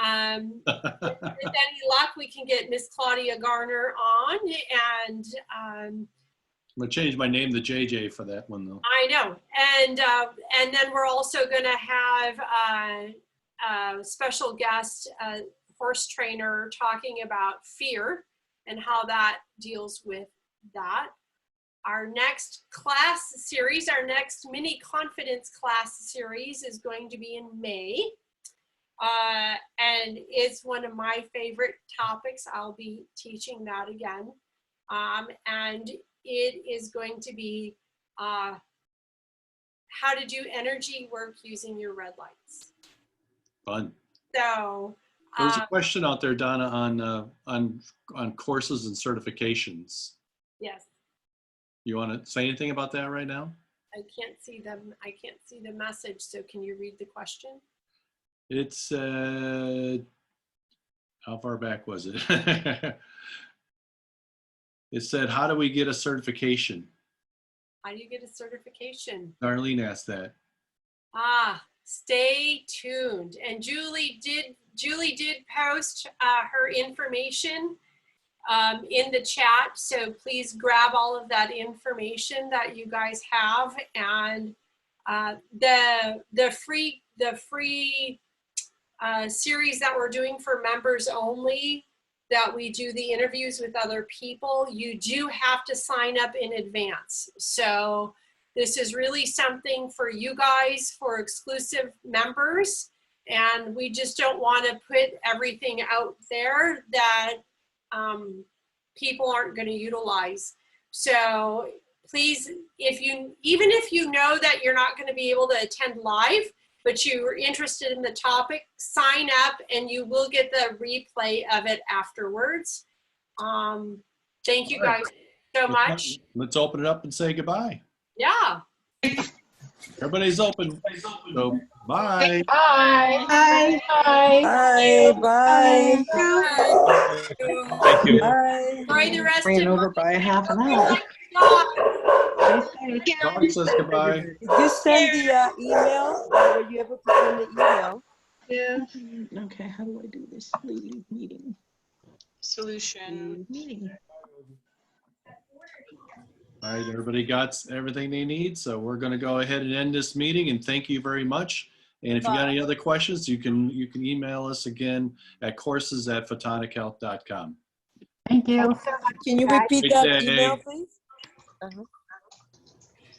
With any luck, we can get Miss Claudia Garner on, and I'm gonna change my name to JJ for that one though. I know. And then we're also going to have a special guest, horse trainer, talking about fear and how that deals with that. Our next class series, our next mini confidence class series is going to be in May. And it's one of my favorite topics. I'll be teaching that again. And it is going to be how to do energy work using your red lights. Fun. So there's a question out there, Donna, on courses and certifications. yes. You want to say anything about that right now? I can't see them. I can't see the message. So can you read the question? It's how far back was it? It said, how do we get a certification? How do you get a certification? Darlene asked that. Stay tuned. And Julie did post her information in the chat. So please grab all of that information that you guys have. And the free series that we're doing for members only, that we do the interviews with other people, you do have to sign up in advance. So this is really something for you guys, for exclusive members. And we just don't want to put everything out there that people aren't going to utilize. So please, even if you know that you're not going to be able to attend live, but you are interested in the topic, sign up and you will get the replay of it afterwards. Thank you guys so much. Let's open it up and say goodbye. Yeah. Everybody's open. So bye. Bye. Bye. Bye. Bye. Thank you. Bye. Enjoy the rest Ran of over by a half an your hour. Dog says goodbye. Did you send the email? Were you able to send the email? Yeah. Okay, how do I do this? Leave meeting. Solution. Meeting. All right, everybody got everything they need. So we're going to go ahead and end this meeting, and thank you very much. And if you got any other questions, you can email us again at courses@photonichealth.com. Thank you. Can you repeat Great that day. email, please?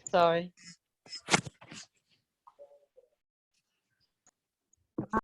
Sorry.